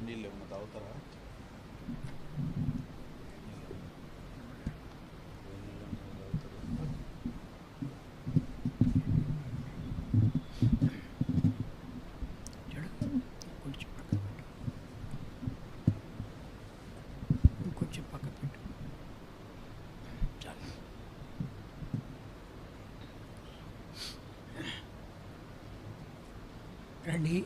నీళ్ళు ఏమన్నా తాగుతారా? కొంచెం పక్క పెట్టు. రండి,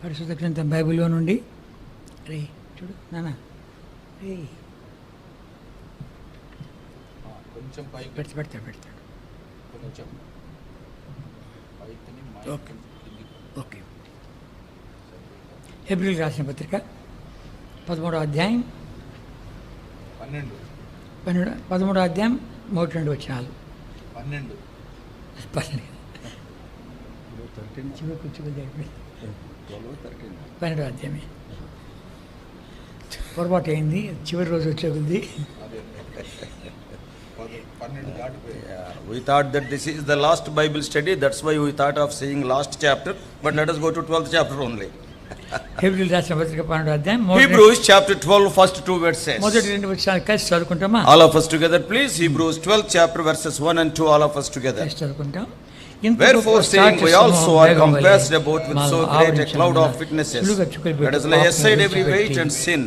పరిశుద్ధ గ్రంథం బైబిల్లో నుండి. రే చూడు నాన్న, రే కొంచెం పైకి పెడతాడు. కొంచెం పైకి ఓకే ఓకే. ఏప్రిల్ రాసిన పత్రిక 13వ అధ్యాయం 13వ అధ్యాయం 1-2 వచనాలు. 12 12వ అధ్యాయమే. పొరపాటు అయింది, చివరి రోజు వచ్చే కొద్ది. We thought that this is the last Bible study, that's why we thought of saying last chapter, but let us go to 12th chapter only. April రాసిన పత్రిక 12వ అధ్యాయం Hebrews chapter 12 first 2 verses. మొదటి 2 వచనాలు కలిసి చదువుకుంటామా? All of us together please. Hebrews 12th chapter verses 1 and 2, all of us together. కలిసి చదువుకుంటాం. Wherefore saying we also are compassed about with so great a cloud of witnesses, let us lay aside every weight and sin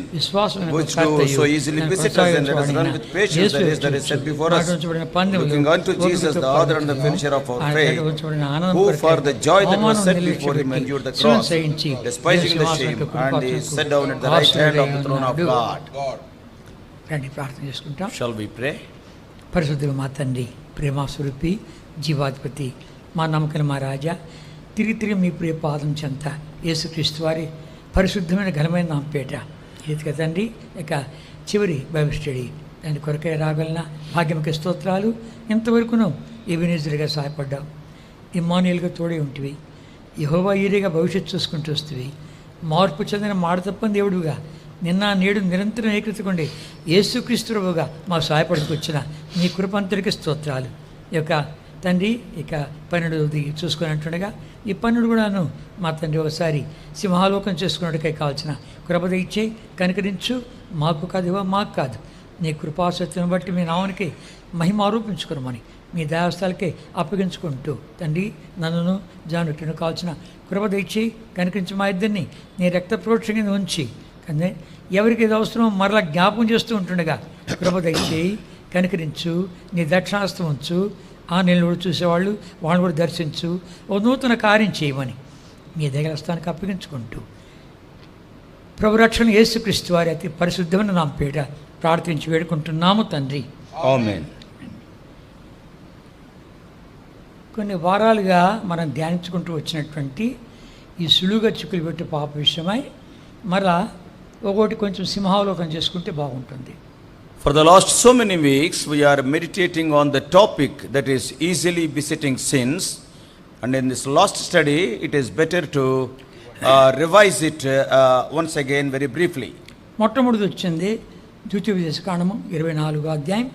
which do so easily beset us, and let us run with patience the race that is set before us, looking unto Jesus the author and the finisher of our faith, who for the joy that was set before him endured the cross, despising the shame, and is set down at the right hand of the throne of God. రండి ప్రార్థన చేసుకుంటాం. Shall we pray? పరిశుద్ధులు మా తండ్రి, ప్రేమాస్వరూపి, జీవాధిపతి, మా నమ్మకం మా రాజా, తిరిగి మీ ప్రియ పాదం చెంత యేసుక్రీస్తు వారి పరిశుద్ధమైన ఘనమైన నామపేట ఇది కదండి. ఇక చివరి బైబిల్ స్టడీ దాని కొరకే రాగలన భాగ్యముకి స్తోత్రాలు. ఇంతవరకును ఎబెనెజరుగా సహాయపడ్డావు, ఇమ్మానుయేలుగా తోడే ఉంటివి, యెహోవా ఈరేగా భవిష్యత్తు చూసుకుంటూ వస్తుంది, మార్పు చెందిన మాట తప్పని దేవుడుగా నిన్న నేడు నిరంతరం ఏకృతకుండి యేసుక్రీస్తువుగా మాకు సహాయపడుకొచ్చిన మీ కృపంతరికి స్తోత్రాలు. ఈ యొక్క తండ్రి ఇక 12 చూసుకొని అంటుండగా ఈ 12 కూడాను మా తండ్రి ఒకసారి సింహాలోకం చేసుకున్నట్టుకై కావాల్సిన కృప ఇచ్చే కనికరించు. మాకు కాదు, మాకు కాదు, నీ కృపాసత్యం బట్టి మీ నామానికి మహిమ ఆరోపించుకోమని మీ దయాస్థాలకే అప్పగించుకుంటూ తండ్రి నన్ను జానుటను కావాల్సిన కృప ఇచ్చి కనికరించి మా ఇద్దరిని నీ రక్త ప్రోక్ష కింద ఉంచి కానీ ఎవరికి ఇది అవసరమో మరలా జ్ఞాపకం చేస్తూ ఉంటుండగా కృప దయచేయి, కనికరించు, నీ దక్షిణాస్తం ఉంచు. ఆ నెలలు చూసేవాళ్ళు వాళ్ళని కూడా దర్శించు, ఓ నూతన కార్యం చేయమని మీ దగ్గర స్థానానికి అప్పగించుకుంటూ ప్రభు రక్షణ యేసుక్రీస్తు వారి అతి పరిశుద్ధమైన నామపేట ప్రార్థించి వేడుకుంటున్నాము తండ్రి, ఆమేన్. కొన్ని వారాలుగా మనం ధ్యానించుకుంటూ వచ్చినటువంటి ఈ సులువుగా చిక్కులు పెట్టి పాప విషయమై మరలా ఒకటి కొంచెం సింహావలోకం చేసుకుంటే బాగుంటుంది. For the last so many weeks, we are meditating on the topic that is easily besetting sins, and in this last study, it is better to revise it once again very briefly. మొట్టమొదటి వచ్చింది ద్వితీయోపదేశకాండము 24వ అధ్యాయం.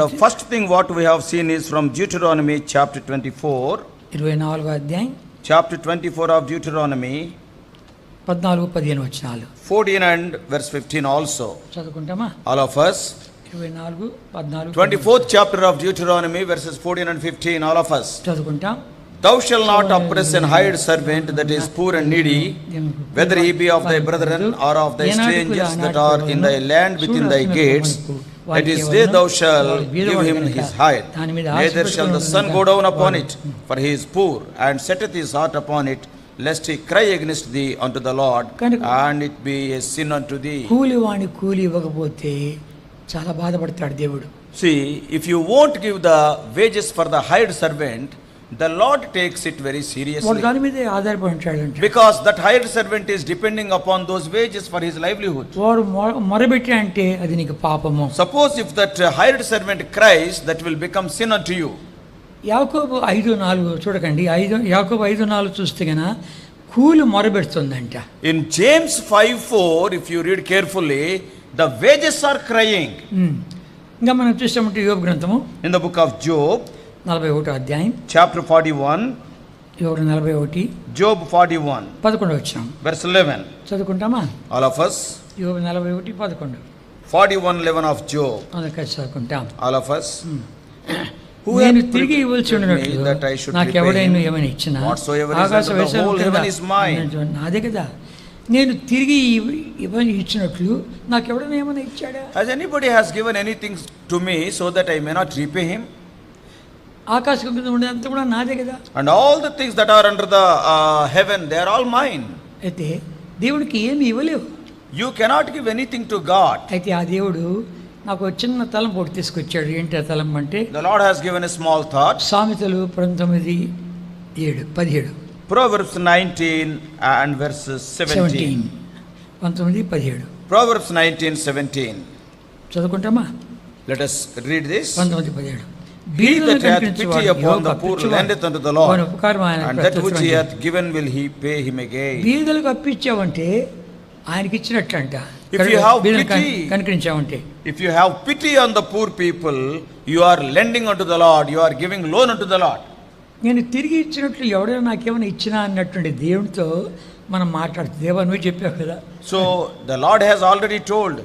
The first thing what we have seen is from Deuteronomy chapter 24. 24వ అధ్యాయం Chapter 24 of Deuteronomy, 14-15 వచనాలు. 14 and verse 15 also. చదువుకుంటామా? All of us. 24, 14, 24th chapter of Deuteronomy, verses 14 and 15, all of us. చదువుకుంటాం. Thou shalt not oppress an hired servant that is poor and needy, whether he be of thy brethren or of thy strangers that are in thy land within thy gates. At his day thou shalt give him his hire. Neither shall the sun go down upon it, for he is poor, and setteth his heart upon it, lest he cry against thee unto the Lord, and it be a sin unto thee. కూలి వాణి కూలి ఇవ్వకపోతే చాలా బాధపడతాడు దేవుడు. See, if you won't give the wages for the hired servant, the Lord takes it very seriously. వాడు దాని మీదే ఆధారపడి ఉంటాడు. Because that hired servant is depending upon those wages for his livelihood. వాడు మొరబెట్టి అంటే అది నీకు పాపము. Suppose if that hired servant cries, that will become sin unto you. యాకోబు 5:4 చూడకండి. యాకోబు 5:4 చూస్తే గన కూలి మొరబెడుతుందంట. In James 5:4, if you read carefully, the wages are crying. ఇంకా మనం చూసామంటే యోబు గ్రంథము in the book of Job, 41వ అధ్యాయం chapter 41, యోబు 41 Job 41 11 వచనం verse 11. చదువుకుంటామా? All of us. యోబు 41 11 41:11 of Job. అందుకే చదువుకుంటాం. All of us. Who నేను hath తిరిగి ఇవ్వాల్సి ఉన్నట్లు me that I should నాకు repay ఎవడైనా him? ఏమైనా ఇచ్చినా Whatsoever is ఆకాశ under the వేషాలు whole heaven is mine. నాదే కదా. నేను తిరిగి ఇవ్వని ఇచ్చినట్లు నాకు ఎవడైనా ఏమైనా ఇచ్చాడా? Has anybody has given anything to me so that I may not repay him? ఆకాశం కింద ఉండేదంతా కూడా నాదే కదా. And all the things that are under the heaven, they are all mine. అయితే దేవుడికి ఏమి ఇవ్వలేవు. You cannot give anything to God. అయితే ఆ దేవుడు నాకు చిన్న తలంపు ఒకటి తీసుకొచ్చాడు. ఏంటి ఆ తలంపు అంటే, The Lord has given a small thought. సామెతలు 19:17 Proverbs 19 and verses 17. 19:17 Proverbs 19:17. చదువుకుంటామా? Let us read this. 19:17 He that hath pity upon the poor lendeth unto the Lord, and that which he hath given will he pay him again. బీదలకు అప్పించావంటే ఆయనకి ఇచ్చినట్లంట. If you have pity, కనికరించావంటే, if you have pity on the poor people, you are lending unto the Lord, you are giving loan unto the Lord. నేను తిరిగి ఇచ్చినట్లు ఎవడైనా నాకేమైనా ఇచ్చినా అన్నటువంటి దేవునితో మనం మాట్లాడుతుంది. దేవా నువ్వు చెప్పావు కదా. So the Lord has already told,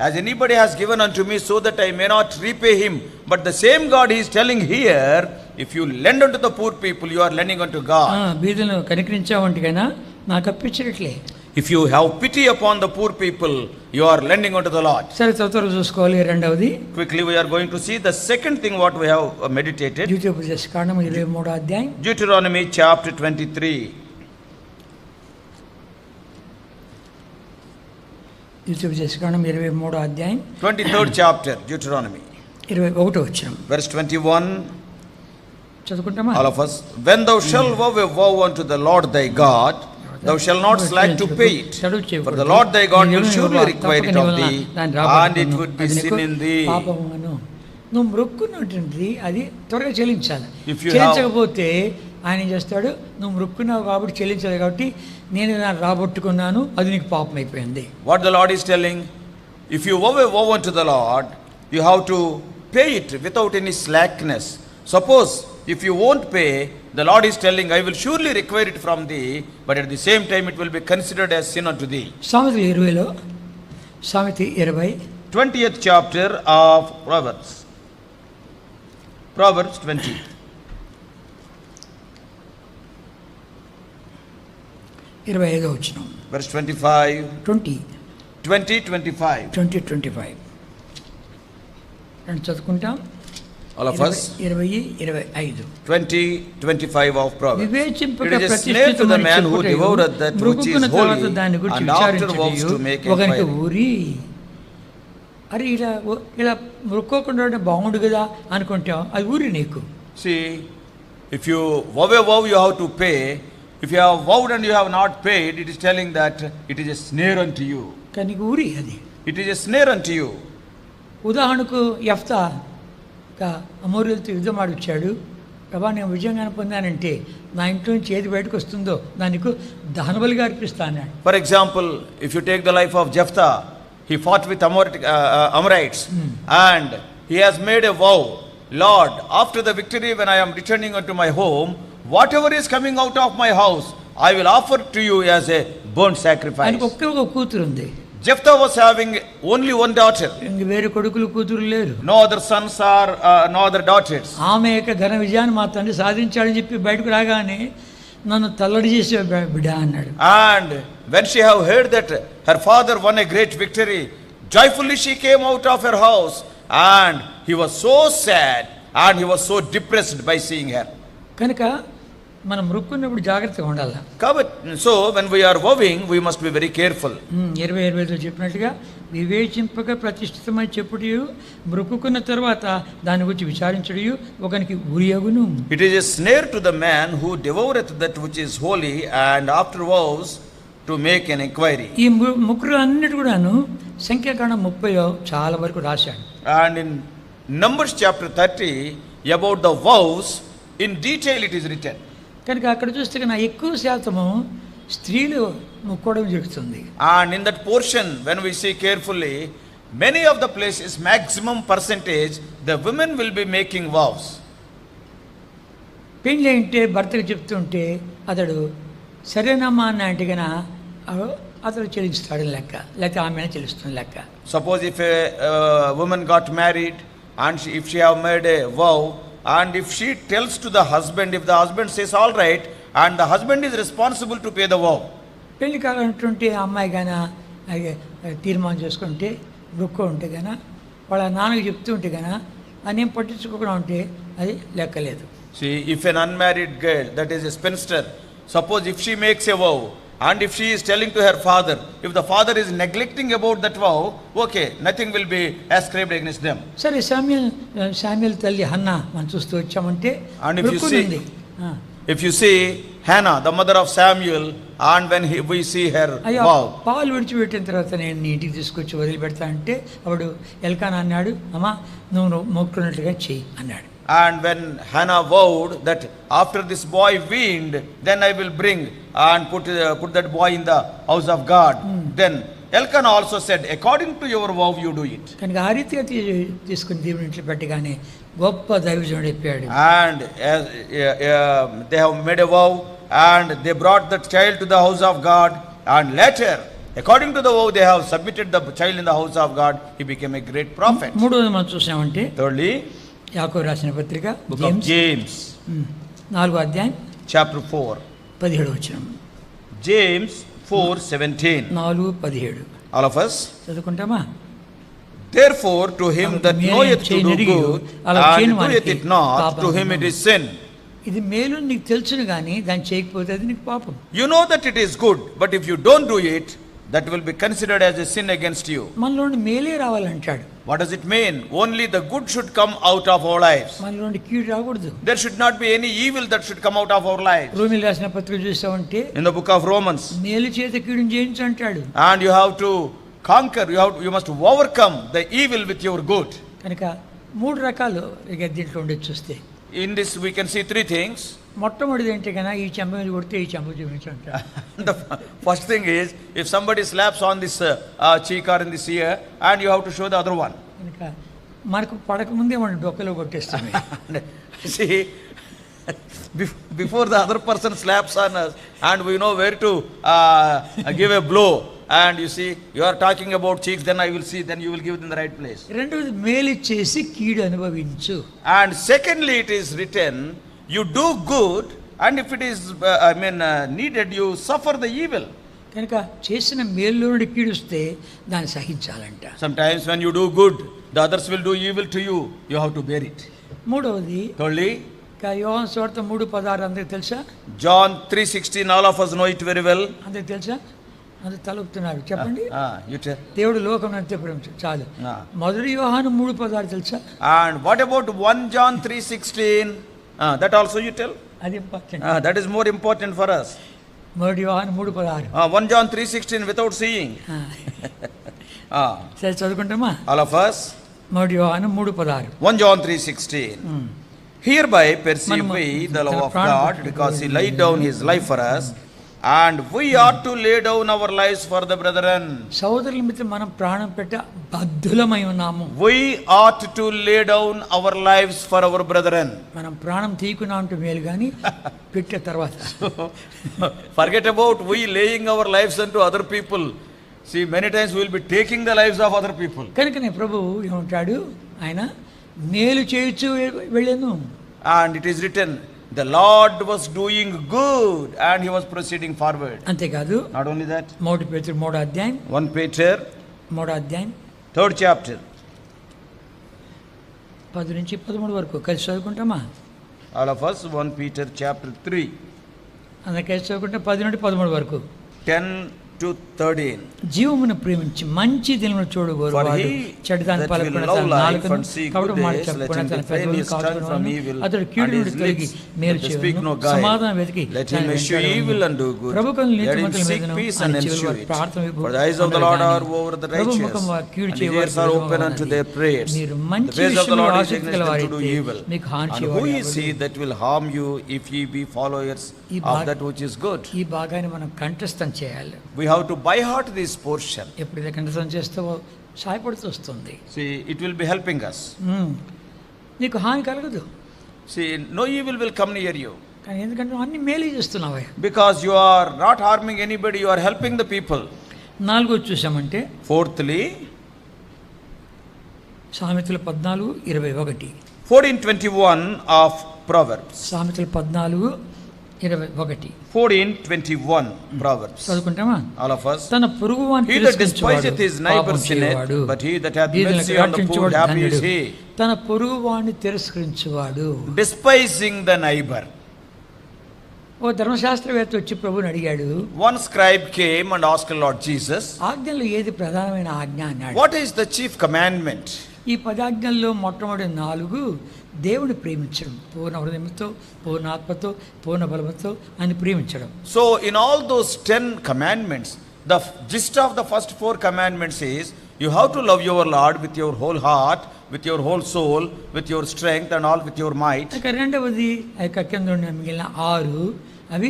has anybody has given unto me so that I may not repay him? But the same God he is telling here, if you lend unto the poor people, you are lending unto God. బీదలను కనికరించావంటే కైనా నాకు అప్పించినట్లే. If you have pity upon the poor people, you are lending unto the Lord. సరే, త్వరగా చూసుకోవాలి. రెండవది, Quickly we are going to see the second thing what we have meditated. ద్వితీయోపదేశకాండం 23వ అధ్యాయం. Deuteronomy chapter 23. ద్వితీయోపదేశకాండం 23వ అధ్యాయం 23rd chapter, Deuteronomy. 21వ వచనం. Verse 21. చదువుకుంటామా? All of us. When thou shalt vow a vow unto the Lord thy God, thou shalt not slack to pay it. For the Lord thy God will surely require it of thee, and it would be sin in thee. నువ్వు మొక్కున్నటువంటి అది త్వరగా చెల్లించాలి. If you చెల్లించకపోతే ఆయన ఏం చేస్తాడు? నువ్వు మొక్కున్నావు కాబట్టి చెల్లించాలి కాబట్టి నేను రాబట్టుకున్నాను, అది నీకు పాపం అయిపోయింది. What the Lord is telling, if you vow a vow unto the Lord, you have to pay it without any slackness. Suppose if you won't pay, the Lord is telling, I will surely require it from thee, but at the same time it will be considered as sin unto thee. సామెతలు 20లో సామెత 20 20th chapter of Proverbs. Proverbs 20. 25వ వచనం. Verse 25. 20:25 రెండు చదువుకుంటాం. All of us. 20:25 20:25 of Proverbs. వివేచింపక It is a snare to the man who devoureth that which is holy, and after vows to make ఒకరికి inquiry. ఊరి అరే ఇలా మొక్కోకుండా ఉంటే బాగుండు కదా అనుకుంటాం, అది ఊరి నీకు. See, if you vow a vow, you have to pay. If you have vowed and you have not paid, it is telling that it is a snare unto you. కానీ నీకు ఊరి అది. It is a snare unto you. ఉదాహరణకు యెఫ్తా అమోరీయులతో యుద్ధం ఆడిచ్చాడు. ప్రభా నేను విజయంగానే పొందానంటే నా ఇంట్లో నుంచి ఏది బయటకు వస్తుందో దానికి దహనబలిగా అర్పిస్తా అన్నాడు. For example, if you take the life of Jephthah, he fought with Amorites, and he has made a vow, Lord, after the victory when I am returning unto my home, whatever is coming out of my house, I will offer to you as a burnt sacrifice. ఆయనకు ఒకే ఒక కూతురు ఉంది. Jephthah was having only one daughter. ఇంక వేరే కొడుకులు కూతురు లేరు. No other sons or no other daughters. ఆమె యొక్క ఘన విజయాన్ని మా తండ్రి సాధించాడని చెప్పి బయటకు రాగానే నన్ను తల్లడి చేసే బిడ్డ అన్నాడు. And when she have heard that her father won a great victory, joyfully she came out of her house, and he was so sad and he was so depressed by seeing her. కనుక మనం మొక్కున్నప్పుడు జాగ్రత్తగా ఉండాలి. So when we are vowing, we must be very careful. 20:25లో చెప్పినట్టుగా వివేచింపక ప్రతిష్ఠితమని చెప్పుడు, మొక్కుకున్న తర్వాత దాని గురించి విచారించుడు ఒకనికి ఉరియగును. It is a snare to the man who devoureth that which is holy, and after vows to make an inquiry. ఈ మొక్కులు అన్నిటి కూడాను సంఖ్యాకాండం 30లో చాలా వరకు రాశాడు. And in Numbers chapter 30, about the vows, in detail it is written. కనుక అక్కడ చూస్తే కన్నా ఎక్కువ శాతము స్త్రీలు మొక్కోవడం జరుగుతుంది. And in that portion, when we see carefully, many of the places, maximum percentage, the women will be making vows. పెళ్ళి అంటే భర్తకు చెప్తుంటే అతడు సరేనమ్మా అన్న అంటే కన్నా అతడు చెల్లిస్తాడు లెక్క, లేకపోతే ఆమె చెల్లిస్తుంది లెక్క. Suppose if a woman got married and if she have made a vow, and if she tells to the husband, if the husband says all right, and the husband is responsible to pay the vow. పెళ్లి కావాలంటుంటే అమ్మాయి గానా తీర్మానం చేసుకుంటే దుఃఖం ఉంటే గానా వాళ్ళ నాన్నకి చెప్తూ ఉంటే గానా అనేం పట్టించుకోకుండా ఉంటే అది లెక్కలేదు. See, if an unmarried girl, that is a spinster, suppose if she makes a vow, and if she is telling to her father, if the father is neglecting about that vow, okay, nothing will be ascribed against them. సరే Samuel తల్లి Hannah మనం చూస్తూ వచ్చామంటే And if you see Hannah, the mother of Samuel, and when we see her vow, పాలు విడిచిపెట్టిన తర్వాత నేను నీ ఇంటికి తీసుకొచ్చి వదిలిపెడతా అంటే అప్పుడు ఎల్కానా అన్నాడు, అమ్మా నువ్వు మొక్కున్నట్లుగా చెయ్యి అన్నాడు. and when Hannah vowed that after this boy weaned, then I will bring and put that boy in the house of God. Then Elkanah also said, according to your vow you do it. కనుక ఆ రీతిగా తీసుకుని దేవుని ఇంట్లో పెట్టగానే గొప్ప దైవజనుడు అయిపోయాడు. And they have made a vow and they brought that child to the house of God, and later according to the vow they have submitted the child in the house of God. He became a great prophet. మూడోది మనం చూసామంటే Thirdly, యాకోబు రాసిన పత్రిక book of James, 4వ అధ్యాయం chapter 4. 17వ వచనం. James 4:17. 4:17. All of us చదువుకుంటామా? Therefore to him that knoweth to do good and doeth it not, to him it is sin. ఇది మేలు నీకు తెలుసును కానీ దాన్ని చేయకపోతే అది నీకు పాపం. You know that it is good, but if you don't do it, that will be considered as a sin against you. మనలోని మేలే రావాలంటాడు. What does it mean? Only the good should come out of our lives. మనలోని కీడు రాకూడదు. There should not be any evil that should come out of our lives. రోమీయులు రాసిన పత్రిక చూస్తామంటే In the book of Romans, మేలు చేత కీడును జయించు అంటాడు. and you have to conquer, you must overcome the evil with your good. కనుక మూడు రకాలు ఇక దీంట్లో ఉండే చూస్తే In this we can see three things. మొట్టమొదటిది ఏంటి కన్నా ఈ చెంప మీద కొడితే ఈ చెంప చూపించు అంటాడు. The first thing is, if somebody slaps on this cheek or in this ear, and you have to show the other one. కనుక మనకు పడక ముందే మనం డొక్కలో కొట్టేస్తామే. See, before the other person slaps on us, and we know where to give a blow, and you see, you are talking about cheeks, then I will see, then you will give it in the right place. రెండోది మేలు చేసి కీడు అనుభవించు. And secondly, it is written, you do good, and if it is needed, you suffer the evil. కనుక చేసిన మేలు నుండి కీడు వస్తే దాన్ని సహించాలంట. Sometimes when you do good, the others will do evil to you, you have to bear it. మూడవది Thirdly, యోహాను సువార్త 3:16 అందరికి తెలుసా? John 3:16, all of us know it very well. అందరికి తెలుసా? అందరు తలుపుతున్నారు చెప్పండి. You tell. దేవుడు లోకం అంతే ప్రేమించాడు చాలు. మొదటి యోహాను 3:16 తెలుసా? And what about 1 John 3:16? That also you tell. అది important. That is more important for us. మొదటి యోహాను 3:16. 1 John 3:16 without seeing. సరే చదువుకుంటామా? All of us. మొదటి యోహాను 3:16. 1 John 3:16. Hereby perceive we the love of God, because he laid down his life for us, and we ought to lay down our lives for the brethren. సోదరుల నిమిత్తం మనం ప్రాణం పెట్ట బద్ధులమై ఉన్నాము. We ought to lay down our lives for our brethren. మనం ప్రాణం తీయకున్నా ఉంటే మేలు కానీ పెట్టే తర్వాత forget about we laying our lives unto other people. See, many times we will be taking the lives of other people. కనుకనే ప్రభు ఏమంటాడు, ఆయన మేలు చేయొచ్చు వెళ్ళాను. And it is written, the Lord was doing good and he was proceeding forward. అంతేకాదు, not only that, 1 Peter 3 అధ్యాయం 1 Peter 3rd chapter 10 నుంచి 13 వరకు కలిసి చదువుకుంటామా? all of us 1 Peter chapter 3 అందుకే కలిసి చదువుకుంటే 10 నుండి 13 వరకు 10 to 13. జీవమును ప్రేమించి మంచి దినమును చూడగోరు వాడు చెడుదాన్ని పలకకుండా తన నాలుకను కపట మాట చెప్పకుండా తన పెదవులను కాచుకొనును. అతడు కీడు నుండి తొలగి మేలు చేయును, సమాధానం వెతికి ప్రభువును నీతిమంతుల మీదను ఆయన చివరి వారి ప్రార్థన ప్రభు ముఖం కీడు చేయవారు మీరు మంచి విషయంలో ఆసక్తి గలవారైతే మీకు హాని చేయవారు. ఈ భాగాన్ని మనం కంఠస్థం చేయాలి. We have to by heart this portion. ఎప్పుడైతే కంఠస్థం చేస్తావో సహాయపడుతూ వస్తుంది. See, it will be helping us. నీకు హాని కలగదు. See, no evil will come near you. కానీ ఎందుకంటే నువ్వు అన్ని మేలు చేస్తున్నావా. Because you are not harming anybody, you are helping the people. 4 చూసామంటే Fourthly, సామెతలు 14:21. 14:21 of Proverbs. సామెతలు 14:21. 14:21 Proverbs. చదువుకుంటామా? All of us. తన పొరుగువాని He that despiseth his neighbor sinneth, but he that hath mercy on the poor, happy is he. తన పొరుగువాని తిరస్కరించువాడు. Despising the neighbor. ఓ ధర్మశాస్త్రవేత్త వచ్చి ప్రభువుని అడిగాడు. One scribe came and asked the Lord Jesus, ఆజ్ఞల్లో ఏది ప్రధానమైన ఆజ్ఞ అన్నాడు. what is the chief commandment? ఈ 10 ఆజ్ఞల్లో మొట్టమొదటి 4 దేవుని ప్రేమించడం, పూర్ణ హృదయంతో, పూర్ణ ఆత్మతో, పూర్ణ బలముతో అని ప్రేమించడం. So in all those 10 commandments, the gist of the first 4 commandments is you have to love your Lord with your whole heart, with your whole soul, with your strength and all with your might. ఇక రెండవది కింద ఉన్న మిగిలిన 6 అవి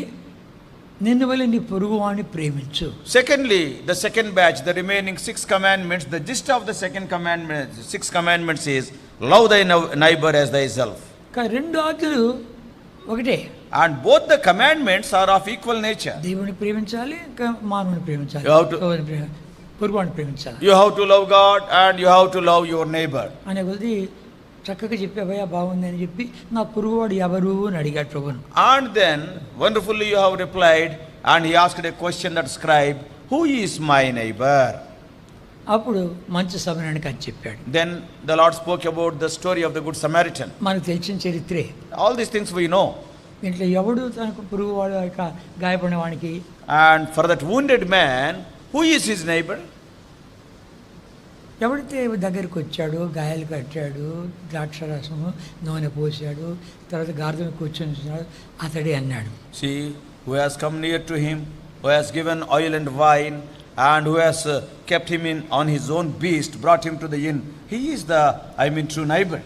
నిన్ను వలె నీ పొరుగువాని ప్రేమించు. Secondly, the second batch, the remaining 6 commandments, the gist of the second commandment, 6 commandments is love thy neighbor as thyself. రెండు ఆజ్ఞలు ఒకటే. And both the commandments are of equal nature. దేవుని ప్రేమించాలి, ఇంకా మానవుని ప్రేమించాలి, పొరుగువాని ప్రేమించాలి. You have to love God and you have to love your neighbor. అనే కొద్ది చక్కగా చెప్పావయ్యా, బాగుంది అని చెప్పి నా పొరుగువాడు ఎవరు అని అడిగాడు ప్రభువును. And then wonderfully you have replied, and he asked a question, that scribe, who is my neighbor? అప్పుడు మంచి సమయానికి అని చెప్పాడు. Then the Lord spoke about the story of the good Samaritan. మనకు తెలిసిన చరిత్రే. All these things we know. ఇంట్లో ఎవడు తనకు పొరుగువాడు గాయపడిన వానికి. And for that wounded man, who is his neighbor? ఎవరైతే దగ్గరికి వచ్చాడు, గాయాలు కట్టాడు, ద్రాక్షరసము నూనె పోసాడు, తర్వాత గాడిద కూర్చొని అతడే అన్నాడు. See, who has come near to him, who has given oil and wine, and who has kept him on his own beast, brought him to the inn. He is the, true neighbor.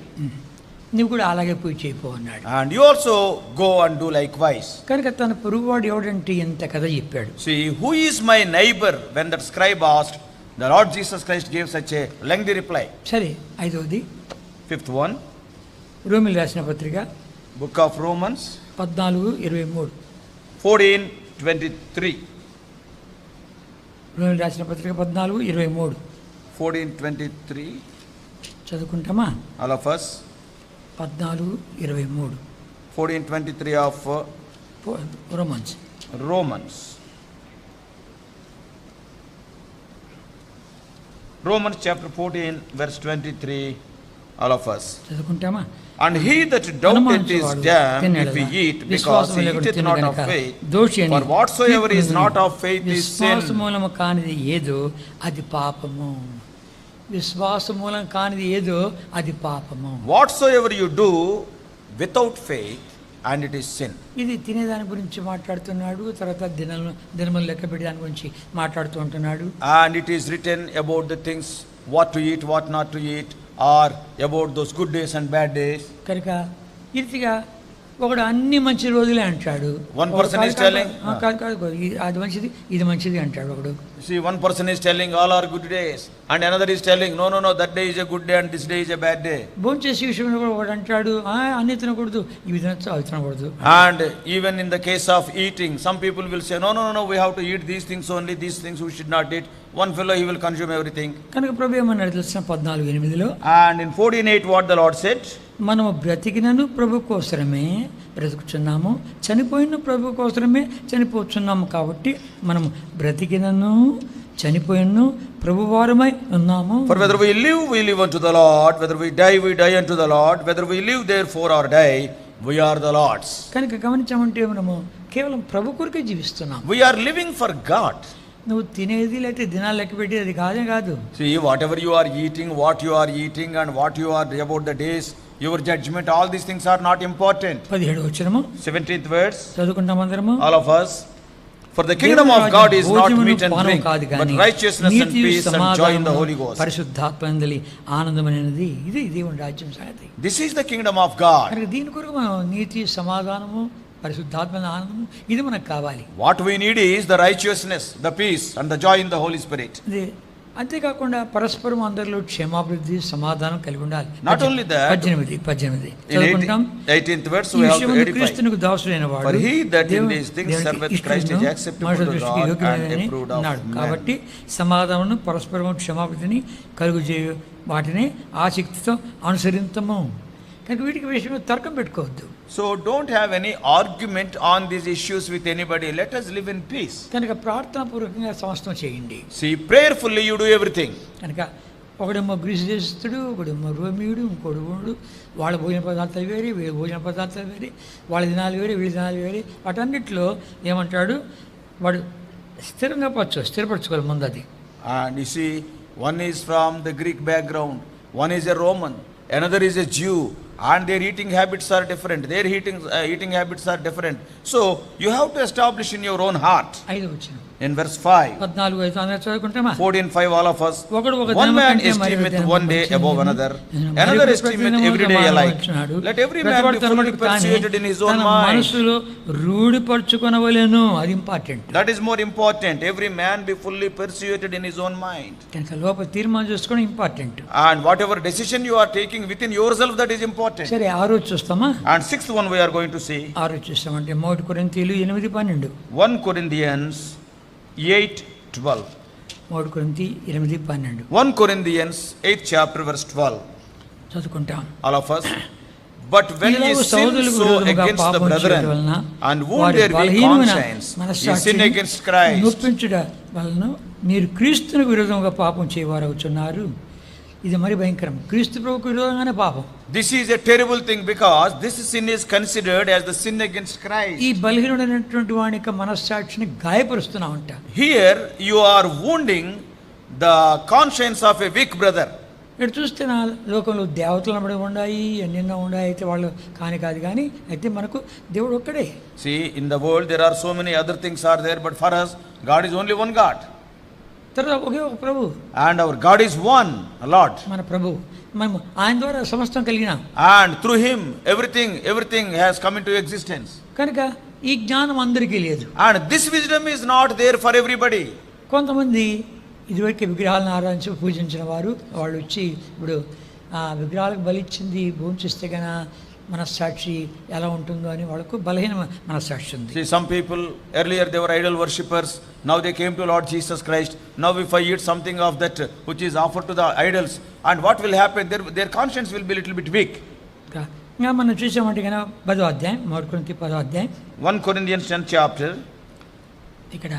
నువ్వు కూడా అలాగే పూజ చేయపో అన్నాడు. And you also go and do likewise. కనుక తన పొరుగువాడు ఎవడంటే ఇంత కథ చెప్పాడు. See, who is my neighbor? When that scribe asked, the Lord Jesus Christ gave such a lengthy reply. సరే, 5వది 5th one, రోమీయులకు రాసిన పత్రిక book of Romans 14:23. 14:23. రోమీయులకు రాసిన పత్రిక 14:23. 14:23. చదువుకుంటామా? All of us. 14:23. 14:23 of Romans. Romans chapter 14 verse 23, all of us. చదువుకుంటామా? And he that doubteth is damned if he eat, because he eateth not of faith. For whatsoever is not of faith is sin. విశ్వాసమూలము కానిది ఏదో అది పాపము. విశ్వాసమూలం కానిది ఏదో అది పాపము. Whatsoever you do without faith, and it is sin. ఇది తినేదాని గురించి మాట్లాడుతున్నాడు, తర్వాత దినములు లెక్క పెట్టి దాని గురించి మాట్లాడుతూ ఉంటున్నాడు. And it is written about the things what to eat, what not to eat, or about those good days and bad days. కనుక ఇదిగా ఒకడు అన్ని మంచి రోజులే అంటాడు. One person is telling, కాదు అది మంచిది ఇది మంచిది అంటాడు ఒకడు. See, one person is telling all are good days, and another is telling no, that day is a good day and this day is a bad day. భోంచేసే విషయంలో కూడా ఒకడు అంటాడు అన్ని తినకూడదు, ఇవి తినొచ్చు అవి తినకూడదు. And even in the case of eating, some people will say no, we have to eat these things only, these things we should not eat. One fellow he will consume everything. కనుక ప్రభు ఏమన్నాడు తెలిసిన 14:8. And in 14:8 what the Lord said, మనము బ్రతికినను ప్రభు కోసరమే బ్రతుకుచున్నాము, చనిపోయిన ప్రభు కోసరమే చనిపోతున్నాము. కాబట్టి మనం బ్రతికినను చనిపోయినను ప్రభువారమై ఉన్నాము. For whether we live unto the Lord, whether we die unto the Lord, whether we live therefore or die, we are the Lord's. కనుక గమనించామంటే మనము కేవలం ప్రభు కొరకే జీవిస్తున్నాం. We are living for God. నువ్వు తినేది లేకపోతే దినాలు లెక్క పెట్టేది అది కాదు. See, whatever you are eating, what you are eating, and what you are about the days, your judgment, all these things are not important. 17వ వచనము 17th verse, చదువుకుంటాం అందరము. all of us. For the kingdom of God is not meat and drink, but righteousness and peace and joy in the Holy Ghost. పరిశుద్ధాత్మయందలి ఆనందమైనది ఇది దేవుని రాజ్యం సంగతి. This is the kingdom of God. దీని కొరకు మనం నీతి, సమాధానము, పరిశుద్ధాత్మైన ఆనందము ఇది మనకు కావాలి. What we need is the righteousness, the peace and the joy in the Holy Spirit. అంతేకాకుండా పరస్పరం అందరిలో క్షేమాభివృద్ధి సమాధానం కలిగి ఉండాలి. Not only that, 18 చదువుకుంటాం. 18th verse we have to edify. క్రీస్తునకు దాసుడైన వాడు For he that in these things serveth Christ is acceptable to God and approved of men. కాబట్టి సమాధానం పరస్పరం క్షమాభివృద్ధిని కలుగుజేయు వాటిని ఆసక్తితో అనుసరించము. కనుక వీటికి విషయంలో తర్కం పెట్టుకోవద్దు. So don't have any argument on these issues with anybody. Let us live in peace. కనుక ప్రార్థనాపూర్వకంగా సమస్తం చేయండి. See, prayerfully you do everything. కనుక ఒకడేమో గ్రీసు దేశస్తుడు, ఒకడేమో రోమియుడు, ఇంకోడు వాళ్ళ భోజన పదార్థాలు వేరే, వీళ్ళ భోజన పదార్థాలు వేరే, వాళ్ళ దినాలు వేరే, వీళ్ళ దినాలు వేరే. వాటన్నిటిలో ఏమంటాడు, వాడు స్థిరపరచుకోవాలి ముందు అది. And you see, one is from the Greek background, one is a Roman, another is a Jew, and their eating habits are different. Their eating habits are different. So you have to establish in your own heart. 5 వచ్చిన In verse 5, 14 అందరూ చదువుకుంటామా? 14:5, all of us. One man esteemeth one day above another, another esteemeth every day alike. Let every man be fully persuaded in his own mind. మనసులో రూఢిపరచుకొనవలెను. అది important. That is more important. Every man be fully persuaded in his own mind. కనుక లోపల తీర్మానం చేసుకోవడం important. And whatever decision you are taking within yourself, that is important. సరే, 6 చూస్తామా? And 6th one we are going to see. 6 చూస్తామంటే 1 కొరింథీయులు 8:12. 1 Corinthians 8:12. 1 కొరింథీ 8:12 1 Corinthians 8th chapter verse 12. చదువుకుంటాం. All of us. But when ye sin so against the brethren and wound their weak conscience, ye sin against Christ. నొప్పించుట వలన మీరు క్రీస్తునికి విరోధంగా పాపం చేయవారవుతున్నారు. ఇది మరి భయంకరం. క్రీస్తు ప్రభువుకు విరోధంగానే పాపం. This is a terrible thing because this sin is considered as the sin against Christ. ఈ బలహీనుడైనటువంటి వాని యొక్క మనస్సాక్షిని గాయపరుస్తున్నామంట. Here you are wounding the conscience of a weak brother. ఇక్కడ చూస్తే నా లోకంలో దేవతలు నమ్మడి ఉన్నాయి, ఎన్నెన్నో ఉన్నాయి. అయితే వాళ్ళు కాదు కానీ అయితే మనకు దేవుడు ఒక్కడే. See, in the world there are so many other things are there, but for us God is only one God. తర్వాత ఒకే ఒక ప్రభు. And our God is one, Lord. మన ప్రభు. మనం ఆయన ద్వారా సమస్తం కలిగిన. And through him everything has come into existence. కనుక ఈ జ్ఞానం అందరికీ లేదు. And this wisdom is not there for everybody. కొంతమంది ఇదివరకు విగ్రహాలను ఆరాధించి పూజించిన వారు వాళ్ళు వచ్చి ఇప్పుడు విగ్రహాలకు బలిచ్చింది భూమిస్తే కన్నా మనస్సాక్షి ఎలా ఉంటుందో అని వాళ్ళకు బలహీన మనస్సాక్షి ఉంది. See, some people earlier they were idol worshippers, now they came to Lord Jesus Christ. Now if I eat something of that which is offered to the idols, and what will happen, their conscience will be a little bit weak. ఇంకా మనం చూసామంటే కన్నా 10వ అధ్యాయం 1 కొరింథీ 10వ అధ్యాయం 1 Corinthians 10th chapter. ఇక్కడ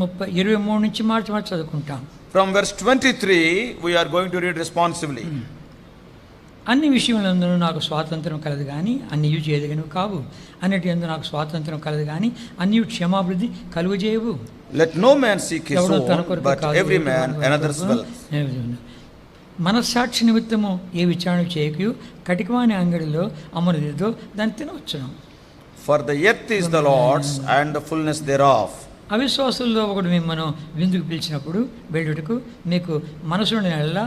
23 నుంచి మార్చి చదువుకుంటాం. From verse 23 we are going to read responsively. అన్ని విషయములందు నాకు స్వాతంత్రం కలదు కానీ అన్నియు చేయదగను కావు. అన్నిటి యందు నాకు స్వాతంత్రం కలదు కానీ అన్నియు క్షమాభివృద్ధి కలుగజేయవు. Let no man seek his own, but every man another's wealth. మనస్సాక్షి నిమిత్తము ఏ విచారణ చేయకు కటికవాని అంగడిలో అమరుదితో దాన్ని తినవచ్చును. For the earth is the Lord's and the fullness thereof. అవిశ్వాసుల్లో ఒకడు మిమ్మల్ని విందుకు పిలిచినప్పుడు బయటకు మీకు మనసుని నెల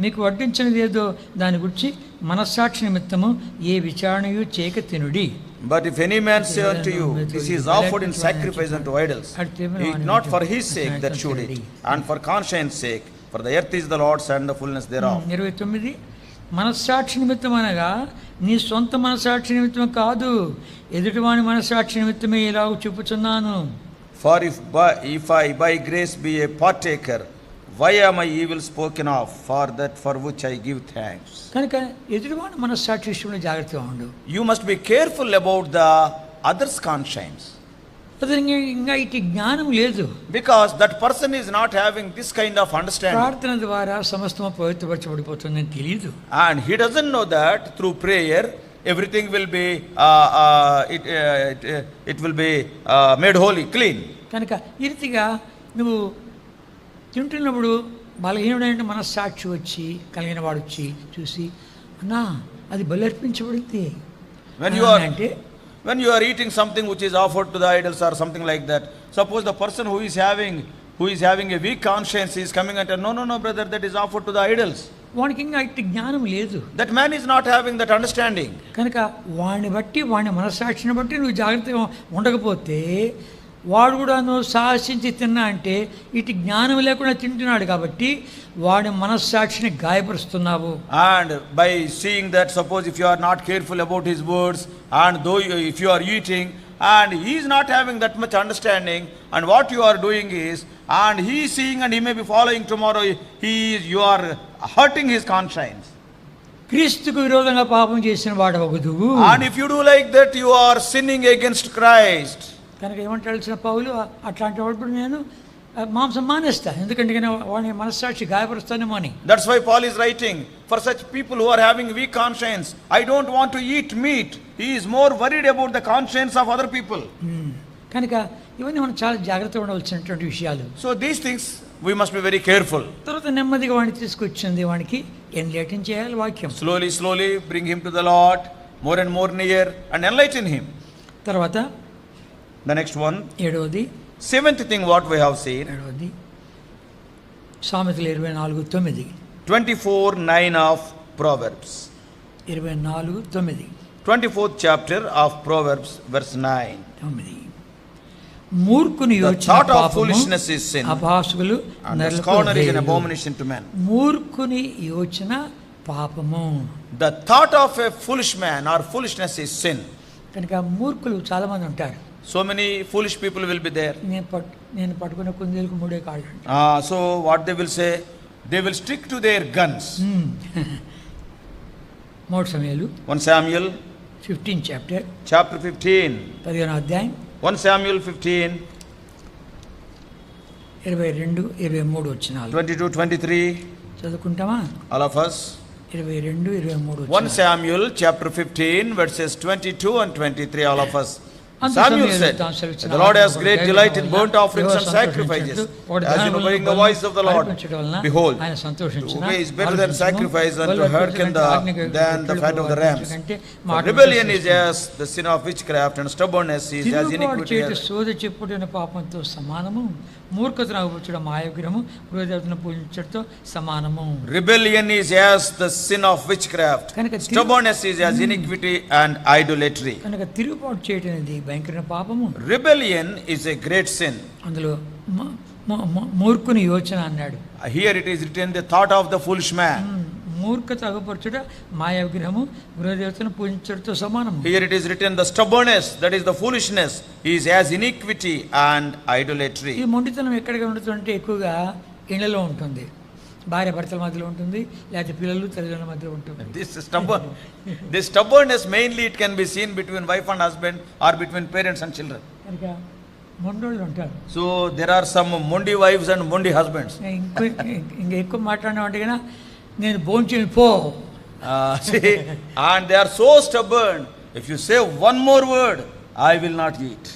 మీకు వడ్డించినది ఏదో దాని గురించి మనస్సాక్షి నిమిత్తము ఏ విచారణయు చేయక తినుడి. But if any man say unto you, this is offered in sacrifice unto idols, eat not for his sake that shewed it, and for conscience sake, for the earth is the Lord's and the fullness thereof. 29 మనస్సాక్షి నిమిత్తం అనగా నీ సొంత మనస్సాక్షి నిమిత్తం కాదు, ఎదుటివాని మనస్సాక్షి నిమిత్తమే ఇలాగ చూపుచున్నాను. For if I by grace be a partaker, why am I evil spoken of? For that for which I give thanks. కనుక ఎదుటివాని మనస్సాక్షి విషయంలో జాగ్రత్తగా ఉండు. You must be careful about the other's conscience. ఇంకా ఇటు జ్ఞానం లేదు. Because that person is not having this kind of understanding. ప్రార్థన ద్వారా సమస్తము పవిత్రపరచబడిపోతుందని తెలియదు. And he doesn't know that through prayer everything will be it will be made holy, clean. కనుక ఈ రీతిగా నువ్వు తింటున్నప్పుడు బలహీనుడైన మనస్సాక్షి వచ్చి కలిగిన వాడు వచ్చి చూసి అన్నా అది బలి అర్పించబడింది when you are eating something which is offered to the idols or something like that, suppose the person who is having a weak conscience is coming and no brother, that is offered to the idols. వానికి ఇంకా ఇట్టి జ్ఞానం లేదు. That man is not having that understanding. కనుక వాడిని బట్టి వాడి మనస్సాక్షిని బట్టి నువ్వు జాగ్రత్తగా ఉండకపోతే వాడు కూడాను సాహసించి తిన్నా అంటే ఇటు జ్ఞానం లేకుండా తింటున్నాడు కాబట్టి వాడి మనస్సాక్షిని గాయపరుస్తున్నావు. And by seeing that, suppose if you are not careful about his words, and though if you are eating and he is not having that much understanding, and what you are doing is, and he is seeing and he may be following tomorrow, you are hurting his conscience. క్రీస్తుకు విరోధంగా పాపం చేసిన వాడు వగుదువు. And if you do like that, you are sinning against Christ. కనుక ఏమంటాల్సిన పౌలు, అట్లాంటి వాడు నేను మాంసం మానేస్తా, ఎందుకంటే వాడి మనస్సాక్షి గాయపరుస్తానేమో అని. That's why Paul is writing, for such people who are having weak conscience, I don't want to eat meat. He is more worried about the conscience of other people. కనుక ఇవన్నీ మనం చాలా జాగ్రత్తగా ఉండవలసినటువంటి విషయాలు. So these things we must be very careful. తర్వాత నెమ్మదిగా వాడిని తీసుకొచ్చింది, వానికి ఎన్లైటన్ చేయాలి వాక్యం. Slowly bring him to the Lord, more and more near, and enlighten him. తర్వాత The next one, ఏడవది, seventh thing what we have seen, ఏడవది సామెతలు 24:9. 24:9 of Proverbs. 24:9. 24th chapter of Proverbs, verse 9. 9. మూర్ఖుని The యోచన thought of పాపము, foolishness is sin, అపహాసుకులు and the నరులకు scorner is an హేయులు. abomination to men. మూర్ఖుని యోచన పాపము. The thought of a foolish man or foolishness is sin. కనుక మూర్ఖులు చాలా మంది ఉంటారు. So many foolish people will be there. నేను పట్టుకున్న కుందేలకు మూడే కాళ్ళు. So what they will say, they will stick to their guns. 3 Samuel 1 Samuel 15 chapter, chapter 15. 15వ అధ్యాయం 1 Samuel 15, 22-23 వచనాలు 22-23. చదువుకుంటామా? All of us. 22-23 1 Samuel chapter 15, verses 22 and 23. All of us. అంత Samuel సమూయేలు said, తాను సెలవిచ్చిన the Lord has ఆజ్ఞ great కొరకు delight in దైవజనుల burnt offerings వలన and యెహోవా sacrifices. ఒకడు As in ధాన్యములను obeying the బలులను voice of the Lord. అర్పించడం వలన Behold, ఆయన సంతోషించును. to obey is better than ఆలోచించుము. sacrifice, and to బలులు hearken అర్పించు than the fat of the rams. కంటే For మాటలు rebellion is విశ్వసించుము. as the sin of witchcraft, and stubbornness is as తిరుగుబాటు iniquity. చేయుట సోద చెప్పుటైన పాపంతో సమానము, మూర్ఖతను అగుపరచుట మాయావిగ్రహము, గృహదేవతను పూజించడంతో సమానము. Rebellion is as the sin of witchcraft. కనుక Stubbornness is as iniquity and idolatry. కనుక తిరుగుబాటు చేయటం అనేది భయంకరమైన పాపము. Rebellion is a great sin. అందులో మూర్ఖుని యోచన అన్నాడు. Here it is written, the thought of the foolish man. మూర్ఖత అగుపరచుట మాయా విగ్రహము, గృహదేవతను పూజించడంతో సమానము. Here it is written, the stubbornness, that is the foolishness, is as iniquity and idolatry. ఈ మొండితనం ఎక్కడికి ఉంటుందంటే ఎక్కువగా ఇళ్లలో ఉంటుంది, భార్య భర్తల మధ్యలో ఉంటుంది, లేకపోతే పిల్లలు తల్లిదండ్రుల మధ్యలో ఉంటుంది. This stubbornness mainly it can be seen between wife and husband, or between parents and children. కనుక మొండోళ్ళు ఉంటారు. So there are some mondi wives and mondi husbands. ఇంకా ఎక్కువ మాట్లాడినామంటే కన్నా నేను భోంచేని పో. See, and they are so stubborn. If you say one more word, I will not eat.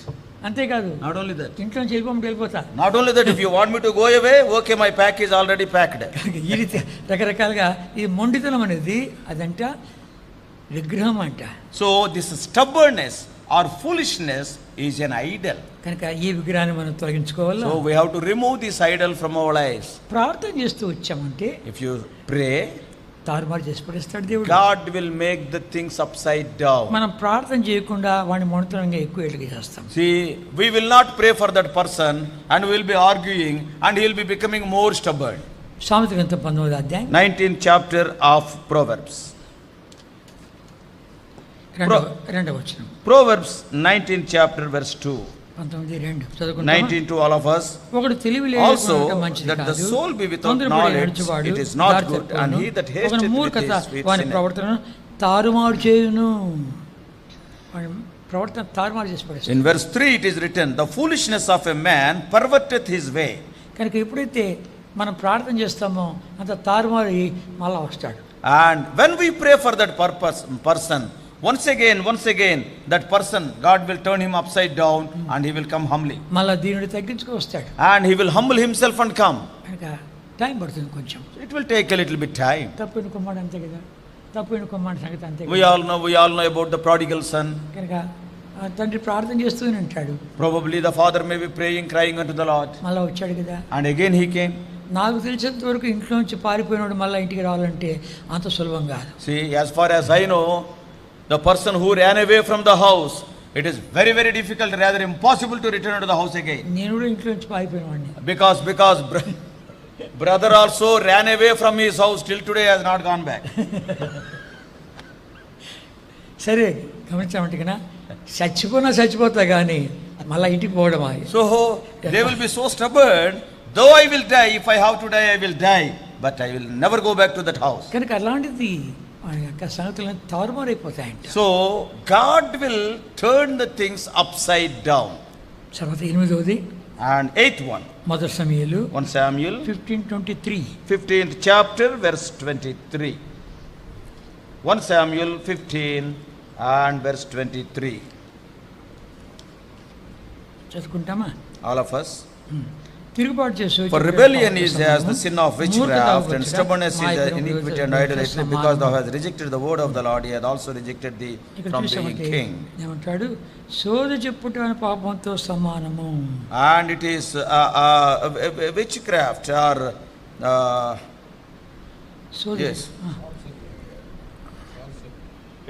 అంతేకాదు, Not only that. ఇంట్లో నుంచి వెళ్ళిపోతా. Not only that, if you want me to go away, okay, my pack is already packed. ఈ రీతి రకరకాలుగా ఈ మొండితనం అనేది అదంట విగ్రహం అంట. So this stubbornness or foolishness is an idol. కనుక ఈ విగ్రహాన్ని మనం తొలగించుకోవాలి. So we have to remove this idol from our lives. ప్రార్థన చేస్తూ వచ్చామంటే If you pray, తారుమారు చేసి పడేస్తాడు దేవుడు. God will make the things upside down. మనం ప్రార్థన చేయకుండా వాడిని మొండితనంగా ఎక్కువ ఎలుగు చేస్తాం. See, we will not pray for that person, and we will be arguing, and he will be becoming more stubborn. సామెతల గ్రంథం 19వ అధ్యాయం 19th chapter of Proverbs. రెండవ వచనం. Proverbs 19th chapter verse 2. 19:2 చదువుకుంటామా? 19 to all of us. ఒకడు తెలివి Also, లేకుండా మంచిది that the కాదు, soul be without తొందరపడి knowledge, నడుచువాడు it is not దారి good, తప్పును, and he that hasteth ఒకని with మూర్ఖత his feet వాని sinneth. ప్రవర్తనను తారుమారు చేయును. వాని ప్రవర్తన తారుమారు చేసి పడేస్తాడు. In verse 3 it is written, the foolishness of a man perverteth his way. కనుక ఎప్పుడైతే మనం ప్రార్థన చేస్తామో అంత తారుమారు మళ్ళా వస్తాడు. And when we pray for that person, once again that person, God will turn him upside down, and he will come humbly. మళ్ళా దీనుడు తగ్గించుకు వస్తాడు. And he will humble himself and come. కనుక టైం పడుతుంది కొంచెం. It will take a little bit time. తప్పిన కుమ్మాడు అంతే కదా, తప్పిన కుమ్మాడు సంగతి అంతే We కదా. all know about the prodigal son. కనుక ఆ తండ్రి ప్రార్థన చేస్తూనే ఉంటాడు. Probably the father may be praying, crying unto the Lord. మళ్ళా వచ్చాడు కదా. And again he came. నాకు తెలిసినంత వరకు ఇంట్లో నుంచి పారిపోయినాడు మళ్ళీ ఇంటికి రావాలంటే అంత సులభం కాదు. See, as far as I know, the person who ran away from the house, It is very, very difficult, rather impossible to return to the house again. నేను కూడా ఇంట్లో నుంచి పారిపోయిన వాడిని. Because brother also ran away from his house, till today has not gone back. సరే గమనించామంటే కన్నా చచ్చిపోతా కానీ మళ్ళీ ఇంటికి పోవడం. So they will be so stubborn, though I will die, if I have to die, I will die, but I will never go back to that house. కనుక అలాంటిది సంగతులను తారుమారైపోతాయంట. So God will turn the things upside down. తర్వాత 8వది And 8th one, 1 Samuel 1 Samuel 15:23, 15th chapter verse 23. 1 Samuel 15 and verse 23. చదువుకుంటామా? All of us. తిరుగుబాటు చేసు. For rebellion is as the sin of witchcraft, and stubbornness is the iniquity and idolatry. Because thou hast rejected the word of the Lord, he hath also rejected thee from being king. ఏమంటాడు? సోద చెప్పుట అనే పాపంతో సమానము. And it is witchcraft or yes,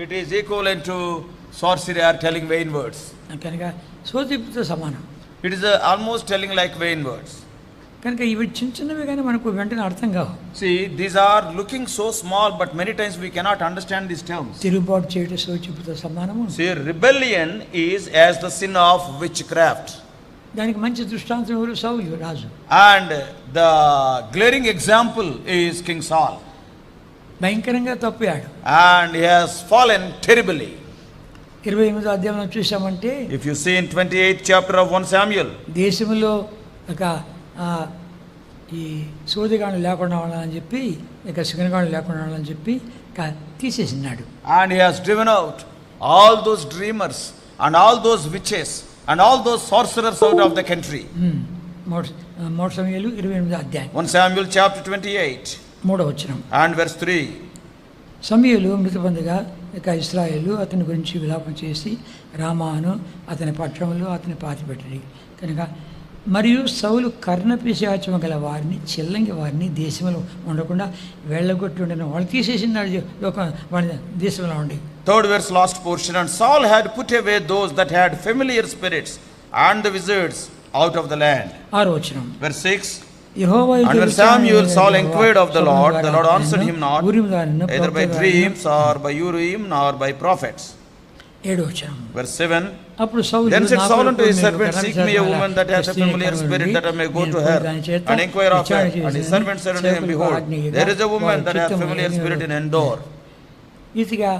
it is equivalent to sorcery or telling vain words. కనుక సోద చెప్పుతో సమానం. It is almost telling like vain words. కనుక ఇవి చిన్నవి కానీ మనకు వెంటనే అర్థం కావు. See, these are looking so small, but many times we cannot understand these terms. తిరుగుబాటు చేయడం సోద చెప్పుతో సమానము. See, rebellion is as the sin of witchcraft. దానికి మంచి దృష్టాంతం ఎవరు? సౌలు రాజు. And the glaring example is King Saul. భయంకరంగా తప్పాడు. And he has fallen terribly. 28వ అధ్యాయంలో చూసామంటే, If you see in 28th chapter of 1 Samuel, దేశంలో ఒక ఈ సోదిగాను లేకుండా ఉండాలని చెప్పి, ఇక శకునగాను లేకుండా ఉండాలని చెప్పి తీసేసినాడు. and he has driven out all those dreamers and all those witches and all those sorcerers out of the country. 1 సమూయేలు 28వ అధ్యాయం 1 Samuel chapter 28 3వ వచనం. and verse 3. సమూయేలు మృతి పొందగా ఇక ఇశ్రాయేలు అతని గురించి విలాపం చేసి రామాను అతని పట్టణంలో అతని పాతిపెట్టడి. కనుక మరియు సౌలు కర్ణపిశాచము గల వారిని, చిల్లంగి వారిని దేశంలో ఉండకుండా వెళ్ళగొట్టి ఉండిన వాళ్ళు తీసేసినాడు లోకం వాడి దేశంలో ఉండి. Third verse, last portion. And Saul had put away those that had familiar spirits and the wizards out of the land. 6వ వచనం. Verse 6. And when Samuel Saul inquired of the Lord answered him not, either by dreams or by Urim nor by prophets. 7వ వచనం. Verse 7. Then said Saul unto his servant, seek me a woman that hath a familiar spirit, that I may go to her and inquire of her. And his servant said unto him, behold, there is a woman that hath familiar spirit in Endor. ఇదిగా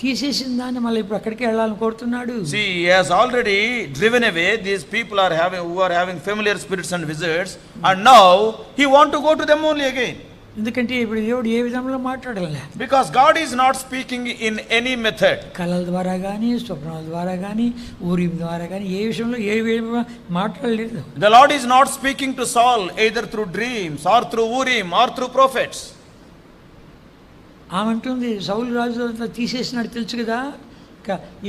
తీసేసిన దాన్ని మళ్ళీ ఇప్పుడు అక్కడికి వెళ్ళాలని కోరుతున్నాడు. See, he has already driven away these people who are having familiar spirits and wizards, and now he want to go to them only again. ఎందుకంటే ఇప్పుడు దేవుడు ఏ విధంగా మాట్లాడలే. Because God is not speaking in any method. కళల ద్వారా కానీ, స్వప్నాల ద్వారా కానీ, ఊరిం ద్వారా కానీ ఏ విషయంలో ఏ విధంగా మాట్లాడలేదు. The Lord is not speaking to Saul either through dreams or through Urim or through prophets. ఆమె అంటుంది, సౌలు రాజు తీసేసినాడు తెలుసు కదా,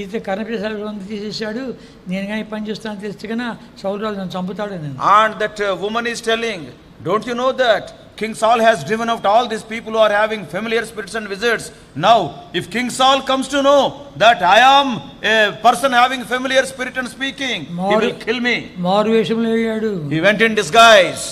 ఇది కర్ణపిశాచం తీసేసాడు, నేను కానీ పని చేస్తాను తెలుసు కదా, సౌలు రాజు నన్ను చంపుతాడు. And that woman is telling, don't you know that King Saul has driven out all these people who are having familiar spirits and wizards. Now, if King Saul comes to know that I am a person having familiar spirit and speaking, he will kill me. మారు వేషంలో వెళ్ళాడు. He went in disguise.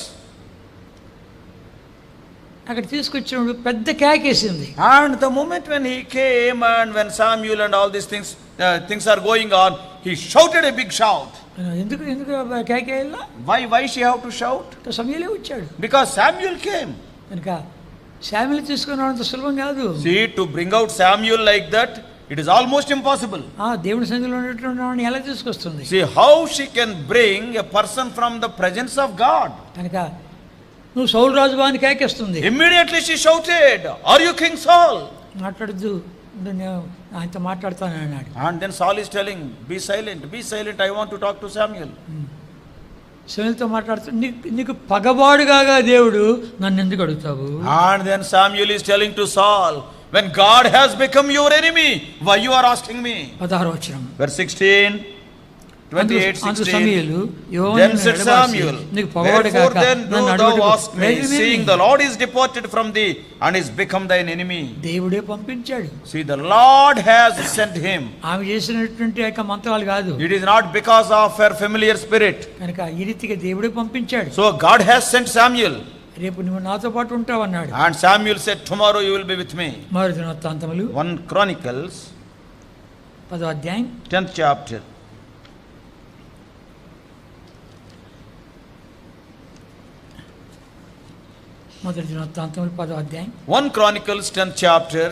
అక్కడ తీసుకొచ్చినప్పుడు పెద్ద కేకేసింది. And the moment when he came and when Samuel and all these things are going on, he shouted a big shout. ఎందుకు కేకేయాలా? Why she have to shout? సమూయేలే వచ్చాడు. Because Samuel came. కనుక Samuel తీసుకుని రావడం సులభం కాదు. See, to bring out Samuel like that, it is almost impossible. దేవుని సన్నిధిలో ఉన్నటువంటి వాడిని ఎలా తీసుకొస్తుంది? See how she can bring a person from the presence of God. కనుక నువ్వు సౌలు రాజు అని కేకేస్తుంది. Immediately she shouted, are you King Saul? మాట్లాడద్దు, ఆయనతో మాట్లాడతాను అన్నాడు. And then Saul is telling, be silent, I want to talk to Samuel. సమూయేలుతో మాట్లాడుతూ, నీకు పగవాడుగా దేవుడు నన్ను ఎందుకు అడుగుతావు? And then Samuel is telling to Saul, when God has become your enemy, why you are asking me? 16వ వచనం. Verse 16. 28:16. Samuel Then said Samuel, wherefore then do thou ask me, seeing the Lord is departed from thee and is become thine enemy. దేవుడే పంపించాడు. See, the Lord has sent him. ఆమె చేసినటువంటి యొక్క మంత్రాలు కాదు. It is not because of her familiar spirit. కనుక ఈ రీతిగా దేవుడే పంపించాడు. So God has sent Samuel. రేపు నువ్వు నాతో పాటు ఉంటావు అన్నాడు. And Samuel said, tomorrow you will be with me. మొదటి దినవృత్తాంతములు 1 Chronicles 10వ అధ్యాయం 10th chapter. మొదటి దినవృత్తాంతములు 10వ అధ్యాయం 1 Chronicles 10th chapter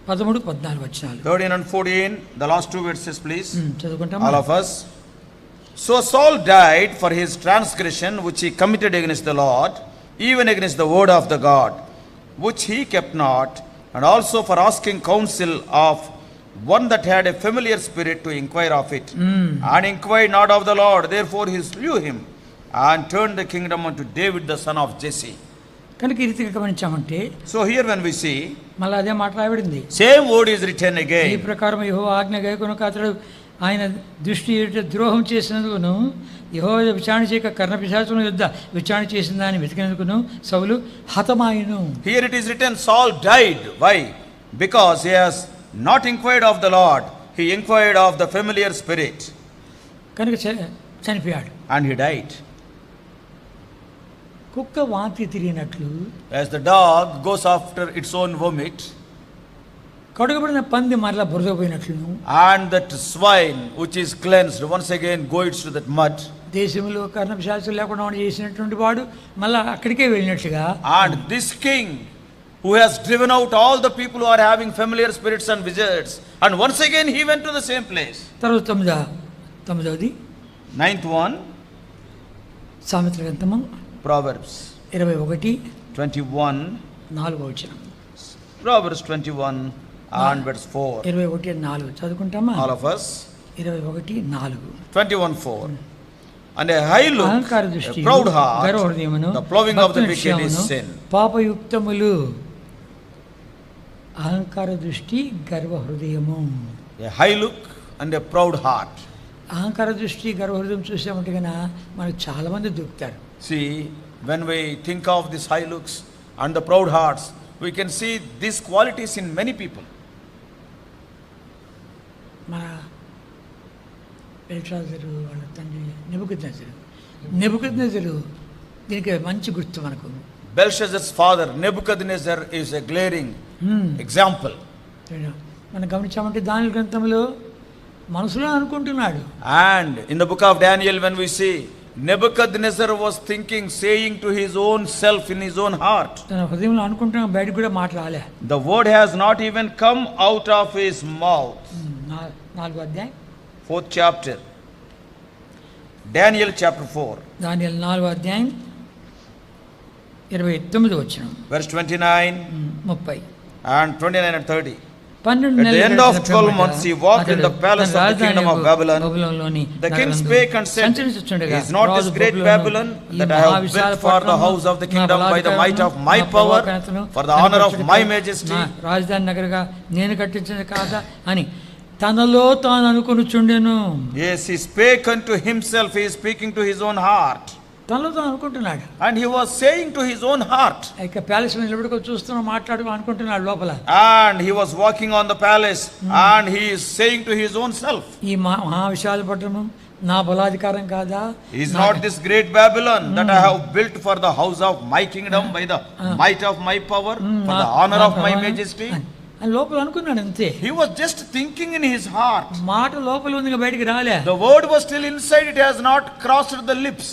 13, 14 వచనాలు. 13 and 14, the last two verses please. చదువుకుంటాం. All of us. So Saul died for his transgression which he committed against the Lord, even against the word of the God, which he kept not, and also for asking counsel of one that had a familiar spirit to inquire of it, and inquired not of the Lord. Therefore he slew him and turned the kingdom unto David the son of Jesse. కనుక ఈ రీతిగా గమనించామంటే, So here when we see, మళ్ళీ అదే మాట రాయబడింది. same word is written ఈ again. ప్రకారం యెహోవా ఆజ్ఞ గైకొనక అతడు ఆయన దృష్టి ఎదుట ద్రోహం చేసినందుకును, యెహోవా విచారణ చేయక కర్ణపిశాచముల యుద్ధ విచారణ చేసిన దాన్ని వెతికినందుకును సౌలు హతమాయెను. Here it is written Saul died. Why? Because he has not inquired of the Lord, he inquired of the familiar spirit, కనుక చనిపోయాడు. and he died. కుక్క వాంతి తిరిగినట్లు, As the dog goes after its own vomit, కడుగబడిన పంది మరలా బురదపోయినట్లును, and that swine which is cleansed once again goes to that mud, దేశంలో కర్ణపిశాచం లేకుండా వాడు చేసినటువంటి వాడు మళ్ళా అక్కడికే వెళ్ళినట్లుగా, and this king who has driven out all the people who are having familiar spirits and wizards, and once again he went to the same place. తర్వాత తొమ్మిదవది 9th one, సామెతల గ్రంథము Proverbs 21:4 21, Proverbs 21 and verse 4. 21:4 చదువుకుంటామా? All of us. 21:4 21:4. And a high look, అహంకార a దృష్టి, proud heart, గర్వహృదయమును, the plowing of the wicked is భక్తుని sin. పాపయుక్తములు. అహంకార దృష్టి, గర్వహృదయము. A high look and a proud heart. అహంకార దృష్టి, గర్వహృదయం చూసామంటే కన్నా మనకు చాలా మంది దొరుకుతారు. See, when we think of these high looks and the proud hearts, we can see these qualities in many people. మన బెల్షాజరు వాళ్ళ తండ్రి నెబుకద్నెజరు దీనికి మంచి గుర్తు మనకు. Belshazzar's father Nebuchadnezzar is a glaring example. మనం గమనించామంటే దానియేలు గ్రంథంలో మనసులో అనుకుంటున్నాడు. And in the book of Daniel when we see Nebuchadnezzar was thinking, saying to his own self in his own heart. తన హృదయంలో అనుకుంటున్నా, బయటకు కూడా మాట్లాడలే. The word has not even come out of his mouth. 4వ అధ్యాయం 4th chapter. Daniel chapter 4. దానియేలు 4వ అధ్యాయం 29వ వచనం. Verse 29 30 and 29 and 30. 12 At the end of 12 months he walked in the palace of the kingdom of Babylon. The king spake and said, Is not this great Babylon that I have built for the house of the kingdom by the might of my power, for the honor of my majesty? రాజధాని నగరుగా నేను కట్టించిన కాదా అని తనలో తాను అనుకొనుచుండెను. Yes, he spake unto himself, he is speaking to his own heart. తనలో తాను అనుకుంటున్నాడు. And he was saying to his own heart. ఇక ప్యాలెస్ మీద నిలబడుకో చూస్తున్నా మాట్లాడుకో అనుకుంటున్నాడు లోపల. And he was walking on the palace and he is saying to his own self. ఈ మహావిశాల పట్టణము నా బలాధికారం కాదా? Is not this great Babylon that I have built for the house of my kingdom by the might of my power, for the honor of my majesty? అని లోపల అనుకున్నాడు అంతే. He was just thinking in his heart. మాట లోపల ఉంది, బయటికి రాలే. The word was still inside, it has not crossed the lips.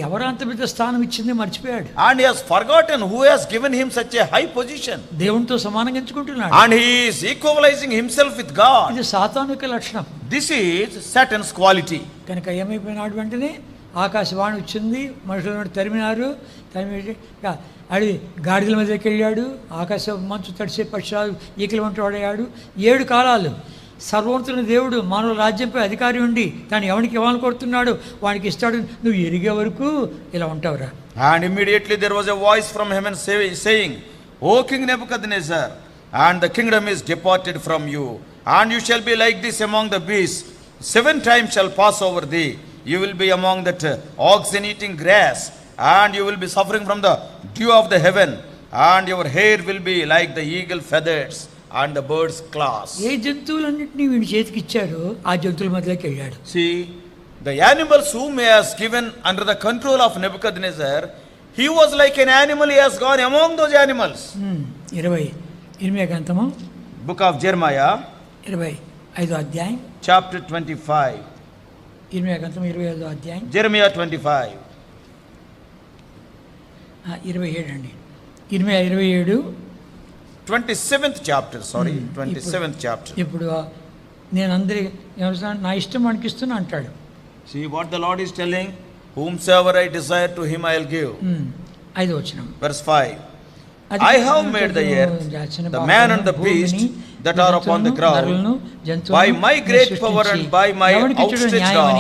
ఎవరు అంత పెద్ద స్థానం ఇచ్చింది మర్చిపోయాడు. And he has forgotten who has given him such a high position. దేవునితో సమానంగా ఎంచుకుంటున్నాడు. And he is equalizing himself with God. ఇది సాతాను యొక్క లక్షణం. This is Satan's quality. కనుక ఏమైపోయినాడు వెంటనే ఆకాశవాణి వచ్చింది, మనుషులను తరిమినారు, అడిగి గాడిదల మీదకి వెళ్ళాడు, ఆకాశ మంచు తడిసే పక్షాలు ఈకలు వంటి వాడయ్యాడు. 7 కాలాలు సర్వోన్నతుని దేవుడు మానవ రాజ్యంపై అధికారి ఉండి తాను ఎవరికి ఇవ్వాలని కోరుతున్నాడు వానికి ఇస్తాడు, నువ్వు ఎరిగే వరకు ఇలా ఉంటావురా. And immediately there was a voice from heaven saying, O King Nebuchadnezzar, and the kingdom is departed from you, And you shall be like this among the beasts. 7 times shall pass over thee. You will be among that oxen eating grass, and you will be suffering from the dew of the heaven, and your hair will be like the eagle feathers and the bird's claws. ఏ జంతువులన్నింటినీ వీడి చేతికి ఇచ్చాడో ఆ జంతువుల మధ్యలోకి వెళ్ళాడు. See, the animals whom he has given under the control of Nebuchadnezzar, he was like an animal, he has gone among those animals. 20 గ్రంథము Book of Jeremiah, 25వ అధ్యాయం, chapter 25. 20 గ్రంథం 25వ అధ్యాయం, Jeremiah 25. 27 అండి. 27. 27th chapter, sorry, 27th chapter. ఇప్పుడు నేను అందరి నా ఇష్టం అనిపిస్తున్నా అంటాడు. See what the Lord is telling, whomsoever I desire to him I will give. 5వ వచనం. Verse 5. I have made the earth, the man and the beast that are upon the ground, by my great power and by my outstretched arm,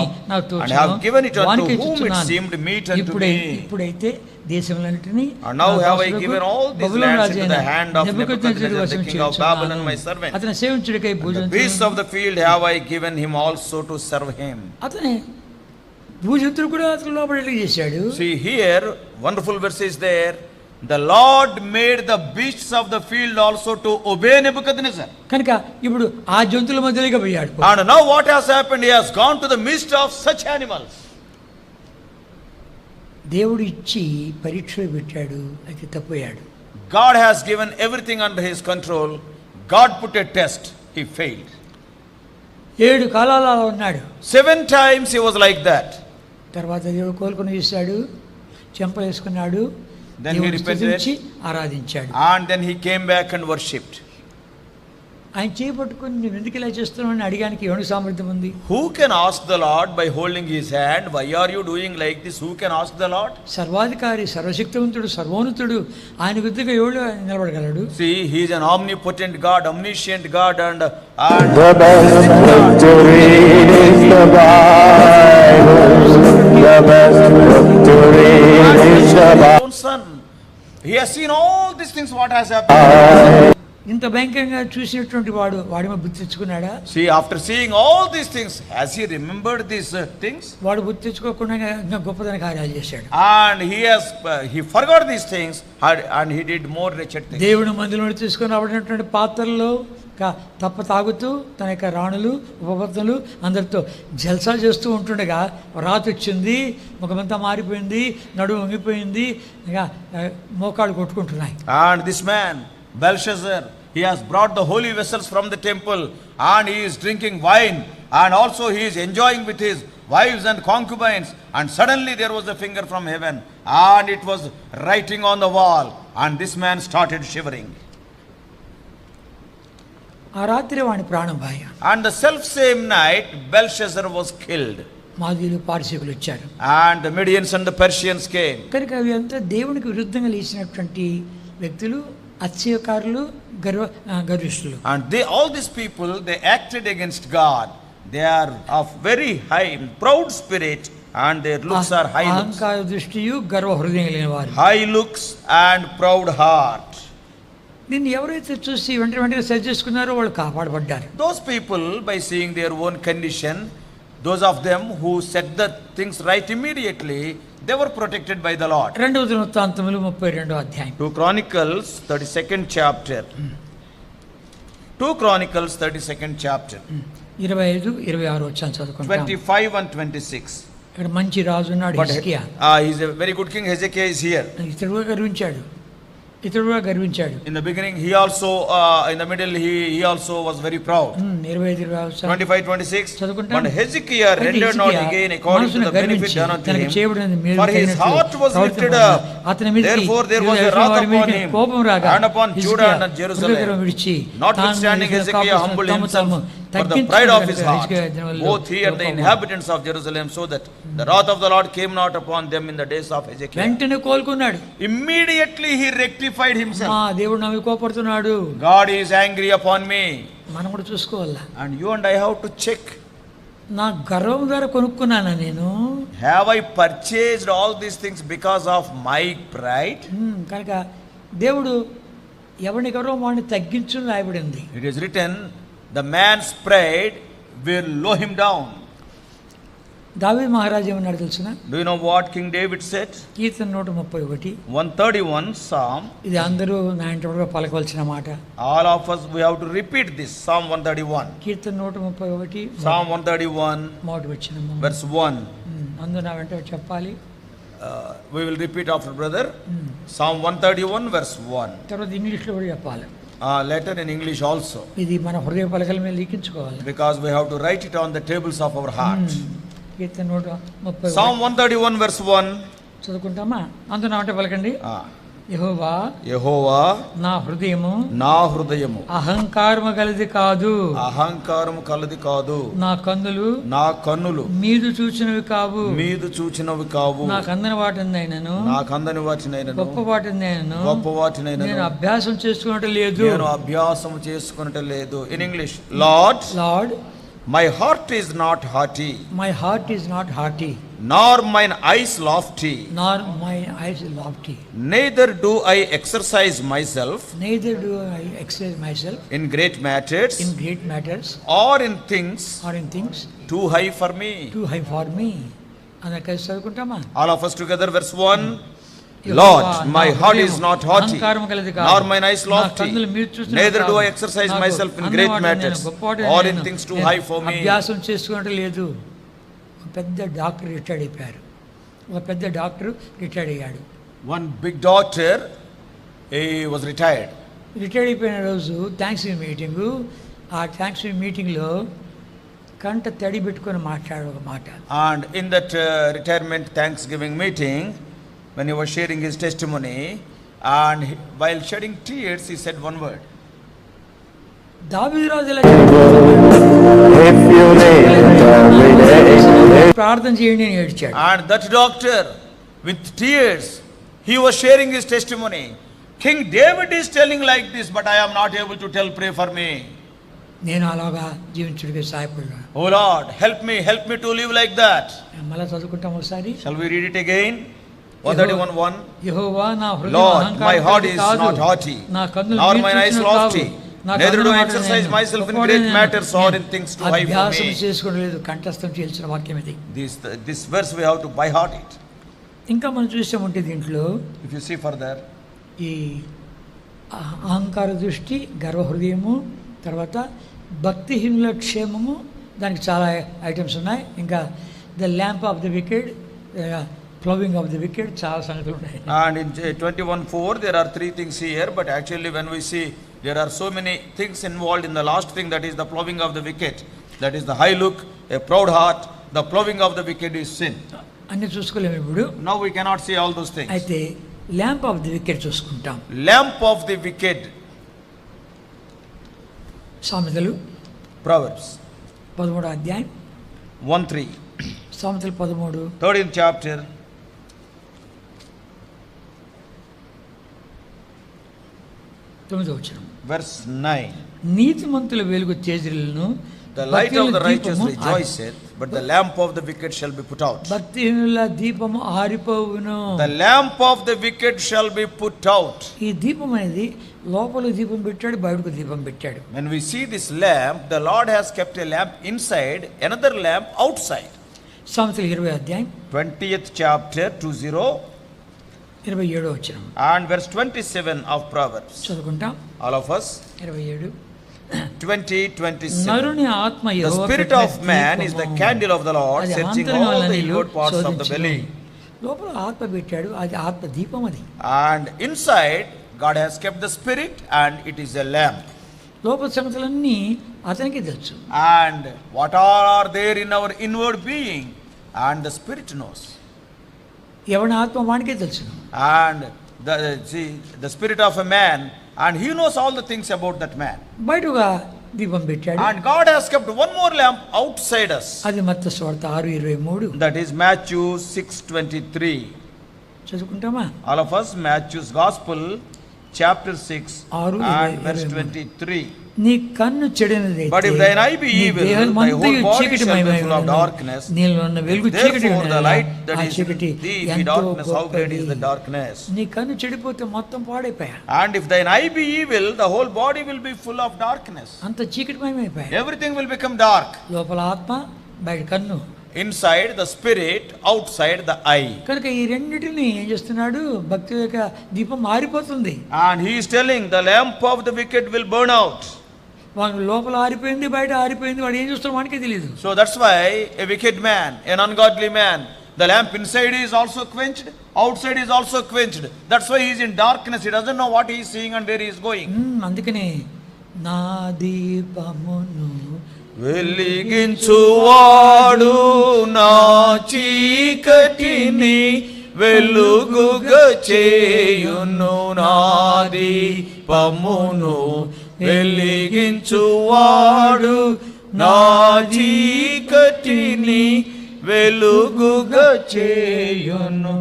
and have given it unto whom it seemed meet unto me. ఇప్పుడైతే దేశములన్నిటిని, And now have I given all these lands into the hand of Nebuchadnezzar, the king of Babylon, my servant. అతని సేవించుడికై And the beasts of the field have I given him also to serve him. అతని భూజంతులు కూడా అతను లోపడేలా చేశాడు. See here, wonderful verse is there. The Lord made the beasts of the field also to obey Nebuchadnezzar. కనుక ఇప్పుడు ఆ జంతువుల మధ్యలోకి పోయాడు. And now what has happened? He has gone to the midst of such animals. దేవుడు ఇచ్చి పరీక్షలు పెట్టాడు, అయితే తప్పోయాడు. God has given everything under his control. God put a test. He failed. 7 కాలాలు అలా ఉన్నాడు. 7 times he was like that. తర్వాత దేవుడు కోలుకొని చూశాడు, చెంపలు వేసుకున్నాడు, Then he repented, ఆరాధించాడు. and then he came back and worshipped. ఆయన చేపట్టుకుని నువ్వు ఎందుకు ఇలా చేస్తున్నావు అడిగానికి ఎవరికి సామర్థ్యం ఉంది? Who can ask the Lord by holding his hand, why are you doing like this? Who can ask the Lord? సర్వాధికారి, సర్వశక్తివంతుడు, సర్వోన్నతుడు, ఆయన గుర్తుగా ఎవడు నిలబడగలడు? See, he is an omnipotent God, omniscient God, and the best victory is the Bible. The best victory is the Bible. Son, he has seen all these things what has happened. ఇంత భయంకరంగా చూసినటువంటి వాడు వాడేమో బుద్ధి తెచ్చుకున్నాడా? See, after seeing all these things, has he remembered these things? వాడు బుద్ధి తెచ్చుకోకుండా ఇంకా గొప్పదైన కార్యాలు చేశాడు. And he forgot these things, and he did more wretched things. దేవుని మందిరంలో తీసుకొని రాబడినటువంటి పాత్రల్లో తప్ప తాగుతూ తన యొక్క రాణులు ఉపపత్నులు అందరితో జల్సా చేస్తూ ఉంటుండగా రాత్రి వచ్చింది, ముఖమంతా మారిపోయింది, నడుము వంగిపోయింది, ఇంకా మోకాళ్ళు కొట్టుకుంటున్నాయి. And this man Belshazzar, he has brought the holy vessels from the temple, and he is drinking wine, and also he is enjoying with his wives and concubines, and suddenly there was a finger from heaven, and it was writing on the wall, and this man started shivering. ఆ రాత్రి వాని ప్రాణం పోయా. And the self same night Belshazzar was killed. మాదీయులు పారసీకులు వచ్చారు, And the Medians and the Persians came. కనుక అవి అంతా దేవునికి విరుద్ధంగా లేచినటువంటి వ్యక్తులు, అతిశయకారులు, గర్విష్ఠులు. And all these people, they acted against God. They are of very high, proud spirit, and their looks are high looks. అహంకార దృష్టియు గర్వ హృదయం లేని వారు. High looks and proud heart. దీన్ని ఎవరైతే చూసి వెంటనే సరి చేసుకున్నారో వాళ్ళు కాపాడబడ్డారు. Those people, by seeing their own condition, those of them who set the things right immediately, they were protected by the Lord. 2వ దినవృత్తాంతములు 32వ అధ్యాయం. 2 Chronicles 32nd chapter. 2 Chronicles 32nd chapter. 25-26 వచనాలు చదువుకుంటాం. 25 and 26. ఇక్కడ మంచి రాజు ఉన్నాడు హిజ్కియా. He is a very good king. Hezekiah is here. ఇతడు గర్వించాడు. In the beginning, he also, in the middle, he also was very proud. 25-26. But Hezekiah rendered not again according to the benefit done unto him, for his heart was lifted up. Therefore there was a wrath upon him, and upon Judah and Jerusalem. Notwithstanding Hezekiah humbled himself for the pride of his heart, both he and the inhabitants of Jerusalem, so that the wrath of the Lord came not upon them in the days of Hezekiah. Immediately he rectified himself. God is angry upon me. And you and I have to check. Have I purchased all these things because of my pride? It is written, the man's pride will low him down. దావీదు మహారాజు ఏమన్నాడు తెలుసునా? Do you know what King David said? Keerthana 131 131 Psalm. ఇది అందరూ నా ఇంటి పలకవలసిన మాట. All of us we have to repeat this Psalm 131. Keerthana 131 Psalm 131 మొదటి వచనము verse 1. అందరూ నా వెంట చెప్పాలి. We will repeat after brother. Psalm 131 verse 1. తర్వాత ఇంగ్లీష్లో కూడా చెప్పాలి. Later in English also. ఇది మన హృదయ పలకల మీద లిఖించుకోవాలి. Because we have to write it on the tables of our heart. Keerthana 131 Psalm 131 verse 1. చదువుకుంటామా? అందరూ నా వెంట పలకండి. యెహోవా యెహోవా నా హృదయము నా హృదయము అహంకారము గలది కాదు, అహంకారము కలది కాదు, నా కన్నులు మీదు చూచినవి కావు, నాకు అందని వాటినైనను గొప్ప వాటినైనను నేను అభ్యాసం చేసుకున్నట్టు లేదు. In English, lord my heart is not haughty, nor mine eyes lofty, neither do I exercise myself in great matters, or in things too high for me. అందరికీ చదువుకుంటామా? All of us together, verse 1. Lord, my heart is not haughty, nor mine eyes lofty, neither do I exercise myself in great matters, or in things too high for me. అభ్యాసం చేసుకున్నట్టు లేదు. ఒక పెద్ద doctor retired అయ్యాడు. One big doctor, he was retired. Retired అయిపోయిన రోజు thanks giving meeting. ఆ thanks giving మీటింగ్లో కంట తడి పెట్టుకొని మాట్లాడు ఒక మాట. And in that retirement Thanksgiving meeting, when he was sharing his testimony, and while shedding tears, he said one word. దావీదు రాజు If you read every day, ప్రార్థన చేయండి అని ఏడ్చాడు. And that doctor, with tears, he was sharing his testimony. King David is telling like this, but I am not able to tell, pray for me. నేను అలాగా జీవించుడికి సహాయపడ్డాను. Oh Lord, help me to live like that. మళ్ళా చదువుకుంటాం ఒకసారి. Shall we read it again? 131:1. యెహోవా నా హృదయం Lord, my heart is not haughty, nor mine eyes lofty, neither do I exercise myself in great matters, or in things too high for అభ్యాసం me. చేసుకోలేదు. కంఠస్థం చేయాల్సిన వాక్యం ఇది. This verse we have to by heart it. ఇంకా మనం చూసామంటే దీంట్లో If you see further, ఈ అహంకార దృష్టి, గర్వ హృదయము, తర్వాత భక్తిహీనుల క్షేమము, దానికి చాలా ఐటమ్స్ ఉన్నాయి. ఇంకా the lamp of the wicked, ploughing of the wicked, చాలా సంగతులు ఉన్నాయి. And in 21:4 there are three things here, but actually when we see there are so many things involved in the last thing, that is the plowing of the wicked, that is the high look, a proud heart. The plowing of the wicked is sin. అన్ని చూసుకోలేము ఇప్పుడు. Now we cannot see all those things. అయితే lamp of the wicked చూసుకుంటాం. Lamp of the wicked, సామెతలు Proverbs 13వ అధ్యాయం 1:3. సామెతలు 13 13th chapter, 9వ వచనం. verse 9. నీతిమంతుల వెలుగు తేజరిల్లును, The light of the righteous rejoiceth, but the lamp of the wicked shall be put out. భక్తిహీనుల దీపము ఆరిపోవును. The lamp of the wicked shall be put out. ఈ దీపం అనేది లోపల దీపం పెట్టాడు, బయటకు దీపం పెట్టాడు. When we see this lamp, the Lord has kept a lamp inside, another lamp outside. సామెతలు 20వ అధ్యాయం 20th chapter 27వ వచనం and verse 27 of Proverbs. చదువుకుంటాం. All of us. 27 20:27. నరుని ఆత్మ The యెహోవా spirit పెట్టిన of man is the దీపము. candle of the Lord, అది searching అంతరంగ all the వలన inward parts of the belly. లోపల ఆత్మ పెట్టాడు, అది ఆత్మ దీపం. అది And inside God has kept the spirit, and it is a lamp. లోపల సంగతులన్నీ అతనికి తెలుసు. And what all are there in our inward being, and the spirit knows. ఎవరి ఆత్మ వానికే తెలుసు. And the spirit of a man, and he knows all the things about that man. బయటగా దీపం పెట్టాడు. And God has kept one more lamp outside us. అది మత్తయి సువార్త 6:23. That is Matthew 6:23. చదువుకుంటామా? All of us, Matthew's gospel chapter 6 and verse 23. నీ కన్ను చెడినదైతే But if thine eye be evil, thy whole body shall be full of darkness. Therefore the light that is in thee be darkness, how great is the darkness. నీ కన్ను చెడిపోతే మొత్తం పాడైపోయా. And if thine eye be evil, the whole body will be full of darkness. అంత చీకటిమయమైపోయా. Everything will become dark. లోపల ఆత్మ, బయట కన్ను. Inside the spirit, outside the eye. కనుక ఈ రెండిటిని ఏం చేస్తున్నాడు? భక్తి యొక్క దీపం మారిపోతుంది. And he is telling the lamp of the wicked will burn out. వాడు లోపల ఆరిపోయింది, బయట ఆరిపోయింది, వాడు ఏం చూస్తాడో వాడికే తెలియదు. So that's why a wicked man, an ungodly man, the lamp inside is also quenched, outside is also quenched. That's why he is in darkness. He doesn't know what he is seeing and where he is going. అందుకనే నా దీపమును వెలిగించువాడు నా చీకటిని వెలుగుగా చేయును, నా దీపమును వెలిగించువాడు నా చీకటిని వెలుగుగా చేయును.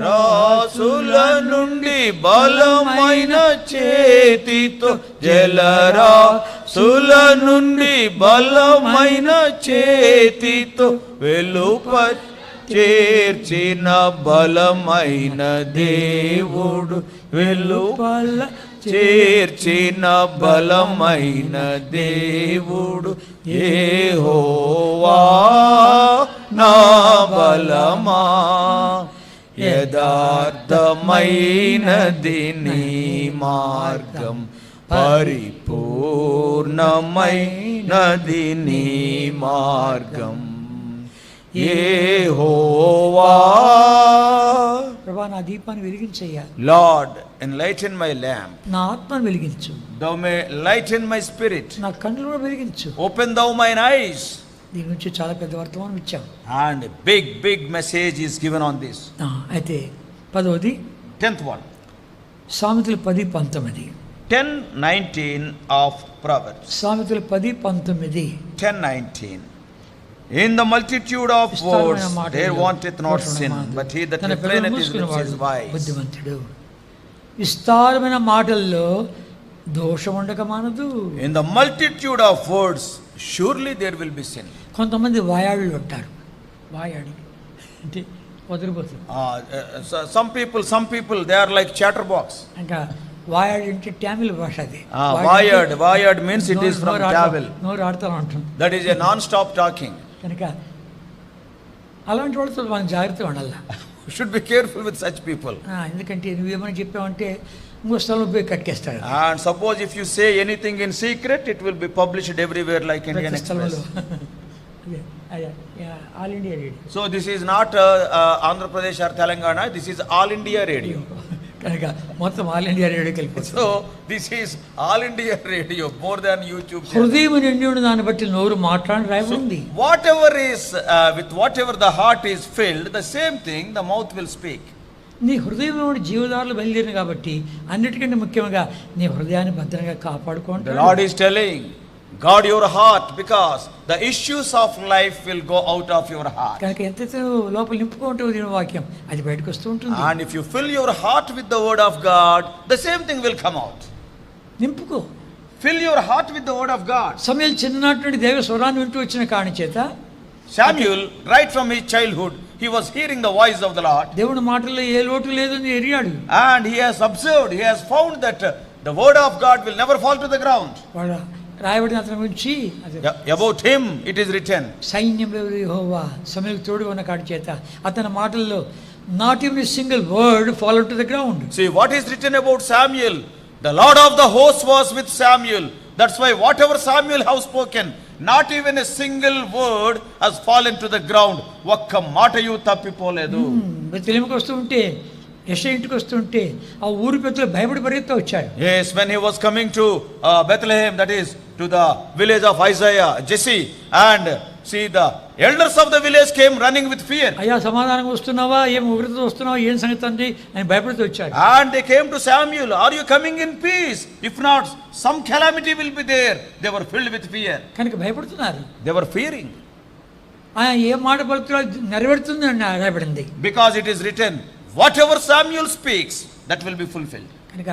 రాసుల నుండి బలమైన చేతితో జలరాసుల నుండి బలమైన చేతితో వెలుప చేర్చిన బలమైన దేవుడు, వెలుపల చేర్చిన బలమైన దేవుడు యెహోవా నా బలమా. యథార్థమైనది నీ మార్గం, పరిపూర్ణమైనది నీ మార్గం యెహోవా. ప్రభువా నా దీపాన్ని వెలిగించయ్యా. Lord, enlighten my lamp. నా ఆత్మను వెలిగించు. Thou may lighten my spirit. నా కన్నులు కూడా వెలిగించు. Open thou mine eyes. దీని నుంచి చాలా పెద్ద వర్తమానం ఇచ్చాం. And a big message is given on this. అయితే 10వ 10th one. సామెతలు 10:19. 10:19 of Proverbs. సామెతలు 10:19. 10:19. In the multitude of words there wanteth not sin, but he that refraineth his lips is wise. బుద్ధిమంతుడు. విస్తారమైన మాటల్లో దోషం ఉండక మానదు. In the multitude of words surely there will be sin. కొంతమంది వాయాళ్ళు ఉంటారు. వాయాడి అంటే వదిలిపోతుంది. Some people they are like chatterbox. ఇంకా వాయాడి అంటే తమిళ భాష అది. Vayad means it is from Tamil. నోరు ఆడుతూ ఉంటుంది. That is a non-stop talking. కనుక అలాంటి వాళ్ళతో మనం జాగ్రత్తగా ఉండాలి. Should be careful with such people. ఎందుకంటే నువ్వేమైనా చెప్పావంటే ఇంకో స్థలంలో పోయి కట్టేస్తాడు. And suppose if you say anything in secret, it will be published everywhere like Indian Express. All India Radio. So this is not Andhra Pradesh or Telangana. This is All India Radio. కనుక మొత్తం all India రేడియోకి వెళ్ళిపోతుంది. So this is All India Radio more than YouTube channel. హృదయం నిండి ఉన్న దాన్ని బట్టి నోరు మాట్లాడి రాయబడింది. Whatever is with whatever the heart is filled, the same thing the mouth will speak. నీ హృదయంలో నుండి జీవదారులు బయలుదేరిన కాబట్టి అన్నిటికంటే ముఖ్యంగా నీ హృదయాన్ని భద్రంగా కాపాడుకోండి. The Lord is telling, guard your heart because the issues of life will go out of your heart. కనుక ఎంతైతే లోపల నింపుకుంటూ దీని వాక్యం అది బయటకు వస్తూ ఉంటుంది. And if you fill your heart with the word of God, the same thing will come out. నింపుకో. Fill your heart with the word of God. సమూయేలు చిన్ననాటి నుండి దైవ స్వరాన్ని వింటూ వచ్చిన కారణం చేత Samuel, right from his childhood, he was hearing the voice of the Lord. దేవుని మాటల్లో ఏ లోటు లేదని ఎరిగాడు. And he has observed, he has found that the word of God will never fall to the ground. వాడు రాయబడిన అతని గురించి About him it is written. సైన్యంలో యెహోవా సమూయేలుకు తోడు ఉన్న కారణం చేత అతని మాటల్లో not even a single word fall to the ground. See what is written about Samuel. The Lord of the hosts was with Samuel. That's why whatever Samuel has spoken, not even a single word has fallen to the ground. Vakka maatayu tappipoledu. బెత్లెహేముకు వస్తూ ఉంటే యెషయా ఇంటికి వస్తుంటే ఆ ఊరి పెద్దలు భయపడి పరిగెత్తుతూ వచ్చారు. Yes, when he was coming to Bethlehem, that is to the village of Isaiah, Jesse, and see the elders of the village came running with fear. అయ్యా సమాధానంగా వస్తున్నావా, ఏం ఉగ్రతతో వస్తున్నావా, ఏం సంగతి అండి అని భయపడుతూ వచ్చారు. And they came to Samuel, are you coming in peace? If not, some calamity will be there. They were filled with fear. కనుక భయపడుతున్నారు. They were fearing. ఏ మాట పలుకుతాడో నెరవేరుతుంది అని రాయబడింది. Because it is written, whatever Samuel speaks, that will be fulfilled. కనుక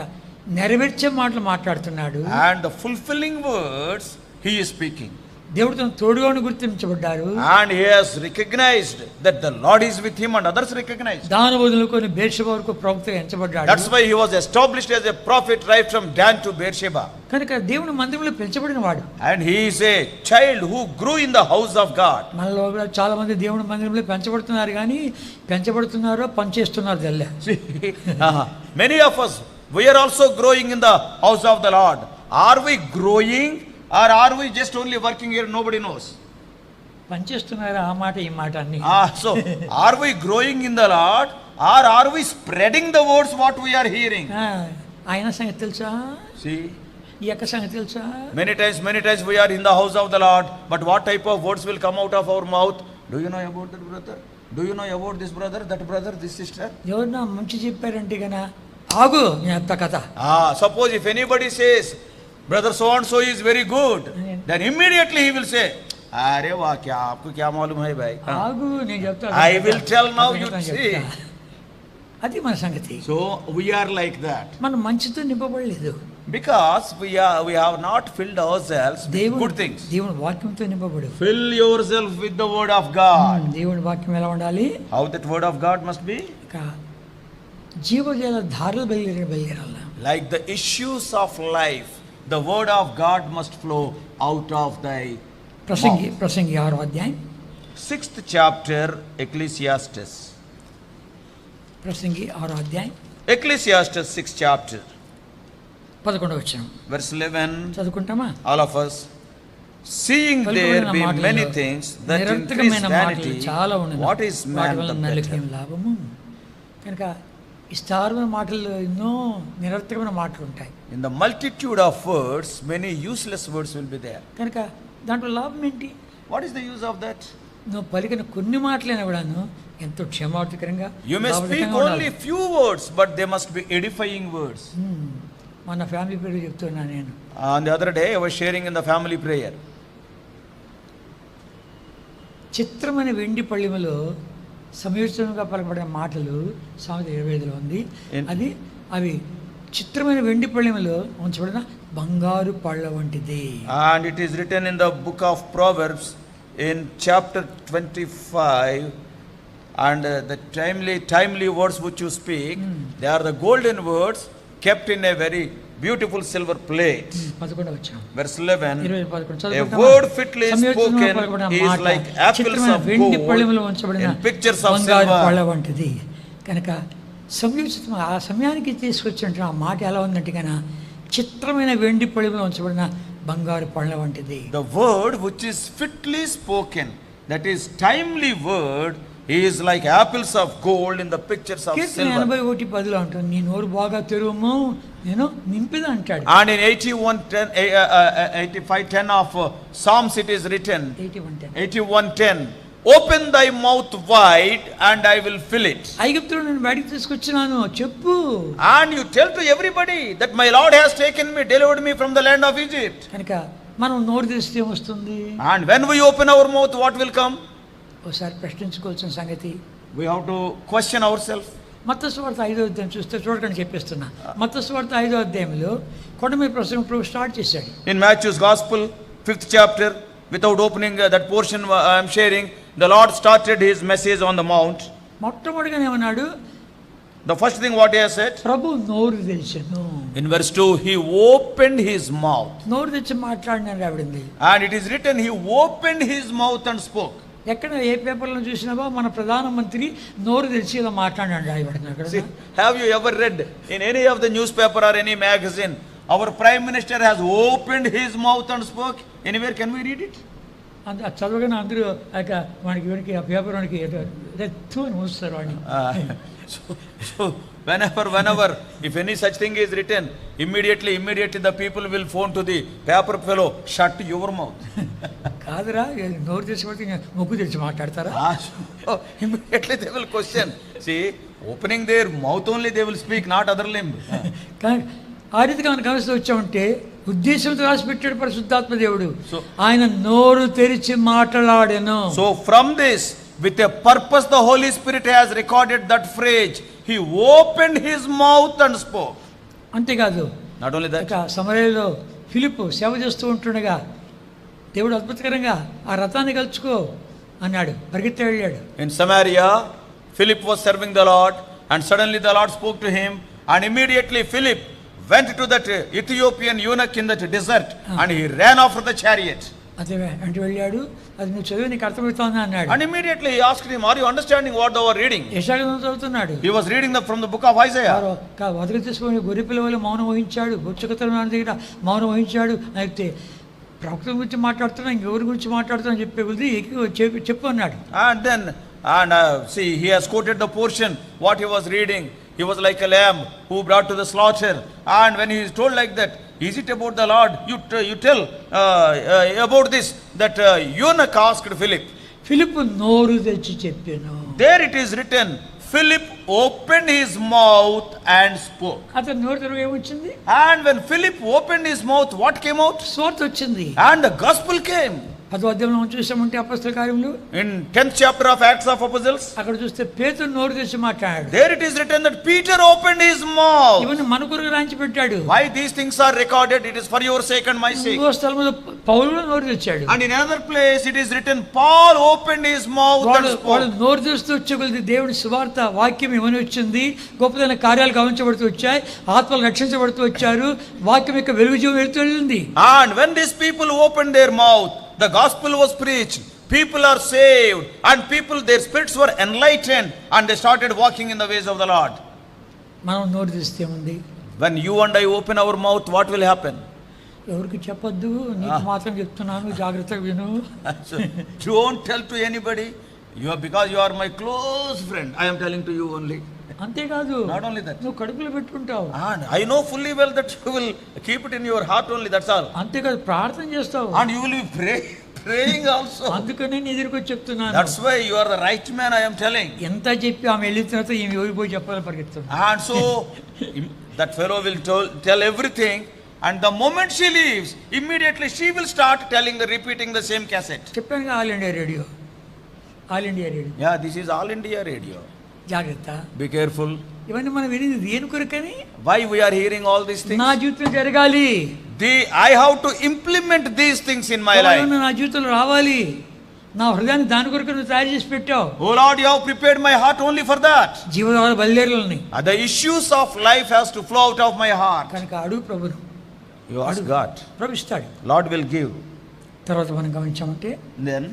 నెరవేర్చే మాటలు మాట్లాడుతున్నాడు. And the fulfilling words he is speaking. దేవుడు తన తోడుగా గుర్తించబడ్డారు. And he has recognized that the Lord is with him, and others recognized. దాని వదులుకొని బేర్షెబా వరకు ప్రవక్తగా ఎంచబడ్డాడు. That's why he was established as a prophet right from Dan to Beersheba. కనుక దేవుని మందిరంలో పెంచబడిన వాడు. And he is a child who grew in the house of God. మనలో చాలా మంది దేవుని మందిరంలో పెంచబడుతున్నారు, కానీ పెంచబడుతున్నారో పనిచేస్తున్నారు తెల్ల. Many of us, we are also growing in the house of the Lord. Are we growing, or are we just only working here? Nobody knows. పనిచేస్తున్నారు ఆ మాట ఈ మాట అన్ని. So are we growing in the Lord, or are we spreading the words what we are hearing? ఆయన సంగతి తెలుసా? See, ఈ యొక్క సంగతి తెలుసా? many times we are in the house of the Lord, but what type of words will come out of our mouth? Do you know about that brother? Do you know about this brother, that brother, this sister? ఎవరన్నా మంచి చెప్పారంటే గన ఆగు నీ అత్త కథ. Suppose if anybody says brother so and so is very good, then immediately he will say, अरे वाह क्या आपको क्या मालूम है भाई? ఆగు నేను చెప్తా. I will tell now, you see. అది మన సంగతి. So we are like that. మనం మంచితో నింపబడలేదు. Because we have not filled ourselves with good things. దేవుని వాక్యంతో నింపబడు. Fill yourself with the word of God. దేవుని వాక్యం ఎలా ఉండాలి? How that word of God must be? జీవజల ధారలు బయలుదేరాల. Like the issues of life, the word of God must flow out of thy Prasangi mouth. ప్రసంగి 6వ అధ్యాయం 6th chapter Ecclesiastes. ప్రసంగి 6వ అధ్యాయం Ecclesiastes 6th chapter 11వ వచనం. verse 11. చదువుకుంటామా? All of us. Seeing there be many things that increase vanity, what is man the better? లాభము. కనుక విస్తారమైన మాటలు ఎన్నో నిరర్థకమైన మాటలు ఉంటాయి. In the multitude of words, many useless words will be there. కనుక దాంట్లో లాభం ఏంటి? What is the use of that? నువ్వు పలికిన కొన్ని మాటలైనా కూడాను ఎంతో క్షమార్థకరంగా, You may speak only few words, but they must be edifying words. మన ఫ్యామిలీ పేరు చెప్తున్నా నేను. On the other day, I was sharing in the family prayer. చిత్రమైన వెండి పళ్ళెములో సమయోచితంగా పలకబడిన మాటలు సామెత 25లో ఉంది. అది అవి చిత్రమైన వెండి పళ్ళెములో ఉంచబడిన బంగారు పళ్ళ వంటిది. And it is written in the book of Proverbs in chapter 25, and the timely words which you speak, they are the golden words kept in a very beautiful silver plate. 11వ వచనం. Verse 11. 20:11 A word fitly spoken is like apples of వెండి gold పళ్ళెములో ఉంచబడిన in pictures of బంగారు పళ్ళ silver. వంటిది. కనుక సంయోచితం ఆ సమయానికి తీసుకొచ్చిన ఆ మాట ఎలా ఉందంటే కనుక చిత్రమైన వెండి పళ్ళెములో ఉంచబడిన బంగారు పళ్ళ వంటిది. The word which is fitly spoken, that is timely word, is like apples of gold in the pictures of silver. 81:10 ఉంటుంది, నీ నోరు బాగా తెరువుము నేను నింపిదా అంటాడు. And in 85:10 of Psalms it is written, 81:10, open thy mouth wide and I will fill it. ఐగుప్తులో నేను బయటికి తీసుకొచ్చినాను చెప్పు. And you tell to everybody that my Lord has taken me, delivered me from the land of Egypt. కనుక మనం నోరు తెరిస్తే ఏమొస్తుంది? And when we open our mouth, what will come? ఒకసారి ప్రశ్నించుకోవాల్సిన సంగతి. We have to question ourselves. మత్తయి సువార్త 5వ అధ్యాయం చూస్తే చూడకండి చెప్పేస్తున్నా. మత్తయి సువార్త 5వ అధ్యాయంలో కొండ మీద ప్రసంగం ప్రభు స్టార్ట్ చేశాడు. In Matthew's Gospel, 5th chapter, without opening that portion I am sharing, the Lord started his message on the mount. మొట్టమొదటిగా ఏమన్నాడు? The first thing what he has said, ప్రభు నోరు తెరిచెను. in verse 2, he opened his mouth. నోరు తెరిచి మాట్లాడినాడు రాబడింది. And it is written, he opened his mouth and spoke. ఎక్కడ ఏ పేపర్లో చూసినావో మన ప్రధానమంత్రి నోరు తెరిచి ఇలా మాట్లాడినాడు రాయబడుతున్నాడు. Have you ever read in any of the newspaper or any magazine, our prime minister has opened his mouth and spoke? Anywhere can we read it? అది చదవగానే అందరూ వానికి ఆ పేపర్ వానికి రెత్తు అని మూస్తారు వాడిని. So whenever if any such thing is written, immediately the people will phone to the paper fellow, shut your mouth. కాదురా నోరు తెరిచి ముగ్గు తెరిచి మాట్లాడతారా? Immediately they will question. See, opening their mouth only they will speak, not other limb. ఆ రీతిగా మనకు కనిపిస్తూ వచ్చామంటే ఉద్దేశంతో రాసి పెట్టాడు పరిశుద్ధాత్మ దేవుడు. ఆయన నోరు తెరిచి మాట్లాడాను. So from this, with a purpose, the Holy Spirit has recorded that phrase, he opened his mouth and spoke. అంతేకాదు Not only that, ఇక సమరయలో ఫిలిప్పు సేవ చేస్తూ ఉంటుండగా దేవుడు అద్భుతకరంగా ఆ రథాన్ని కలుచుకో అన్నాడు, పరిగెత్తి వెళ్ళాడు. in Samaria, Philip was serving the Lord, and suddenly the Lord spoke to him, and immediately Philip went to that Ethiopian eunuch in that desert, and he ran after the chariot. అదే అంటే వెళ్ళాడు, అది నువ్వు చదివి నీకు అర్థమవుతోంది అన్నాడు. And immediately he asked him, are you understanding what thou art reading? యెషయా చదువుతున్నాడు. He was reading from the book of Isaiah. వదిలి తీసుకొని గొర్రె పిల్లలు మౌనం వహించాడు, బొచ్చుకతల దగ్గర మౌనం వహించాడు. అయితే ప్రవక్త గురించి మాట్లాడుతున్నా, ఇంకెవరి గురించి మాట్లాడుతున్నా చెప్పే కొద్ది చెప్పు అన్నాడు. And then see, he has quoted the portion what he was reading. He was like a lamb who brought to the slaughter, and when he is told like that, is it about the Lord? You tell about this, that eunuch asked Philip. ఫిలిప్పు నోరు తెచ్చి చెప్పాను. There it is written, Philip opened his mouth and spoke. అతను నోరు తెరవ ఏమొచ్చింది? And when Philip opened his mouth, what came out? స్వార్థ వచ్చింది. And the gospel came. 10వ అధ్యాయంలో చూసామంటే అపొస్తలుల కార్యములు, In 10th chapter of Acts of Apostles, అక్కడ చూస్తే పేతురు నోరు తెచ్చి మాట్లాడాడు. there it is written that Peter opened his mouth. ఇవన్నీ మన కొరకు రాయించి పెట్టాడు. Why these things are recorded? It is for your sake and my sake. ఇంకో స్థలంలో పౌలు నోరు తెచ్చాడు. And in another place it is written, Paul opened his mouth and వాడు spoke. నోరు తెస్తూ వచ్చే కొద్ది దేవుడి సువార్త వాక్యం ఏమని వచ్చింది, గొప్పదైన కార్యాలు గమనించబడుతూ వచ్చాయి, ఆత్మలు రక్షించబడుతూ వచ్చారు, వాక్యం యొక్క వెలుగు జీవం వెళ్తూ వెళ్ళింది. And when these people opened their mouth, the gospel was preached, people are saved, and people, their spirits were enlightened, and they started walking in the ways of the Lord. మనం నోరు తెస్తే ఉంది. When you and I open our mouth, what will happen? ఎవరికి చెప్పొద్దు, నీకు మాత్రం చెప్తున్నాను, జాగ్రత్తగా విను. So, don't tell to anybody. Because you are my close friend, I am telling to you only. అంతేకాదు, Not only that, నువ్వు కడుపులో పెట్టుకుంటావు. and I know fully well that you will keep it in your heart only, that's all. అంతేకాదు, ప్రార్థన చేస్తావు. And you will be praying also. అందుకనే నీ దగ్గరికి వచ్చి చెప్తున్నాను. That's why you are the right man, I am telling. ఎంత చెప్పి ఆమె వెళ్ళిన తర్వాత ఈమె ఎవరికి పోయి చెప్పాలని పరిగెత్తాను. And so that fellow will tell everything, and the moment she leaves, immediately she will start repeating the same cassette. చెప్పాను all India radio, all India radio. Yeah, this is All India Radio. జాగ్రత్త, Be careful. ఇవన్నీ మనం వినేది దేని కొరకని? Why we are hearing all these things? నా జీవితం జరగాలి, I have to implement these things in my life. నా జీవితంలో రావాలి, నా హృదయాన్ని దాని కొరకు నువ్వు తయారు చేసి పెట్టావు. Oh Lord, you have prepared my heart only for that. జీవనాల బయలుదేరాలని The issues of life has to flow out of my heart. కనుక అడుగు ప్రభును. You ask God. ప్రభు ఇస్తాడు. Lord will give. తర్వాత మనం గమనించామంటే Then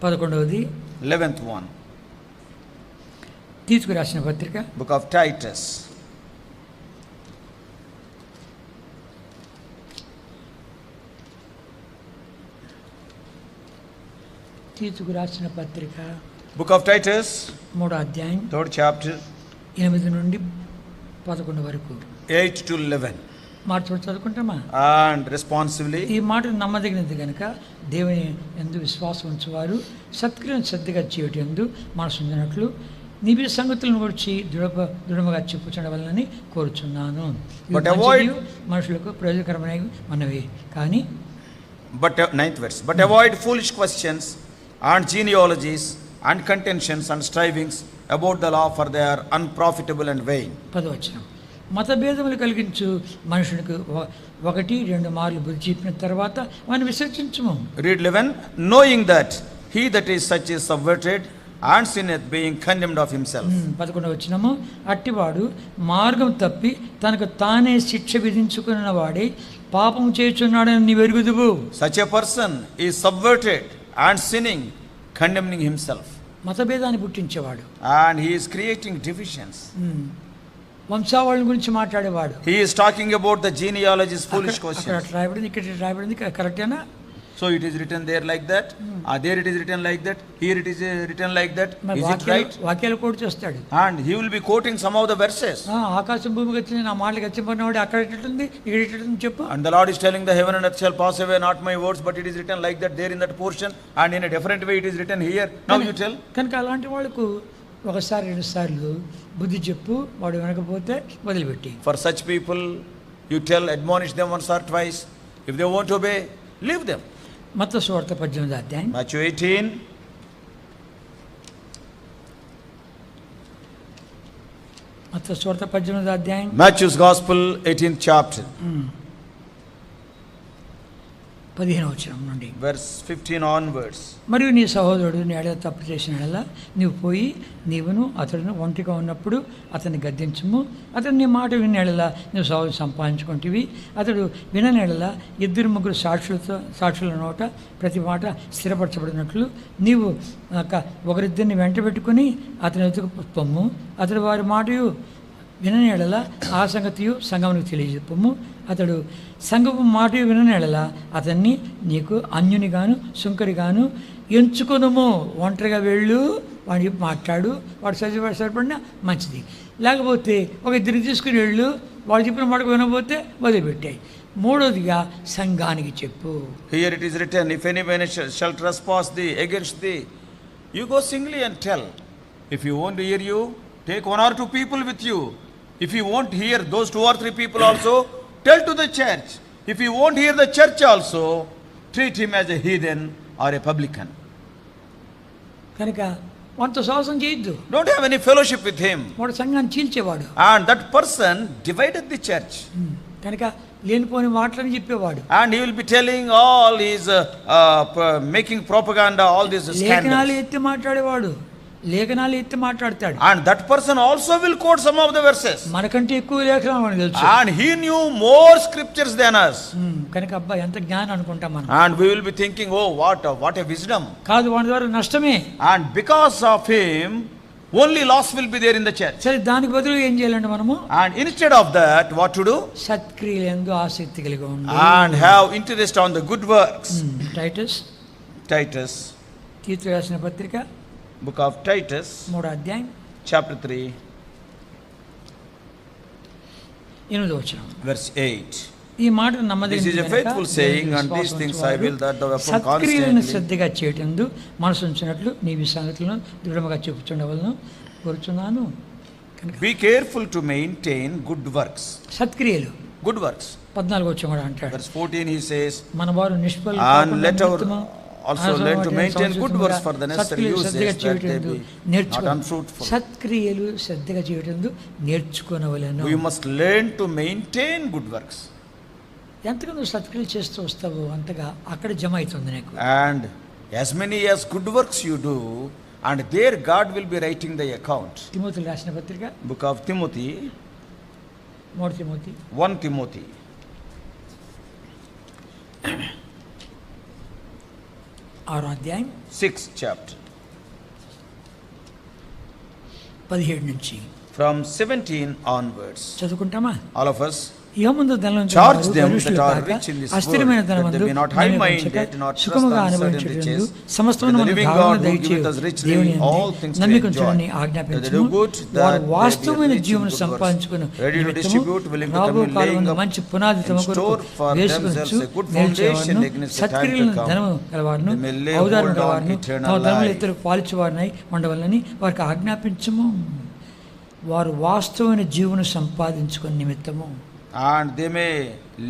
11వది 11th one, తీతుకు రాసిన పత్రిక, book of Titus. తీతుకు రాసిన పత్రిక Book of Titus, 3వ అధ్యాయం 3rd chapter, 8 నుండి 11 వరకు 8 to 11. మాట చదువుకుంటామా? And responsively, ఈ మాట నమ్మదగినది కనుక దేవుని యందు విశ్వాసం ఉంచువారు సత్క్రియను శ్రద్ధగా చేయటం యందు మనసు ఉంచినట్లు నిబి సంగతులను గురించి దృఢముగా చెప్పుచుండవలనని కోరుచున్నాను. But avoid- మనుషులకు ప్రయోజనకరమైన మనవి కానీ, but 9th verse, but avoid foolish questions and genealogies and contentions and strivings about the law, for they are unprofitable and vain. 10వ వచనం, మతభేదములు కలిగించు మనుషునికి 1-2 మార్లు బుద్ధి చెప్పిన తర్వాత వాడిని విసర్జించుము. Read 11, knowing that he that is such is subverted and sinneth, being condemned of himself. 11వ వచనము, అట్టివాడు మార్గం తప్పి తనకు తానే శిక్ష విధించుకున్న వాడే పాపం చేయుచున్నాడని నీవు ఎరుగుదువు. Such a person is subverted and sinning, condemning himself, మతభేదాన్ని పుట్టించేవాడు, and he is creating divisions. వంశావళి గురించి మాట్లాడేవాడు. He is talking about the genealogies, foolish అక్కడ questions. రాయబడింది, ఇక్కడ రాయబడింది, కరెక్టేనా? So it is written there like that, there it is written like that, here it is written like that. మరి Is it right? వాక్యాలు కోట్ చేస్తాడు. And he will be quoting some of the verses. ఆకాశం భూమికి వచ్చింది, నా మాటలు గచ్చిపోయినవాడు అక్కడ ఎట్టుంది, ఇక్కడ ఎట్టుంది చెప్పు. And the Lord is telling, the heaven and earth shall pass away, not my words, but it is written like that there in that portion, and in a different way it is written here. Now you tell. కనుక అలాంటి వాళ్ళకు 1-2 సార్లు బుద్ధి చెప్పు, వాడు వినకపోతే వదిలిపెట్టి. For such people, you tell, admonish them once or twice. If they won't obey, leave them. మత్తయి సువార్త 18వ అధ్యాయం Matthew 18. మత్తయి మత్తయి సువార్త 18వ అధ్యాయం, Matthew's Gospel, 18th chapter, 15వ వచనం నుండి. verse 15 onwards. మరియు నీ సహోదరుడు నీ ఎడల తప్పు చేసిన ఎడల నీవు పోయి నీవును అతడును ఒంటిగా ఉన్నప్పుడు అతన్ని గద్దించుము. అతడు నీ మాట విన్న ఎడల నువ్వు సహోదరు సంపాదించుకుంటేవి. అతడు వినని ఎడల 2-3 సాక్షుల నోట ప్రతి మాట స్థిరపరచబడినట్లు నీవు ఒకరిద్దరిని వెంట పెట్టుకుని అతని ఎదుగు పొమ్ము. అతడు వారి మాటయు వినని ఎడల ఆ సంగతియు సంఘమునికి తెలియజెప్పము. అతడు సంఘపు మాట వినని ఎడల అతన్ని నీకు అన్యునిగాను సుంకరిగాను ఎంచుకొనుము. ఒంటరిగా వెళ్ళు, వాడి మాట్లాడు, వాడు సరిపడినా మంచిది. లేకపోతే ఒక ఇద్దరిని తీసుకుని వెళ్ళు, వాడు చెప్పిన మాటకు వినకపోతే వదిలిపెట్టాయి. మూడోదిగా సంఘానికి చెప్పు. Here it is written, if anyone shall trespass thee against thee, you go singly and tell. If you won't hear you, take 1 or 2 people with you. If you won't hear those 2 or 3 people also, tell to the church. If you won't hear the church also, treat him as a heathen or a publican. కనుక వాడితో సహవాసం చేయొద్దు. Don't have any fellowship with him. వాడు సంఘాన్ని చీల్చేవాడు. And that person divided the church. కనుక లేనిపోని మాటలని చెప్పేవాడు. And he will be telling all his making propaganda, all these scandals. లేఖనాలు ఎత్తి మాట్లాడేవాడు, లేఖనాలు ఎత్తి మాట్లాడతాడు. And that person also will quote some of the verses. మనకంటే ఎక్కువ లేఖనాలు మనకు తెలుసు. And he knew more scriptures than us. కనుక అబ్బా ఎంత జ్ఞానం అనుకుంటాం మనం. And we will be thinking, oh, what a wisdom. కాదు, వాడి ద్వారా నష్టమే. And because of him, only loss will be there in the church. సరే, దానికి బదులు ఏం చేయాలంటే మనము, And instead of that, what to do? సత్క్రియలందు ఆసక్తి కలిగి ఉండాలి. And have interest on the good works. Titus, తీతు రాసిన పత్రిక, book of Titus, 3వ అధ్యాయం, chapter 3, 8వ వచనం. verse 8. ఈ మాట This is a నమ్మదగినది faithful గనుక saying, and విశ్వాసం these things I ఉంచువాడు will that thou upon సత్క్రియలను constantly శ్రద్ధగా చేయటందు మనసు ఉంచినట్లు నీవి సంగతులను దృఢముగా చెప్పుచుండవలను కోరుచున్నాను. be careful to maintain good works. సత్క్రియలు, Good works. 14వ వచనం కూడా అంటాడు, Verse 14 he says, మన వారు నిష్ఫల and let our also learn to maintain good works for the necessary uses, that they be not unfruitful. సత్క్రియలు శ్రద్ధగా చేయటందు నేర్చుకోనవలెను. We must learn to maintain good works. ఎంతగా నువ్వు సత్క్రియలు చేస్తూ వస్తావో అంతగా అక్కడ జమ అవుతుంది నీకు. And as many as good works you do, and there God will be writing the account. తిమోతికి రాసిన పత్రిక, Book of Timothy, 3 Timothy 1 Timothy, 6వ అధ్యాయం, 6th chapter, 17 నుంచి from 17 onwards. చదువుకుంటామా? All of us. ఇహమందు ధనం Charge them that are rich in this world, అస్థిరమైన that ధనమందు they be not high-minded, not trust సుఖముగా on certain అనుభవించుటకు riches, సమస్తమును but the మనకు living ధారాళముగా God who దయచేయు giveth us richly దేవుని యందు all things to నమ్మికుంచుటని enjoy, ఆజ్ఞాపించును. that they do good, that వారు they be వాస్తవమైన rich in జీవన good works, సంపాదించుకుని ready to distribute, willing to రాబో come, కాలమందు laying up మంచి పునాది తమ in store కొరకు for వేసుకొనొచ్చు themselves a good foundation నిలిచేవారును against the time to సత్క్రియలను come. ధనము గలవారును They may lay ఔదార్యం hold on గలవారును eternal తమ ధనములు life. ఇతరులకు పాలించువారినై ఉండవలనని వారికి ఆజ్ఞాపించము. వారు వాస్తవమైన జీవన సంపాదించుకుని నిమిత్తము, and they may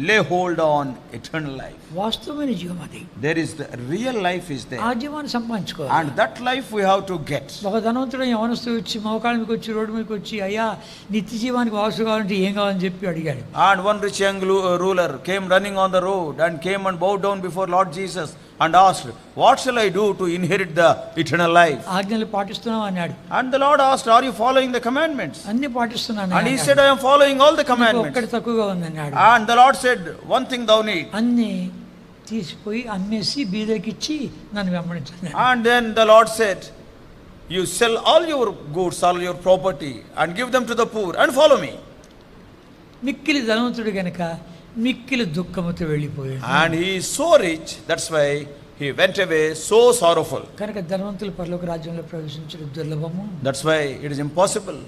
lay hold on eternal life. వాస్తవమైన జీవం అది. There is the real life is there, ఆ జీవాన్ని సంపాదించుకోవాలి. and that life we have to get. ఒక ధనవంతుడు యవనస్తు వచ్చి మోకాళ్ళ మీదకి వచ్చి రోడ్డు మీదకి వచ్చి, అయ్యా నిత్య జీవానికి వాసు కావాలంటే ఏం కావాలని చెప్పి అడిగాడు. And one rich young ruler came running on the road and came and bowed down before Lord Jesus and asked, what shall I do to inherit the eternal life? ఆజ్ఞలు పాటిస్తున్నావు అన్నాడు. And the Lord asked, are you following the commandments? అన్ని పాటిస్తున్నాను And he said, I am following all the ఒక్కటి commandments. తక్కువగా ఉందన్నాడు. And the Lord said, one thing thou need. అన్ని తీసిపోయి అమ్మేసి బీదకిచ్చి నన్ను వెంబడించాను. And then the Lord said, you sell all your goods, all your property, and give them to the poor, and follow me. మిక్కిలి ధనవంతుడు గనక మిక్కిలి దుఃఖముతో వెళ్ళిపోయాడు. And he is so rich, that's why he went away so sorrowful. కనుక ధనవంతులు పరలోక రాజ్యంలో ప్రవేశించడం దుర్లభము. That's why it is impossible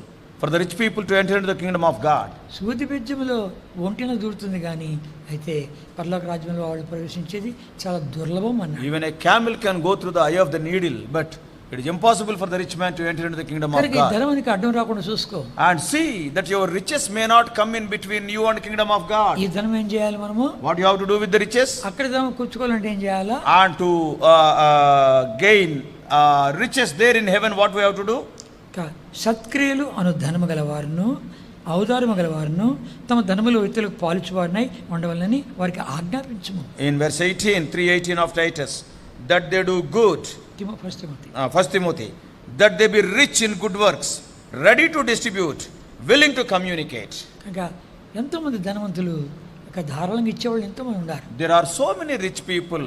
for the rich people to enter into the kingdom of God. సూది బెజ్జములో ఒంటిన దూరుతుంది కానీ అయితే పరలోక రాజ్యంలో వాళ్ళు ప్రవేశించేది చాలా దుర్లభం అన్నాడు. Even a camel can go through the eye of the needle, but it is impossible for the rich man to enter into the kingdom of కనుక ఈ God. ధనమునికి అడ్డం రాకుండా చూసుకో. And see that your riches may not come in between you and the kingdom of God. ఈ ధనం ఏం చేయాలి మనము? What you have to do with the riches? అక్కడ ధనం కూర్చుకోవాలంటే ఏం చేయాలా? And to gain riches there in heaven, what we have to do? సత్క్రియలు అను ధనము గలవారును ఔదార్యము గల వారును తమ ధనములు ఇతరులకు పాలించువారినై ఉండవలనని వారికి ఆజ్ఞాపించుము. In verse 18, 3:18 of Titus, that they do good. First Timothy, that they be rich in good works, ready to distribute, willing to communicate. కనుక ఎంతో మంది ధనవంతులు ధారాళంగా ఇచ్చేవాళ్ళు ఎంతో మంది ఉన్నారు. There are so many rich people,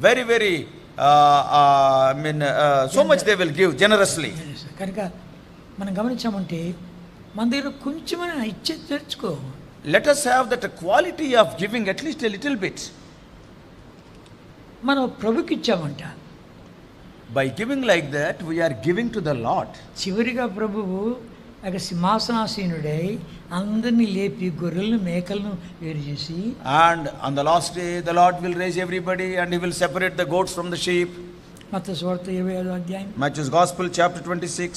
very so much they will give generously. కనుక మనం గమనించామంటే మన దగ్గర కొంచెమైనా ఇచ్చే తెచ్చుకో. Let us have that quality of giving at least a little bit. మనం ప్రభుకి ఇచ్చామంట. By giving like that, we are giving to the Lord. చివరిగా ప్రభువు సింహాసనాసీనుడై అందరినీ లేపి గొర్రెలను మేకలను వేరు చేసి, and on the last day the Lord will raise everybody and he will separate the goats from the sheep. మత్తయి సువార్త 27వ అధ్యాయం, Matthew's Gospel chapter 26.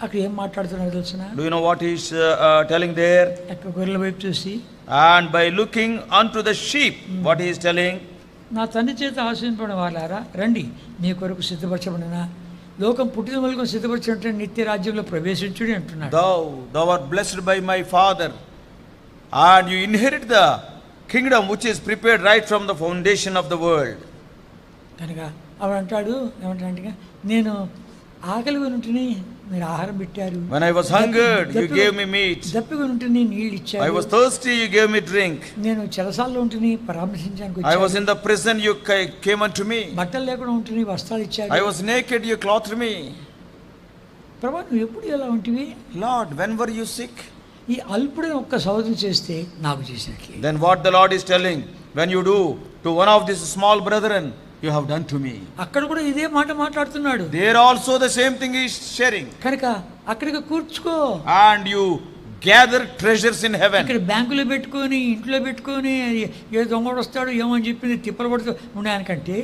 అక్కడ ఏం మాట్లాడుతున్నారో తెలుసునా? Do you know what he is telling there? గొర్రెల వైపు చూసి, and by looking unto the sheep, what he is telling, నా తండ్రి చేత ఆశీర్వదింపబడిన వారులారా రండి, మీ కొరకు సిద్ధపరచబడిన లోకం పుట్టిన మొదలుకొని సిద్ధపరిచినట్టు నిత్య రాజ్యంలో ప్రవేశించుడి అంటున్నాడు. thou art blessed by my Father, and you inherit the kingdom which is prepared right from the foundation of the world. కనుక ఆవిడ అంటాడు, ఏమంటాడంటే, నేను ఆకలిగా ఉంటుని మీరు ఆహారం పెట్టారు, when I was hungered you gave me meat, దప్పిగా ఉంటుని నీళ్ళు ఇచ్చారు, I was thirsty you gave me drink, నేను చెరసాల్లో ఉంటుని పరామర్శించడానికి వచ్చాను, I was in the prison you came unto me, బట్టలు లేకుండా ఉంటుని వస్త్రాలు ఇచ్చారు, I was naked you clothed me. ప్రభువా నువ్వు ఎప్పుడు ఎలా ఉంటివి? Lord, when were you sick? ఈ అల్పుడైన ఒక్క సహోదరుని చేస్తే నాకు చేసినట్లే. Then what the Lord is telling, when you do to one of these small brethren, you have done to me. అక్కడ కూడా ఇదే మాట మాట్లాడుతున్నాడు. There also the same thing is sharing. కనుక అక్కడికి కూర్చుకో, and you gather treasures in heaven. ఇక్కడ బ్యాంకులో పెట్టుకొని ఇంట్లో పెట్టుకొని ఏ దొంగడు వస్తాడు ఏమో అని చెప్పి తిప్పలు పడుతూ ఉండడానికంటే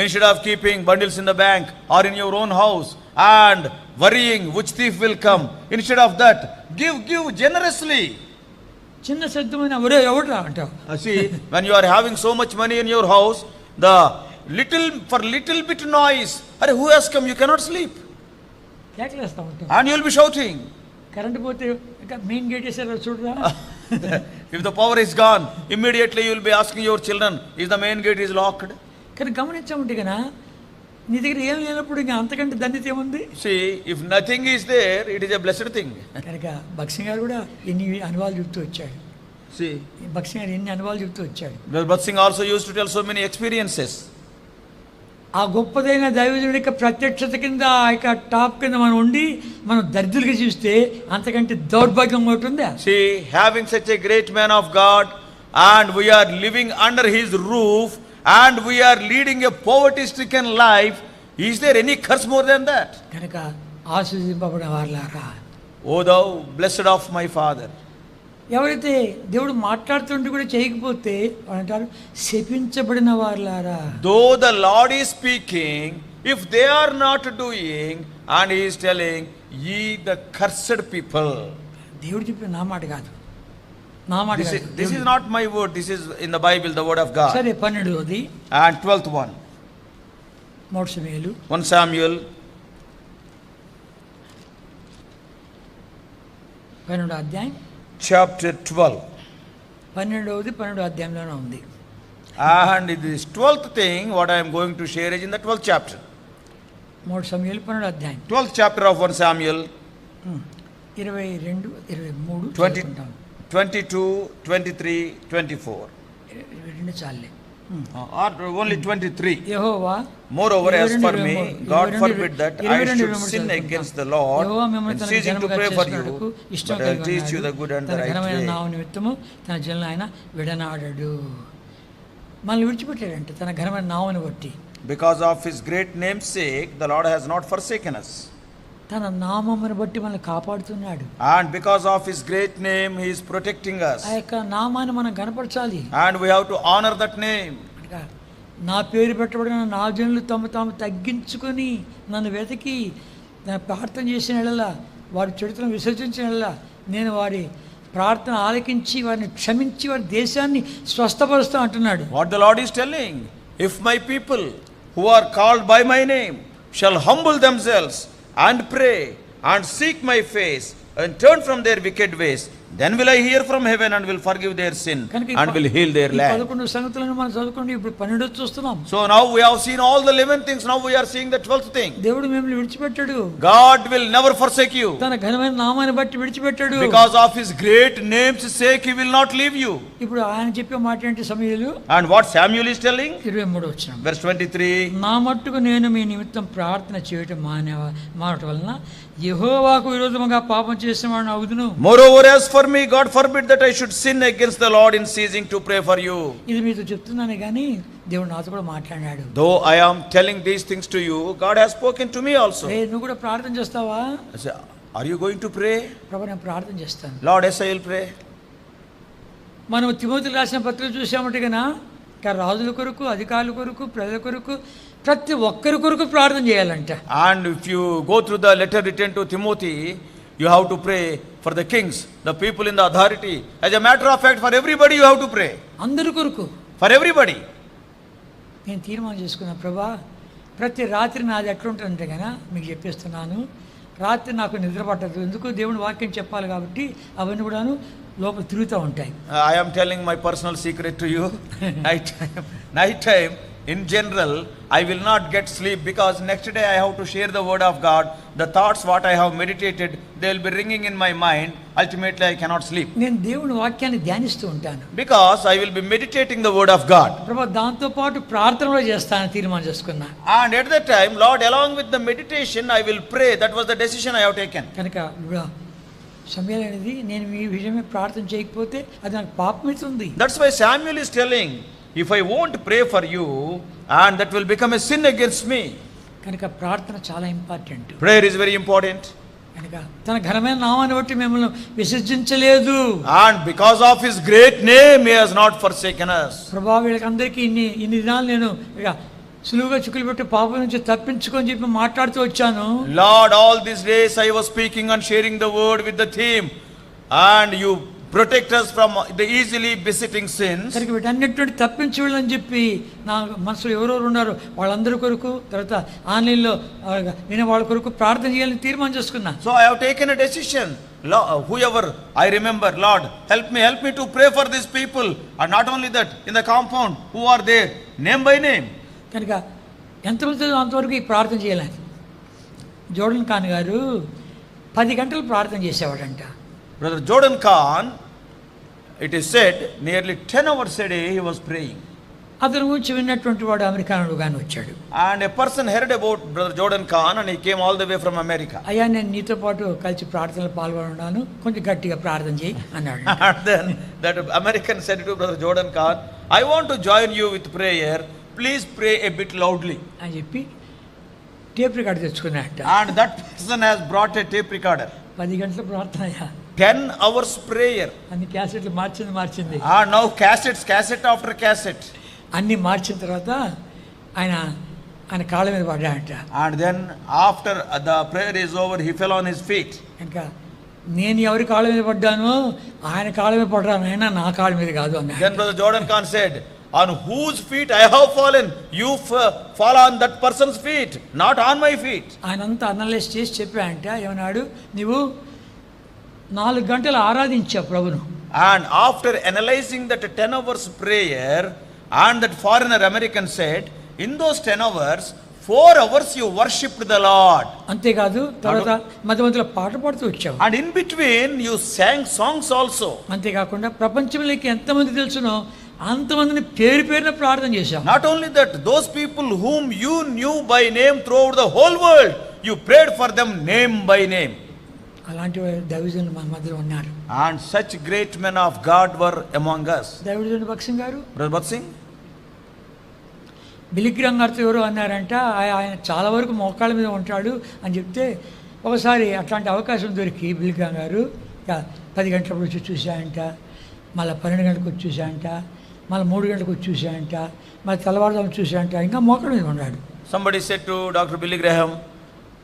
instead of keeping bundles in the bank or in your own house and worrying which thief will come, instead of that give generously. చిన్న శబ్దమైన ఒరే ఎవడురా అంటావు. See, when you are having so much money in your house, the little bit noise, are who has come, you cannot sleep, కేకలేస్తా ఉంటావు, and you will be shouting. Current పోతే main gate వేసారు చూడరా. If the power is gone, immediately you will be asking your children, is the main gate is locked? కానీ గమనించామంటే కదా, నీ దగ్గర ఏం లేనప్పుడు ఇంకా అంతకంటే ధన్యత ఏముంది? See, if nothing is there, it is a blessed thing. కనుక భక్సింగ్ గారు కూడా ఎన్ని అనుభవాలు చెప్తూ వచ్చాడు. See, భక్సింగ్ గారు ఎన్ని అనుభవాలు చెప్తూ వచ్చాడు. Bhatsing also used to tell so many experiences. ఆ గొప్పదైన దైవజనుడి యొక్క ప్రత్యక్షత కింద ఆ యొక్క టాప్ కింద మనం ఉండి మనం దరిద్రులుగా చూస్తే అంతకంటే దౌర్భాగ్యం ఒకటి ఉందా? See, having such a great man of God and we are living under his roof and we are leading a poverty-stricken life, is there any curse more than that? కనుక ఆశీర్వదింపబడిన వారులారా, O thou blessed of my Father. ఎవరైతే దేవుడు మాట్లాడుతుంటే కూడా చేయకపోతే అంటారు శపించబడిన వారులారా. Though the Lord is speaking, if they are not doing, and he is telling, ye the cursed people. దేవుడు చెప్పిన నా మాట కాదు, నా మాట కాదు. This is not my word, this is in the Bible, the word of God. సరే 12వ and 12th one, 1 Samuel 12వ అధ్యాయం chapter 12. 12వ అధ్యాయంలోనే ఉంది. And this 12th thing what I am going to share is in the 12th chapter. 3 సమూయేలు 12వ అధ్యాయం 12th chapter of 1 Samuel 22 23 22 23 24. 22 చాలే. Or only 23. Jehovah, moreover, as for me, God forbid that I should sin against the Lord and ceasing to pray for you, but I will teach you the good and the right way. నిమిత్తము తన జనులను ఆయన విడనాడడు. మనల్ని విడిచిపెట్టాడంటే తన ఘనమైన నామమును బట్టి. Because of his great name's sake, the Lord has not forsaken us. తన నామమును బట్టి మనల్ని కాపాడుతున్నాడు. And because of his great name, he is protecting us. ఆ యొక్క నామాన్ని మనం గణపరచాలి. And we have to honor that name. నా పేరు పెట్టబడిన నా జనులు తాము తగ్గించుకొని నన్ను వెతికి ప్రార్థన చేసిన ఎడలా, వారి చెడుతను విసర్జించిన ఎడలా, నేను వారి ప్రార్థన ఆలకించి వారిని క్షమించి వారి దేశాన్ని స్వస్థపరుస్తా అంటున్నాడు. What the Lord is telling, if my people who are called by my name shall humble themselves and pray and seek my face and turn from their wicked ways, then will I hear from heaven and will forgive their sin and will heal their land. 11 సంగతులను మనం చదువుకోండి, ఇప్పుడు 12 చూస్తున్నాం. So now we have seen all the 11 things, now we are seeing the 12th thing. దేవుడు మిమ్మల్ని విడిచిపెట్టాడు. God will never forsake you. తన ఘనమైన నామాన్ని బట్టి విడిచిపెట్టాడు. Because of his great name's sake he will not leave you. ఇప్పుడు ఆయన చెప్పే మాట ఏంటి సమూయేలు? And what Samuel is telling? 23వ వచనం. Verse 23. నా మట్టుకు నేను మీ నిమిత్తం ప్రార్థన చేయటం మానటం వలన యెహోవాకు విరోధముగా పాపం చేసిన వాడిని అవుదును. Moreover, as for me, God forbid that I should sin against the Lord in ceasing to pray for you. ఇది మీతో చెప్తున్నానే కానీ దేవుడు నాతో కూడా మాట్లాడాడు. Though I am telling these things to you, God has spoken to me also. నువ్వు కూడా ప్రార్థన చేస్తావా? I say, are you going to pray? ప్రభువా నేను ప్రార్థన చేస్తాను. Lord, yes, I will pray. మనం తిమోతికి రాసిన పత్రిక చూసామంటే కన్నా రాజుల కొరకు, అధికారుల కొరకు, ప్రజల కొరకు, ప్రతి ఒక్కరి కొరకు ప్రార్థన చేయాలంట. And if you go through the letter written to Timothy, you have to pray for the kings, the people in the authority. As a matter of fact, for everybody you have to pray. అందరి కొరకు. For everybody. నేను తీర్మానం చేసుకున్నా, ప్రభా ప్రతి రాత్రి నాది ఎట్లుంటుందంటే కన్నా మీకు చెప్పేస్తున్నాను, రాత్రి నాకు నిద్ర పట్టదు. ఎందుకు? దేవుని వాక్యం చెప్పాలి కాబట్టి అవన్నీ కూడాను లోపల తిరుగుతూ ఉంటాయి. I am telling my personal secret to you. Night time in general I will not get sleep because next day I have to share the word of God. The thoughts what I have meditated, they will be ringing in my mind. Ultimately I cannot sleep. నేను దేవుని వాక్యాన్ని ధ్యానిస్తూ ఉంటాను. Because I will be meditating the word of God. ప్రభు దాంతో పాటు ప్రార్థనలో చేస్తాను తీర్మానం చేసుకున్నా. And at that time, Lord, along with the meditation I will pray. That was the decision I have taken. కనుక సమయాలు అనేది నేను మీ విషయమే ప్రార్థన చేయకపోతే అది నాకు పాపమవుతుంది. That's why Samuel is telling, if I won't pray for you, and that will become a sin against me. కనుక ప్రార్థన చాలా important. Prayer is very important. కనుక తన ఘనమైన నామాన్ని బట్టి మిమ్మల్ని విసర్జించలేదు. And because of his great name he has not forsaken us. ప్రభా వీళ్ళకి అందరికీ ఇన్ని దినాలు నేను ఇక సులువుగా చిక్కులు పెట్టి పాపం నుంచి తప్పించుకొని చెప్పి మాట్లాడుతూ వచ్చాను. Lord, all these days I was speaking and sharing the word with the theme, and you protect us from the easily besetting sins. కనుక వీటన్నిటి తప్పించి వెళ్ళని చెప్పి నా మనసులో ఎవరెవరు ఉన్నారో వాళ్ళందరి కొరకు, తర్వాత ఆన్లైన్లో నేను వాళ్ళ కొరకు ప్రార్థన చేయాలని తీర్మానం చేసుకున్నా. So I have taken a decision. Whoever I remember, Lord, help me to pray for these people, and not only that, in the compound who are there, name by name. కనుక ఎంతమంది అంతవరకు ఈ ప్రార్థన చేయాలని. జోర్డన్ ఖాన్ గారు 10 గంటలు ప్రార్థన చేసేవాడంట. Brother Jordan Khan, it is said, nearly 10 hours a day he was praying. అతని గురించి విన్నటువంటి వాడు అమెరికానుడు గాని వచ్చాడు. And a person heard about Brother Jordan Khan and he came all the way from America. అయ్యా నేను నీతో పాటు కలిసి ప్రార్థనలో పాల్గొన్నాను, కొంచెం గట్టిగా ప్రార్థన చేయి అన్నాడు. And then that American said to Brother Jordan Khan, I want to join you with prayer. Please pray a bit loudly. అని చెప్పి టేప్ రికార్డు తెచ్చుకున్నాట. And that person has brought a tape recorder. 10 గంటల ప్రార్థన, 10 hours prayer. అన్ని క్యాసెట్లు మార్చింది. And now cassette after cassette. అన్ని మార్చిన తర్వాత ఆయన కాళ్ళ మీద పడ్డాడట. And then after the prayer is over, he fell on his feet. ఇంకా నేను ఎవరి కాళ్ళ మీద పడ్డానో ఆయన కాళ్ళ మీద పడ్డాను, అయినా నా కాళ్ళ మీద కాదు అన్నాడు. Then Brother Jordan Khan said, on whose feet I have fallen, you fall on that person's feet, not on my feet. ఆయన అంతా అనలైజ్ చేసి చెప్పాడంట. ఏమన్నాడు? నువ్వు 4 గంటలు ఆరాధించావు ప్రభును. And after analyzing that 10 hours prayer, and that foreigner American said, in those 10 hours 4 hours you worshipped the Lord. అంతేకాదు తర్వాత మధ్యలో పాట పాడుతూ వచ్చావు. And in between you sang songs also. అంతేకాకుండా ప్రపంచంలోకి ఎంతమంది తెలుసునో అంతమందిని పేరున ప్రార్థన చేశావు. Not only that, those people whom you knew by name throughout the whole world, you prayed for them name by name. అలాంటి దైవజనులు మన మధ్యలో ఉన్నారు. And such great men of God were among us. దైవజనుడు భక్సింగ్ గారు, Brother Bhaksing, బిలిగ్రామ్ గారితో ఎవరో అన్నారంట, ఆయన చాలా వరకు మోకాళ్ళ మీద ఉంటాడు అని చెప్తే ఒకసారి అట్లాంటి అవకాశం దొరికి బిలిగ్రామ్ గారు 10 గంటలకు వచ్చి చూశాయంట, మళ్ళీ 12 గంటలకు వచ్చి చూశాయంట, మళ్ళీ 3 గంటలకు వచ్చి చూశాయంట, మళ్ళీ తెల్లవారుజాము చూశాయంట, ఇంకా మోకాళ్ళ మీద ఉన్నాడు. somebody said to Dr. Billy Graham,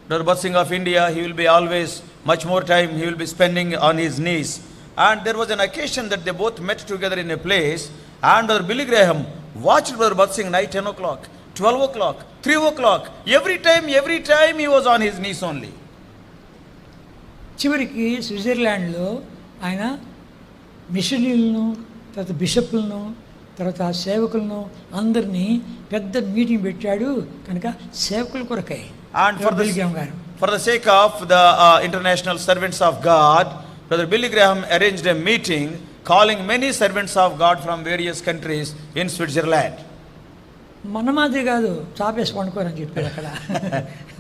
Brother Bhaksing of India, he will be always much more time he will be spending on his knees. And there was an occasion that they both met together in a place, and Brother Billy Graham watched Brother Bhaksing night 10 o'clock, 12 o'clock, 3 o'clock, every time he was on his knees only. చివరికి స్విట్జర్లాండ్లో ఆయన మిషనరీలను, తర్వాత బిషప్లను, తర్వాత సేవకులను అందరినీ పెద్ద meeting పెట్టాడు. కనుక సేవకుల కొరకై. And for the sake of the international servants of God, Brother Billy Graham arranged a meeting calling many servants of God from various countries in Switzerland. మన మాదిరి కాదు, చాపేసి పండుకోరని చెప్పారు అక్కడ.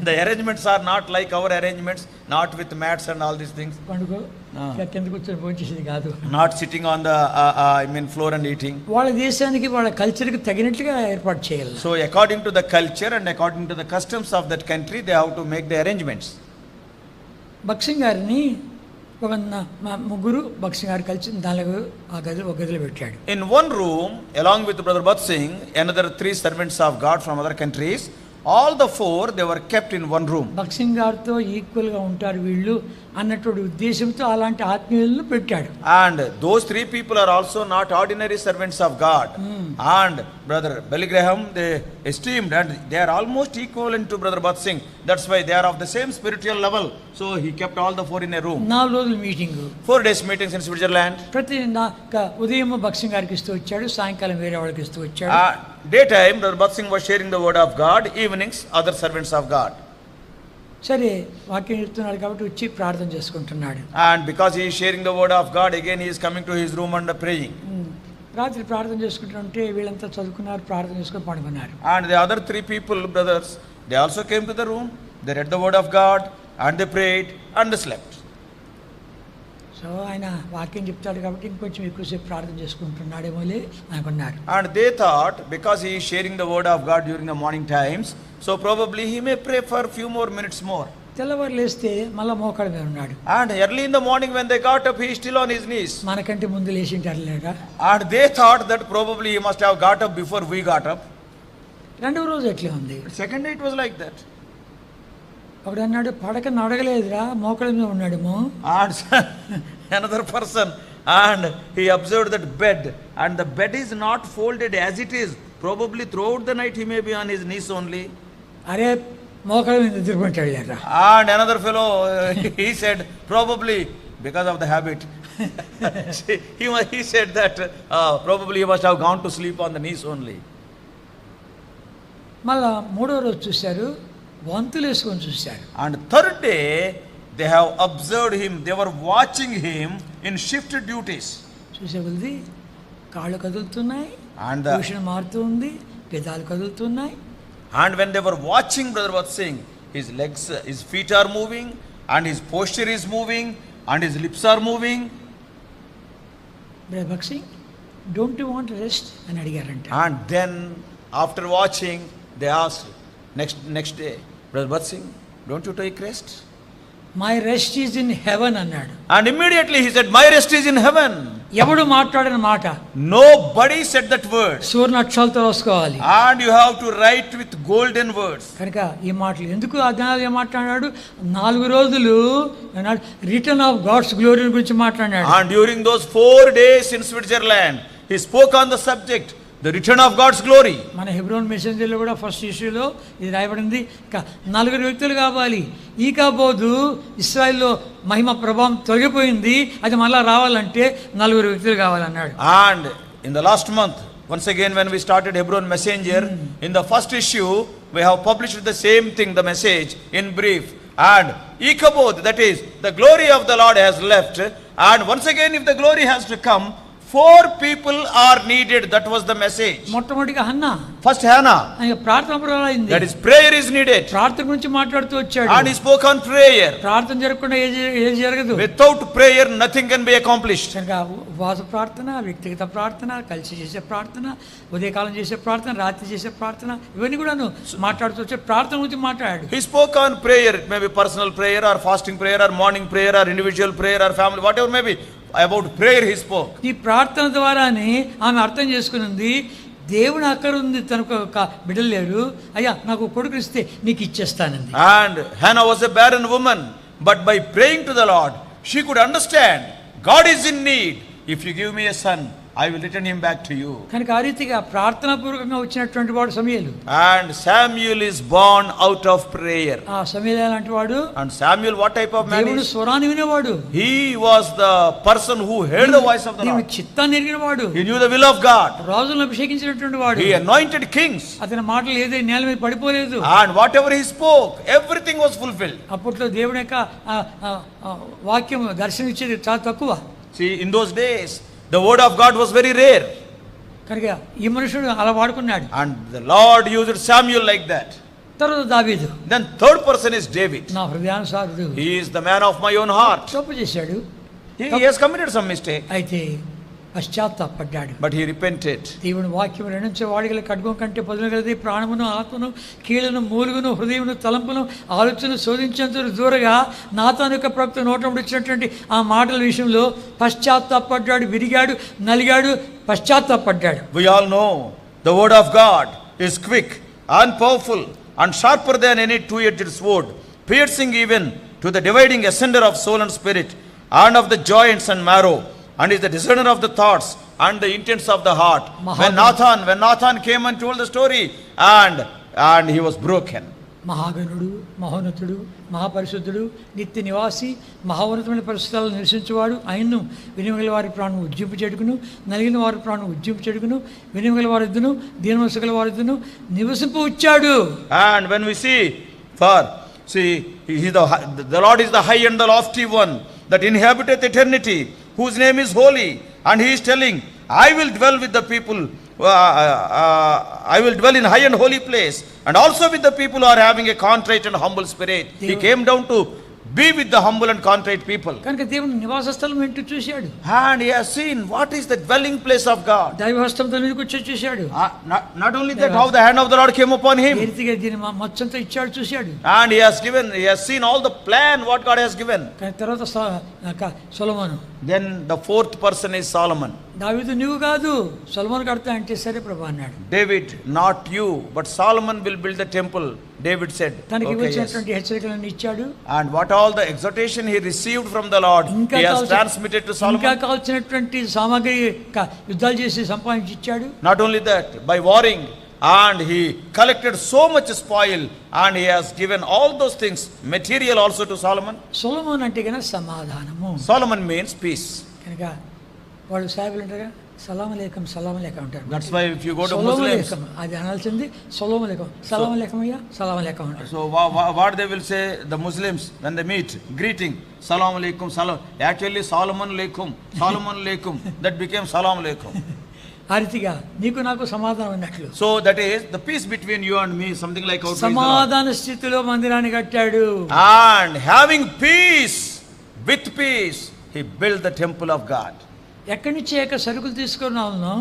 The arrangements are not like our arrangements, not with mats and all these things. పండుకో కింద కూర్చొని భోంచేసేది కాదు. Not sitting on the floor and eating. వాళ్ళ దేశానికి వాళ్ళ కల్చర్కి తగినట్లుగా ఏర్పాటు చేయాలి. So according to the culture and according to the customs of that country, they have to make the arrangements. భక్సింగ్ గారిని ఒక ముగ్గురు భక్సింగ్ గారు కలిసి ఒక గదిలో పెట్టాడు. In one room, along with Brother Bat Singh, another 3 servants of God from other countries, all the 4 they were kept in one room. భక్సింగ్ గారితో ఈక్వల్గా ఉంటారు వీళ్ళు అన్నటువంటి ఉద్దేశంతో అలాంటి ఆత్మీయులను పెట్టాడు. And those 3 people are also not ordinary servants of God. And Brother Billy Graham, they esteemed and they are almost equivalent to Brother Bat Singh. That's why they are of the same spiritual level. So he kept all the 4 in a room. 4 రోజుల meeting, 4 days meetings in Switzerland. ప్రతి ఉదయం భక్సింగ్ గారికి ఇస్తూ వచ్చాడు, సాయంకాలం వేరే వాళ్ళకి ఇస్తూ వచ్చాడు. Daytime Brother Bat Singh was sharing the word of God, evenings other servants of God. సరే వాక్యం చెప్తున్నాడు కాబట్టి వచ్చి ప్రార్థన చేసుకుంటున్నాడు. And because he is sharing the word of God, again he is coming to his room and praying. రాత్రి ప్రార్థన చేసుకుంటుంటే వీళ్ళంతా చదువుకున్నారు, ప్రార్థన చేసుకుని పడుకున్నారు. And the other 3 people, brothers, they also came to the room, they read the word of God and they prayed and they slept. So ఆయన వాక్యం చెప్తాడు కాబట్టి ఇంకొంచెం ఎక్కువసేపు ప్రార్థన చేసుకుంటున్నాడేమోలే అనుకున్నారు. And they thought because he is sharing the word of God during the morning times, so probably he may pray for a few more minutes more. తెల్లవారు లేస్తే మళ్ళా మోకాళ్ళ మీద ఉన్నాడు. And early in the morning when they got up, he is still on his knees. మనకంటే ముందు లేచింటారు లేక. And they thought that probably he must have got up before we got up. రెండవ రోజు ఎట్లా ఉంది? Second day it was like that. ఒకడు అన్నాడు పడక నడగలేదురా, మోకాళ్ళ మీద ఉన్నాడేమో. And another person, and he observed that bed, and the bed is not folded as it is. Probably throughout the night he may be on his knees only. అరే మోకాళ్ళ మీద నిద్రపోతాడు లేక. And another fellow, he said probably because of the habit. he said that probably he must have gone to sleep on the knees only. మళ్ళా మూడో రోజు చూశారు, వంతులు వేసుకొని చూశారు. And third day they have observed him, they were watching him in shifted duties. చూసే కొద్ది కాళ్ళు కదులుతున్నాయి, And భూషణ మారుతూ ఉంది, పెదాలు కదులుతున్నాయి. And when they were watching Brother Wat Singh, his legs, his feet are moving, and his posture is moving, and his lips are moving. Brother Bakshi, don't you want rest? అని అడిగారంట. And then after watching, they asked next day, Brother Bat Singh, don't you take rest? My rest is in heaven అన్నాడు. And immediately he said, my rest is in heaven. ఎవడు మాట్లాడిన మాట? Nobody said that word. సువర్ణ అక్షరాలతో రాసుకోవాలి. And you have to write with golden words. కనుక ఈ మాటలు ఎందుకు అజ్ఞానం ఏం మాట్లాడాడు? 4 రోజులు రిటర్న్ ఆఫ్ గాడ్స్ గ్లోరీ గురించి మాట్లాడాడు. And during those 4 days in Switzerland, he spoke on the subject, the return of God's glory. మన హెబ్రోన్ మెసెంజర్లో కూడా ఫస్ట్ ఇష్యూలో ఇది రాయబడింది. 4 వ్యక్తులు కావాలి. ఈ కాబోదు ఇశ్రాయేల్లో మహిమ ప్రభావం తొలగిపోయింది, అది మళ్ళా రావాలంటే 4 వ్యక్తులు కావాలన్నాడు. And in the last month, once again when we started Hebron Messenger, in the first issue we have published the same thing, the message in brief. And Ikabod, that is the glory of the Lord has left, and once again if the glory has to come, 4 people are needed. That was the message. మొట్టమొదటిగా Hannah, first Hannah, ఆయన ప్రార్థన ప్రారంభించింది. that is prayer is needed. ప్రార్థన గురించి మాట్లాడుతూ వచ్చాడు. And he spoke on prayer. ప్రార్థన జరగకుండా ఏది జరగదు. Without prayer nothing can be accomplished. కనుక ఉపవాస ప్రార్థన, వ్యక్తిగత ప్రార్థన, కలిసి చేసే ప్రార్థన, ఉదయకాలం చేసే ప్రార్థన, రాత్రి చేసే ప్రార్థన, ఇవన్నీ కూడాను మాట్లాడుతూ వచ్చే ప్రార్థన గురించి మాట్లాడాడు. He spoke on prayer. It may be personal prayer or fasting prayer or morning prayer or individual prayer or family, whatever may be. About prayer he spoke. ఈ ప్రార్థన ద్వారానే ఆమె అర్థం చేసుకున్నది, దేవుని అక్కడ ఉంది, తనకు ఒక బిడ్డలు లేరు, అయ్యా నాకు కొడుకు ఇస్తే నీకు ఇచ్చేస్తానంది. And Hannah was a barren woman, but by praying to the Lord she could understand God is in need. If you give me a son, I will return him back to you. కనుక ఆ రీతిగా ప్రార్థనాపూర్వకంగా వచ్చినటువంటి వాడు సమూయేలు. And Samuel is born out of prayer. ఆ సమూయేలు లాంటి వాడు. And Samuel, what type of man దేవుని is? స్వరాన్ని వినేవాడు. He was the person who heard the voice of the దేవుని Lord. చిత్తాన్ని ఎరిగినవాడు. He knew the will of God. రాజులను అభిషేకించినటువంటి వాడు. He anointed kings. అతని మాటలు ఏదైనా నేల మీద పడిపోలేదు. And whatever he spoke, everything was fulfilled. అప్పట్లో దేవుని యొక్క వాక్యం దర్శనం ఇచ్చేది చాలా తక్కువ. See, in those days, the word of God was very rare. కనుక ఈ మనుషుడు అలా వాడుకున్నాడు. And the Lord used Samuel like that. తర్వాత దావీదు. Then third person is David. నా హృదయానుసారుడు. He is the man of my own heart. తప్పు చేశాడు. He has committed some mistake. అయితే పశ్చాత్తాపడ్డాడు. But he repented. దేవుని వాక్యం రెండించే వాడిగల ఖడ్గం కంటే పదునగలది, ప్రాణమును ఆత్మను కీళ్ళను మూలుగును హృదయమును తలంపును ఆలోచన శోధించేంత దూరగా నాతాను యొక్క ప్రవక్త నోట వచ్చినటువంటి ఆ మాటల విషయంలో పశ్చాత్తాపడ్డాడు, విరిగాడు, నలిగాడు, పశ్చాత్తాపడ్డాడు. We all know the word of God is quick and powerful and sharper than any two-edged sword, piercing even to the dividing asunder of soul and spirit and of the joints and marrow, and is the discerner of the thoughts and the intents of the heart. When Nathan came and told the story, and he was broken. మహాగణుడు, మహోన్నతుడు, మహాపరిశుద్ధుడు, నిత్య నివాసి, మహోన్నతమైన పరిశుద్ధాలు నివసించేవాడు ఆయన్ను వినిమగల వారి ప్రాణం ఉజ్జింపు చెడుకును, నలిగిన వారి ప్రాణం ఉజ్జింపు చెడుకును, వినిమగల వారి ఇద్దును, దీనమనసు గల వారి ఇద్దును నివసింపు వచ్చాడు. And when we see the Lord is the high and the lofty one that inhabiteth eternity, whose name is holy, and he is telling, I will dwell with the people, I will dwell in high and holy place, and also with the people who are having a contrite and humble spirit. He came down to be with the humble and contrite people. కనుక దేవుని నివాస స్థలం ఏంటో చూశాడు. And he has seen what is the dwelling place of God. దైవహస్తంతో మీదకి వచ్చి చూశాడు. Not only that, how the hand of the Lord came upon him. ఏ రీతిగా దీని మచ్చంతా ఇచ్చాడు చూశాడు. And he has seen all the plan what God has given. తర్వాత సొలొమోను. Then the fourth person is Solomon. దావీదు నువ్వు కాదు, సొలొమోను కడతా అంటే సరే ప్రభు అన్నాడు. David, not you, but Solomon will build the temple. David said, తనకి okay, వచ్చినటువంటి హెచ్చరికలను ఇచ్చాడు. And what all the exhortation he received from the Lord, he has transmitted to Solomon. ఇంకా కావాల్సినటువంటి సామగ్రి యుద్ధాలు చేసి సంపాదించి ఇచ్చాడు. Not only that, by warring, and he collected so much spoil, and he has given all those things, material also to Solomon. సొలొమోను అంటే కనుక సమాధానము. Solomon means peace. కనుక వాళ్ళు సాయిబులు అంటారు కదా, సలామలేకం సలామలేకం అంటారు. That's why if you go to Muslims, అది అనాల్సింది సొలొమోలేకం, సలామలేకం అయ్యా, సలామలేకం అంటారు. So what they will say, the Muslims when they meet, greeting, salam alaikum, salam. Actually Solomon alaikum, that became salam alaikum. ఆ రీతిగా నీకు నాకు సమాధానం అన్నట్లు. So that is the peace between you and me, something like out. సమాధాన స్థితిలో మందిరాన్ని కట్టాడు. And having peace, with peace, he built the temple of God. ఎక్కడి నుంచి సరుకులు తీసుకున్నావునో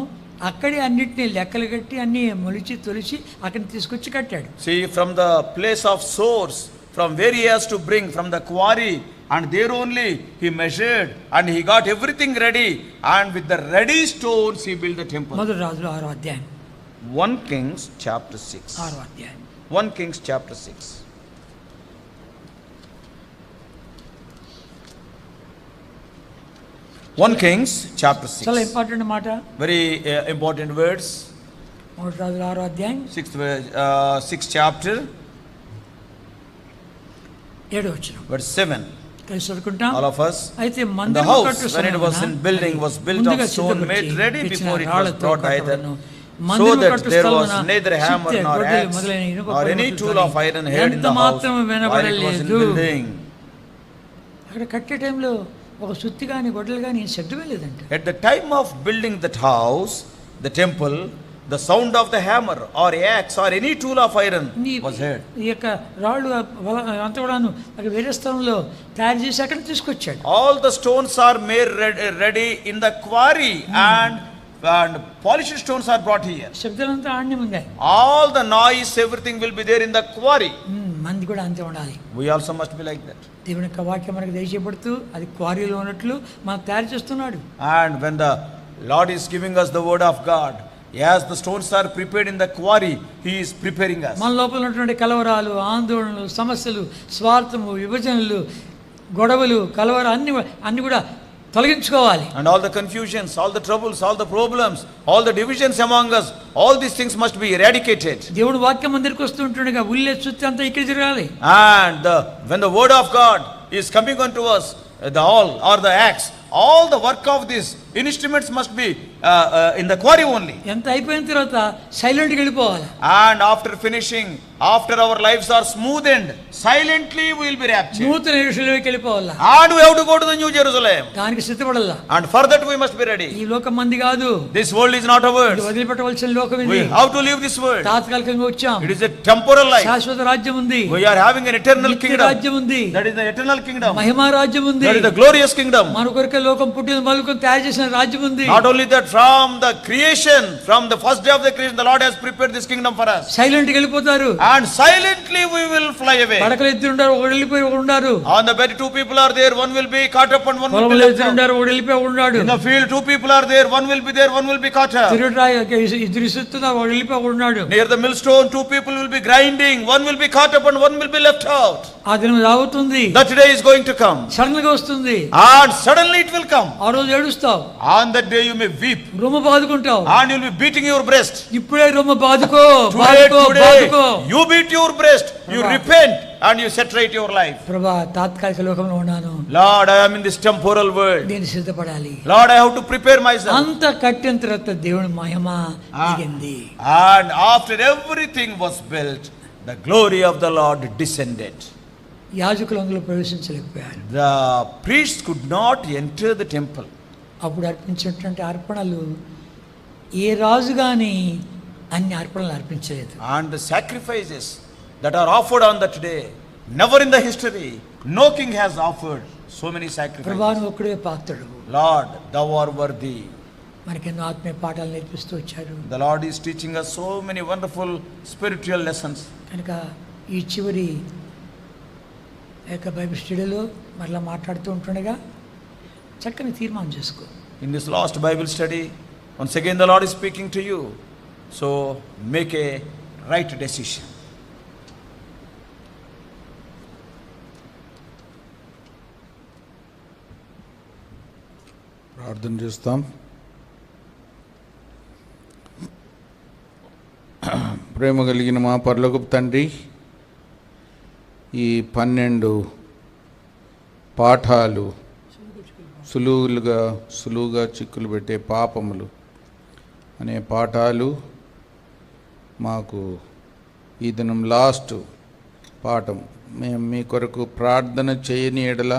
అక్కడే అన్నిటినీ లెక్కలు కట్టి అన్ని మొలిచి తొలిచి అక్కడిని తీసుకొచ్చి కట్టాడు. See, from the place of source, from where he has to bring, from the quarry, and there only he measured and he got everything ready, and with the ready stones he built the temple. మొదటి రాజులు 6వ అధ్యాయం. 1 Kings chapter 6. 6వ అధ్యాయం. 1 Kings chapter 6. 1 Kings chapter 6. చాలా important మాట. Very important words. మొదటి రాజులు 6వ అధ్యాయం. 6th chapter. 7వ వచనం. Verse 7. కలిసి చదువుకుంటాం. All of us. అయితే The మందిరం house కట్టు when it was in building was built of stone made ready before it was brought either, so that there was neither hammer nor axe or any tool of iron heard in the house while it was in building. అక్కడ కట్టే టైంలో ఒక సుత్తి కానీ గొడ్డలు కానీ శబ్దమే లేదంట. At the time of building that house, the temple, the sound of the hammer or axe or any tool of iron was heard. ఈ యొక్క రాళ్ళు అంతా కూడాను అక్కడ వేరే స్థలంలో తయారు చేసి అక్కడ తీసుకొచ్చాడు. All the stones are made ready in the quarry, and polished stones are brought here. శబ్దాలంతా ఆడనే ఉంది. All the noise, everything will be there in the quarry. మంది కూడా అంతే ఉండాలి. We also must be like that. దేవుని యొక్క వాక్యం మనకు దయచేయబడుతూ అది క్వారీలో ఉన్నట్లు మనకు తయారు చేస్తున్నాడు. And when the Lord is giving us the word of God, as the stones are prepared in the quarry, he is preparing us. మన లోపల ఉన్నటువంటి కలవరాలు, ఆందోళనలు, సమస్యలు, స్వార్థము, విభజనలు, గొడవలు, కలవర అన్ని కూడా తొలగించుకోవాలి. And all the confusions, all the troubles, all the problems, all the divisions among us, all these things must be eradicated. దేవుడు వాక్యం అందరికి వస్తుంటుండగా ఉల్లే సుత్తి అంతా ఇక్కడ జరగాలి. And when the word of God is coming unto us, the all or the axe, all the work of these instruments must be in the quarry only. ఎంత అయిపోయిన తర్వాత సైలెంట్గా వెళ్ళిపోవాలి. And after finishing, after our lives are smoothened, silently we will be raptured. నూతన యెరూషలేముకి వెళ్ళిపోవాలి. And we have to go to the New Jerusalem. దానికి సిద్ధపడాలి. And for that we must be ready. ఈ లోకం మంది కాదు. This world is not ours. ఇది వదిలిపెట్టవలసిన లోకం ఇది. We have to leave this world. తాత్కాలికంగా వచ్చాం. It is a temporal life. శాశ్వత రాజ్యం ఉంది. We are having an eternal kingdom. రాజ్యం ఉంది. That is the eternal kingdom. మహిమా రాజ్యం ఉంది. That is the glorious kingdom. మన కొరకే లోకం పుట్టిన మలుకం తయారు చేసిన రాజ్యం ఉంది. Not only that, from the creation, from the first day of the creation, the Lord has prepared this kingdom for us. సైలెంట్గా వెళ్ళిపోతారు. And silently we will fly away. పడకలు ఇద్దరు ఉంటారు, ఒకడు వెళ్ళిపోయి ఒకడు ఉన్నారు. On the bed 2 people are there, one will be caught up and one will be పొలంలో left ఇద్దరు out. ఉంటారు, ఒకడు వెళ్ళిపోయి ఒకడు ఉన్నాడు. In the field 2 people are there, one will be there, one will be caught up. ఇద్దరు ఇస్తున్నారు, ఒకడు వెళ్ళిపోయి ఒకడు ఉన్నాడు. Near the millstone 2 people will be grinding, one will be caught up and one will be left out. ఆ దినం రాబోతుంది. That day is going to come. Sudden గా వస్తుంది. And suddenly it will come. ఆ రోజు ఏడుస్తావు. On that day you may weep. రొమ్మ బాదుకుంటావు. And you will be beating your breast. ఇప్పుడే రొమ్మ బాదుకో. Today you beat your breast, you repent and you set right your life. ప్రభా, తాత్కాలిక లోకంలో ఉన్నాను. Lord, I am in this temporal world. నేను సిద్ధపడాలి. Lord, I have to prepare myself. అంత కట్టిన తర్వాత దేవుని మహిమ దిగింది. And after everything was built, the glory of the Lord descended. యాజకులు అందులో ప్రవేశించలేకపోయారు. The priests could not enter the temple. అప్పుడు అర్పించినటువంటి అర్పణలు ఏ రాజు గాని అన్ని అర్పణలు అర్పించలేదు. And the sacrifices that are offered on that day, never in the history, no king has offered so many sacrifices. ప్రభా, నువ్వు ఒక్కడే పాత్రుడు. Lord, thou art worthy. మనకెన్నో ఆత్మీయ పాఠాలు నేర్పిస్తూ వచ్చారు. The Lord is teaching us so many wonderful spiritual lessons. కనుక ఈ చివరి బైబిల్ స్టడీలో మరలా మాట్లాడుతూ ఉంటుండగా చక్కని తీర్మానం చేసుకో. In this last Bible study, once again the Lord is speaking to you. So make a right decision. ప్రార్థన చేస్తాం. ప్రేమ కలిగిన మా పరలోకపు తండ్రి, ఈ 12 పాఠాలు సులువుగా చిక్కులు పెట్టే పాపములు అనే పాఠాలు మాకు ఈ దినం లాస్ట్ పాఠం. మేము మీ కొరకు ప్రార్థన చేయని ఎడల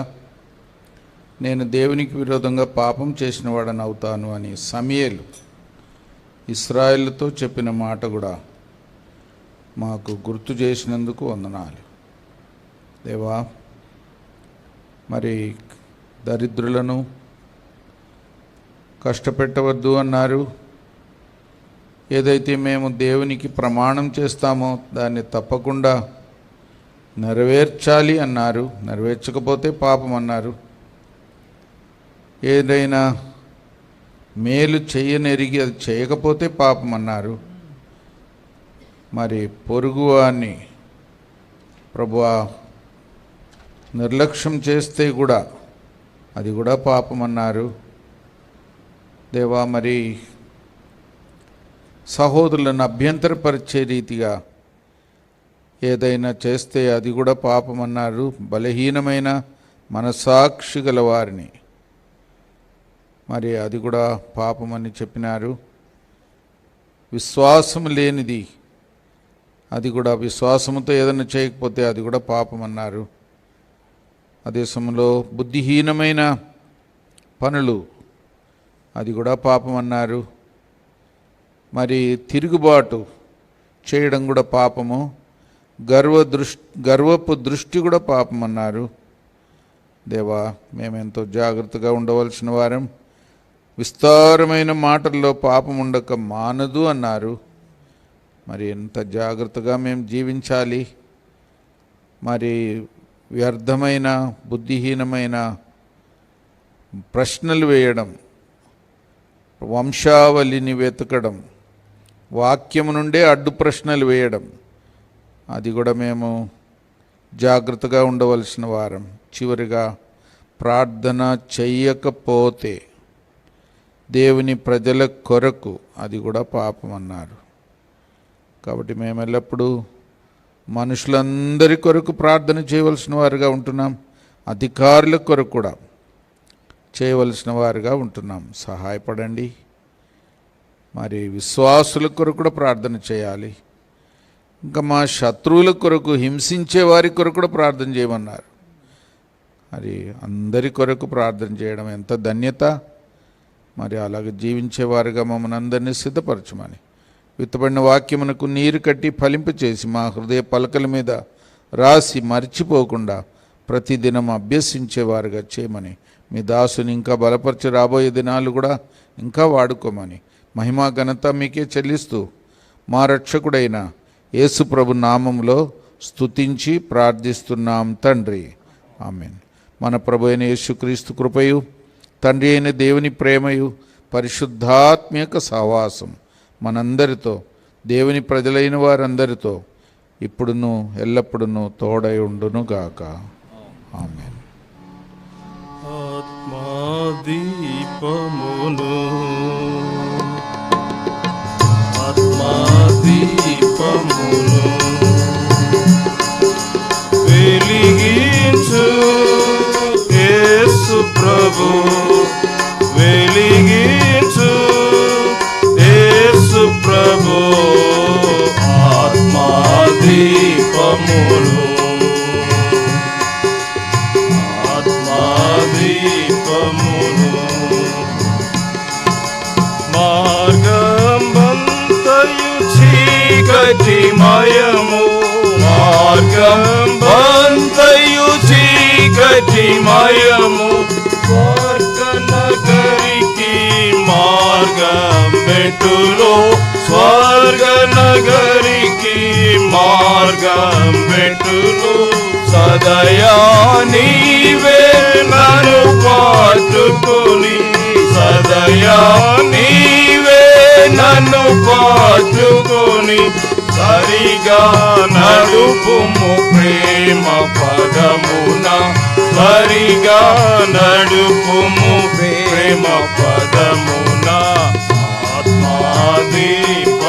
నేను దేవునికి విరోధంగా పాపం చేసిన వాడని అవుతాను అని సమూయేలు ఇశ్రాయేలుతో చెప్పిన మాట కూడా మాకు గుర్తు చేసినందుకు వందనాలు దేవా. మరి దరిద్రులను కష్టపెట్టవద్దు అన్నారు. ఏదైతే మేము దేవునికి ప్రమాణం చేస్తామో దాన్ని తప్పకుండా నెరవేర్చాలి అన్నారు. నెరవేర్చకపోతే పాపం అన్నారు. ఏదైనా మేలు చెయ్యనెరిగి అది చేయకపోతే పాపం అన్నారు. మరి పొరుగువాన్ని ప్రభువా నిర్లక్ష్యం చేస్తే కూడా అది కూడా పాపం అన్నారు దేవా. మరి సహోదరులను అభ్యంతరపరిచే రీతిగా ఏదైనా చేస్తే అది కూడా పాపం అన్నారు. బలహీనమైన మనసాక్షి గల వారిని మరి అది కూడా పాపమని చెప్పినారు. విశ్వాసం లేనిది అది కూడా విశ్వాసంతో ఏదైనా చేయకపోతే అది కూడా పాపం అన్నారు. అదే సమయంలో బుద్ధిహీనమైన పనులు అది కూడా పాపం అన్నారు. మరి తిరుగుబాటు చేయడం కూడా పాపము. గర్వపు దృష్టి కూడా పాపం అన్నారు. దేవా, మేమెంతో జాగ్రత్తగా ఉండవలసిన వారం. విస్తారమైన మాటల్లో పాపం ఉండక మానదు అన్నారు. మరి ఎంత జాగ్రత్తగా మేము జీవించాలి. మరి వ్యర్థమైన బుద్ధిహీనమైన ప్రశ్నలు వేయడం, వంశావళిని వెతకడం, వాక్యము నుండే అడ్డు ప్రశ్నలు వేయడం అది కూడా మేము జాగ్రత్తగా ఉండవలసిన వారం. చివరిగా ప్రార్థన చెయ్యకపోతే దేవుని ప్రజల కొరకు అది కూడా పాపం అన్నారు. కాబట్టి మేము ఎల్లప్పుడూ మనుషులందరి కొరకు ప్రార్థన చేయవలసిన వారుగా ఉంటున్నాం. అధికారుల కొరకు కూడా చేయవలసిన వారుగా ఉంటున్నాం. సహాయపడండి. మరి విశ్వాసుల కొరకు కూడా ప్రార్థన చేయాలి. ఇంకా మా శత్రువుల కొరకు, హింసించే వారి కొరకు కూడా ప్రార్థన చేయమన్నారు. మరి అందరి కొరకు ప్రార్థన చేయడం ఎంత ధన్యత. మరి అలాగే జీవించేవారుగా మమ్మల్ని అందరినీ సిద్ధపరచమని, విత్తబడిన వాక్యమునకు నీరు కట్టి ఫలింపచేసి మా హృదయ పలకల మీద రాసి మర్చిపోకుండా ప్రతిదినం అభ్యసించేవారుగా చేయమని, మీ దాసుని ఇంకా బలపరిచి రాబోయే దినాలు కూడా ఇంకా వాడుకోమని మహిమా ఘనత మీకే చెల్లిస్తూ మా రక్షకుడైన యేసు ప్రభు నామములో స్తుతించి ప్రార్థిస్తున్నాం తండ్రి. ఆమేన్. మన ప్రభు అయిన యేసుక్రీస్తు కృపయు, తండ్రి అయిన దేవుని ప్రేమయు, పరిశుద్ధాత్మక సహవాసం మనందరితో, దేవుని ప్రజలైన వారందరితో ఇప్పుడును ఎల్లప్పుడూ తోడై ఉండునుగాక. ఆమేన్. ఆత్మాదీపమును ఆత్మాదీపమును వెలిగించు యేసు ప్రభు, వెలిగించు యేసు ప్రభు. ఆత్మాదీపమును ఆత్మాదీపమును మార్గమంతయు చీకటిమయము, మార్గమంతయు చీకటిమయము. స్వర్గనగరికి మార్గం మెట్టులో, స్వర్గనగరికి మార్గం మెట్టులో. సదయా నీవే నన్ను పట్టుకొని, సదయా నీవే నన్ను పట్టుకొని, సరిగా నడుపుము ప్రేమ పదమున, సరిగా నడుపుము ప్రేమ పదమున. ఆత్మాదీపమును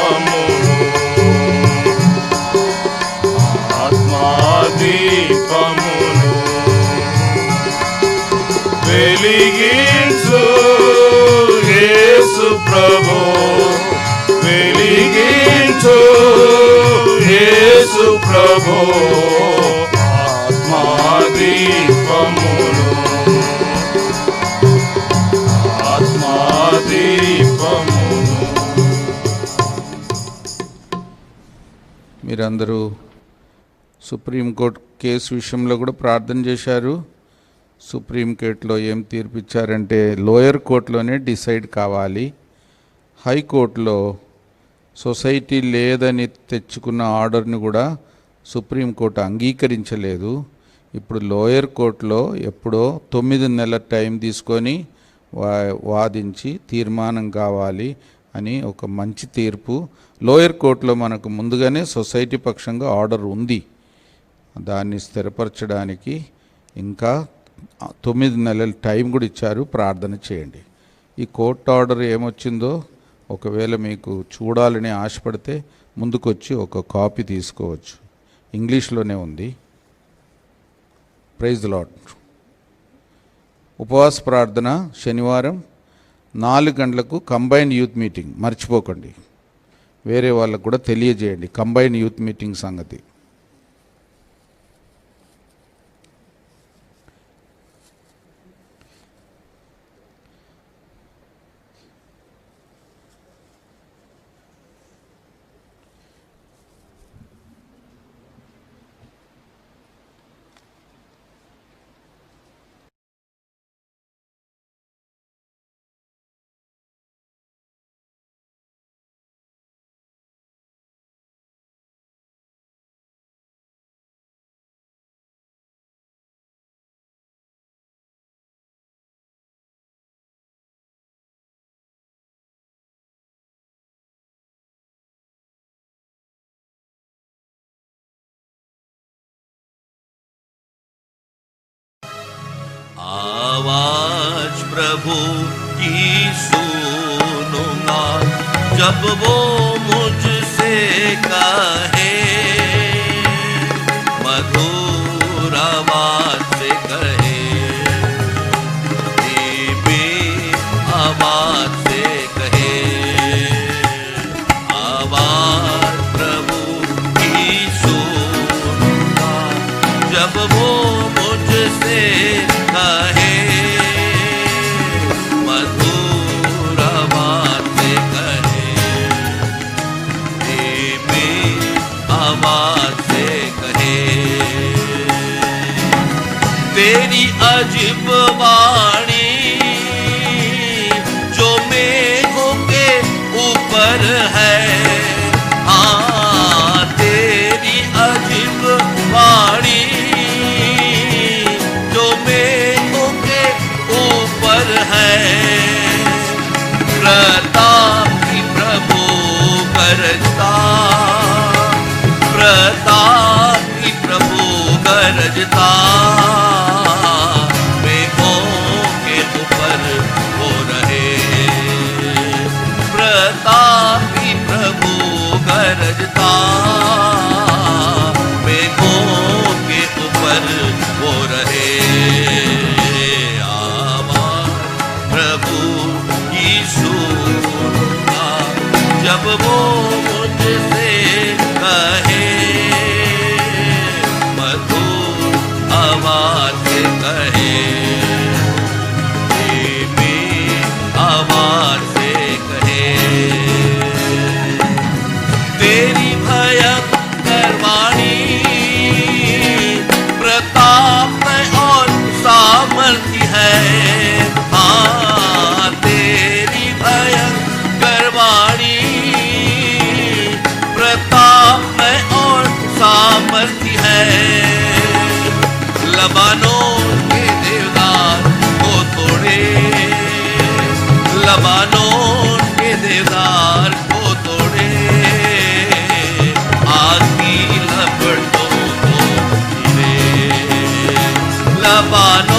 ఆత్మాదీపమును వెలిగించు యేసు ప్రభు, వెలిగించు యేసు ప్రభు. ఆత్మాదీపమును ఆత్మాదీపమును. మీరందరూ సుప్రీంకోర్టు కేసు విషయంలో కూడా ప్రార్థన చేశారు. సుప్రీంకోర్టులో ఏం తీర్పు ఇచ్చారంటే లోయర్ కోర్టులోనే డిసైడ్ కావాలి. హైకోర్టులో సొసైటీ లేదని తెచ్చుకున్న ఆర్డర్ని కూడా సుప్రీంకోర్టు అంగీకరించలేదు. ఇప్పుడు లోయర్ కోర్టులో ఎప్పుడో 9 నెలల టైం తీసుకొని వాదించి తీర్మానం కావాలి అని ఒక మంచి తీర్పు. లోయర్ కోర్టులో మనకు ముందుగానే సొసైటీ పక్షంగా ఆర్డర్ ఉంది. దాన్ని స్థిరపరచడానికి ఇంకా 9 నెలల టైం కూడా ఇచ్చారు. ప్రార్థన చేయండి. ఈ కోర్టు ఆర్డర్ ఏమొచ్చిందో ఒకవేళ మీకు చూడాలని ఆశపడితే ముందుకొచ్చి ఒక కాపీ తీసుకోవచ్చు. ఇంగ్లీష్లోనే ఉంది. Praise the Lord. ఉపవాస ప్రార్థన శనివారం 4 గంటలకు కంబైన్డ్ యూత్ మీటింగ్ మర్చిపోకండి. వేరే వాళ్ళకు కూడా తెలియజేయండి కంబైన్డ్ యూత్ మీటింగ్ సంగతి. प्रभु की सुनूंगा, जब वो मुझसे कहे, मधुर आवाज से कहे, धीमी आवाज से कहे, आवाज प्रभु की सुनूंगा, जब वो मुझसे कहे, मधुर आवाज से कहे, धीमी आवाज से कहे, तेरी अजीब वाणी जो मेघों के ऊपर है, हाँ तेरी अजीब वाणी जो मेघों के ऊपर है, प्रतापी प्रभु गरजता, प्रतापी प्रभु गरजता, मेघों के ऊपर वो रहे, प्रतापी प्रभु गरजता, मेघों के ऊपर वो रहे, आवाज प्रभु की सुनूंगा, जब वो मुझसे कहे, मधुर आवाज से कहे, धीमी आवाज से कहे, तेरी भयंकर वाणी प्रताप और सामर्थ्य है, हाँ तेरी भयंकर वाणी प्रताप और सामर्थ्य है, लबानोन के देवदार को तोड़े, लबानोन के देवदार को तोड़े, आग की लपटों को गिरे, लबानोन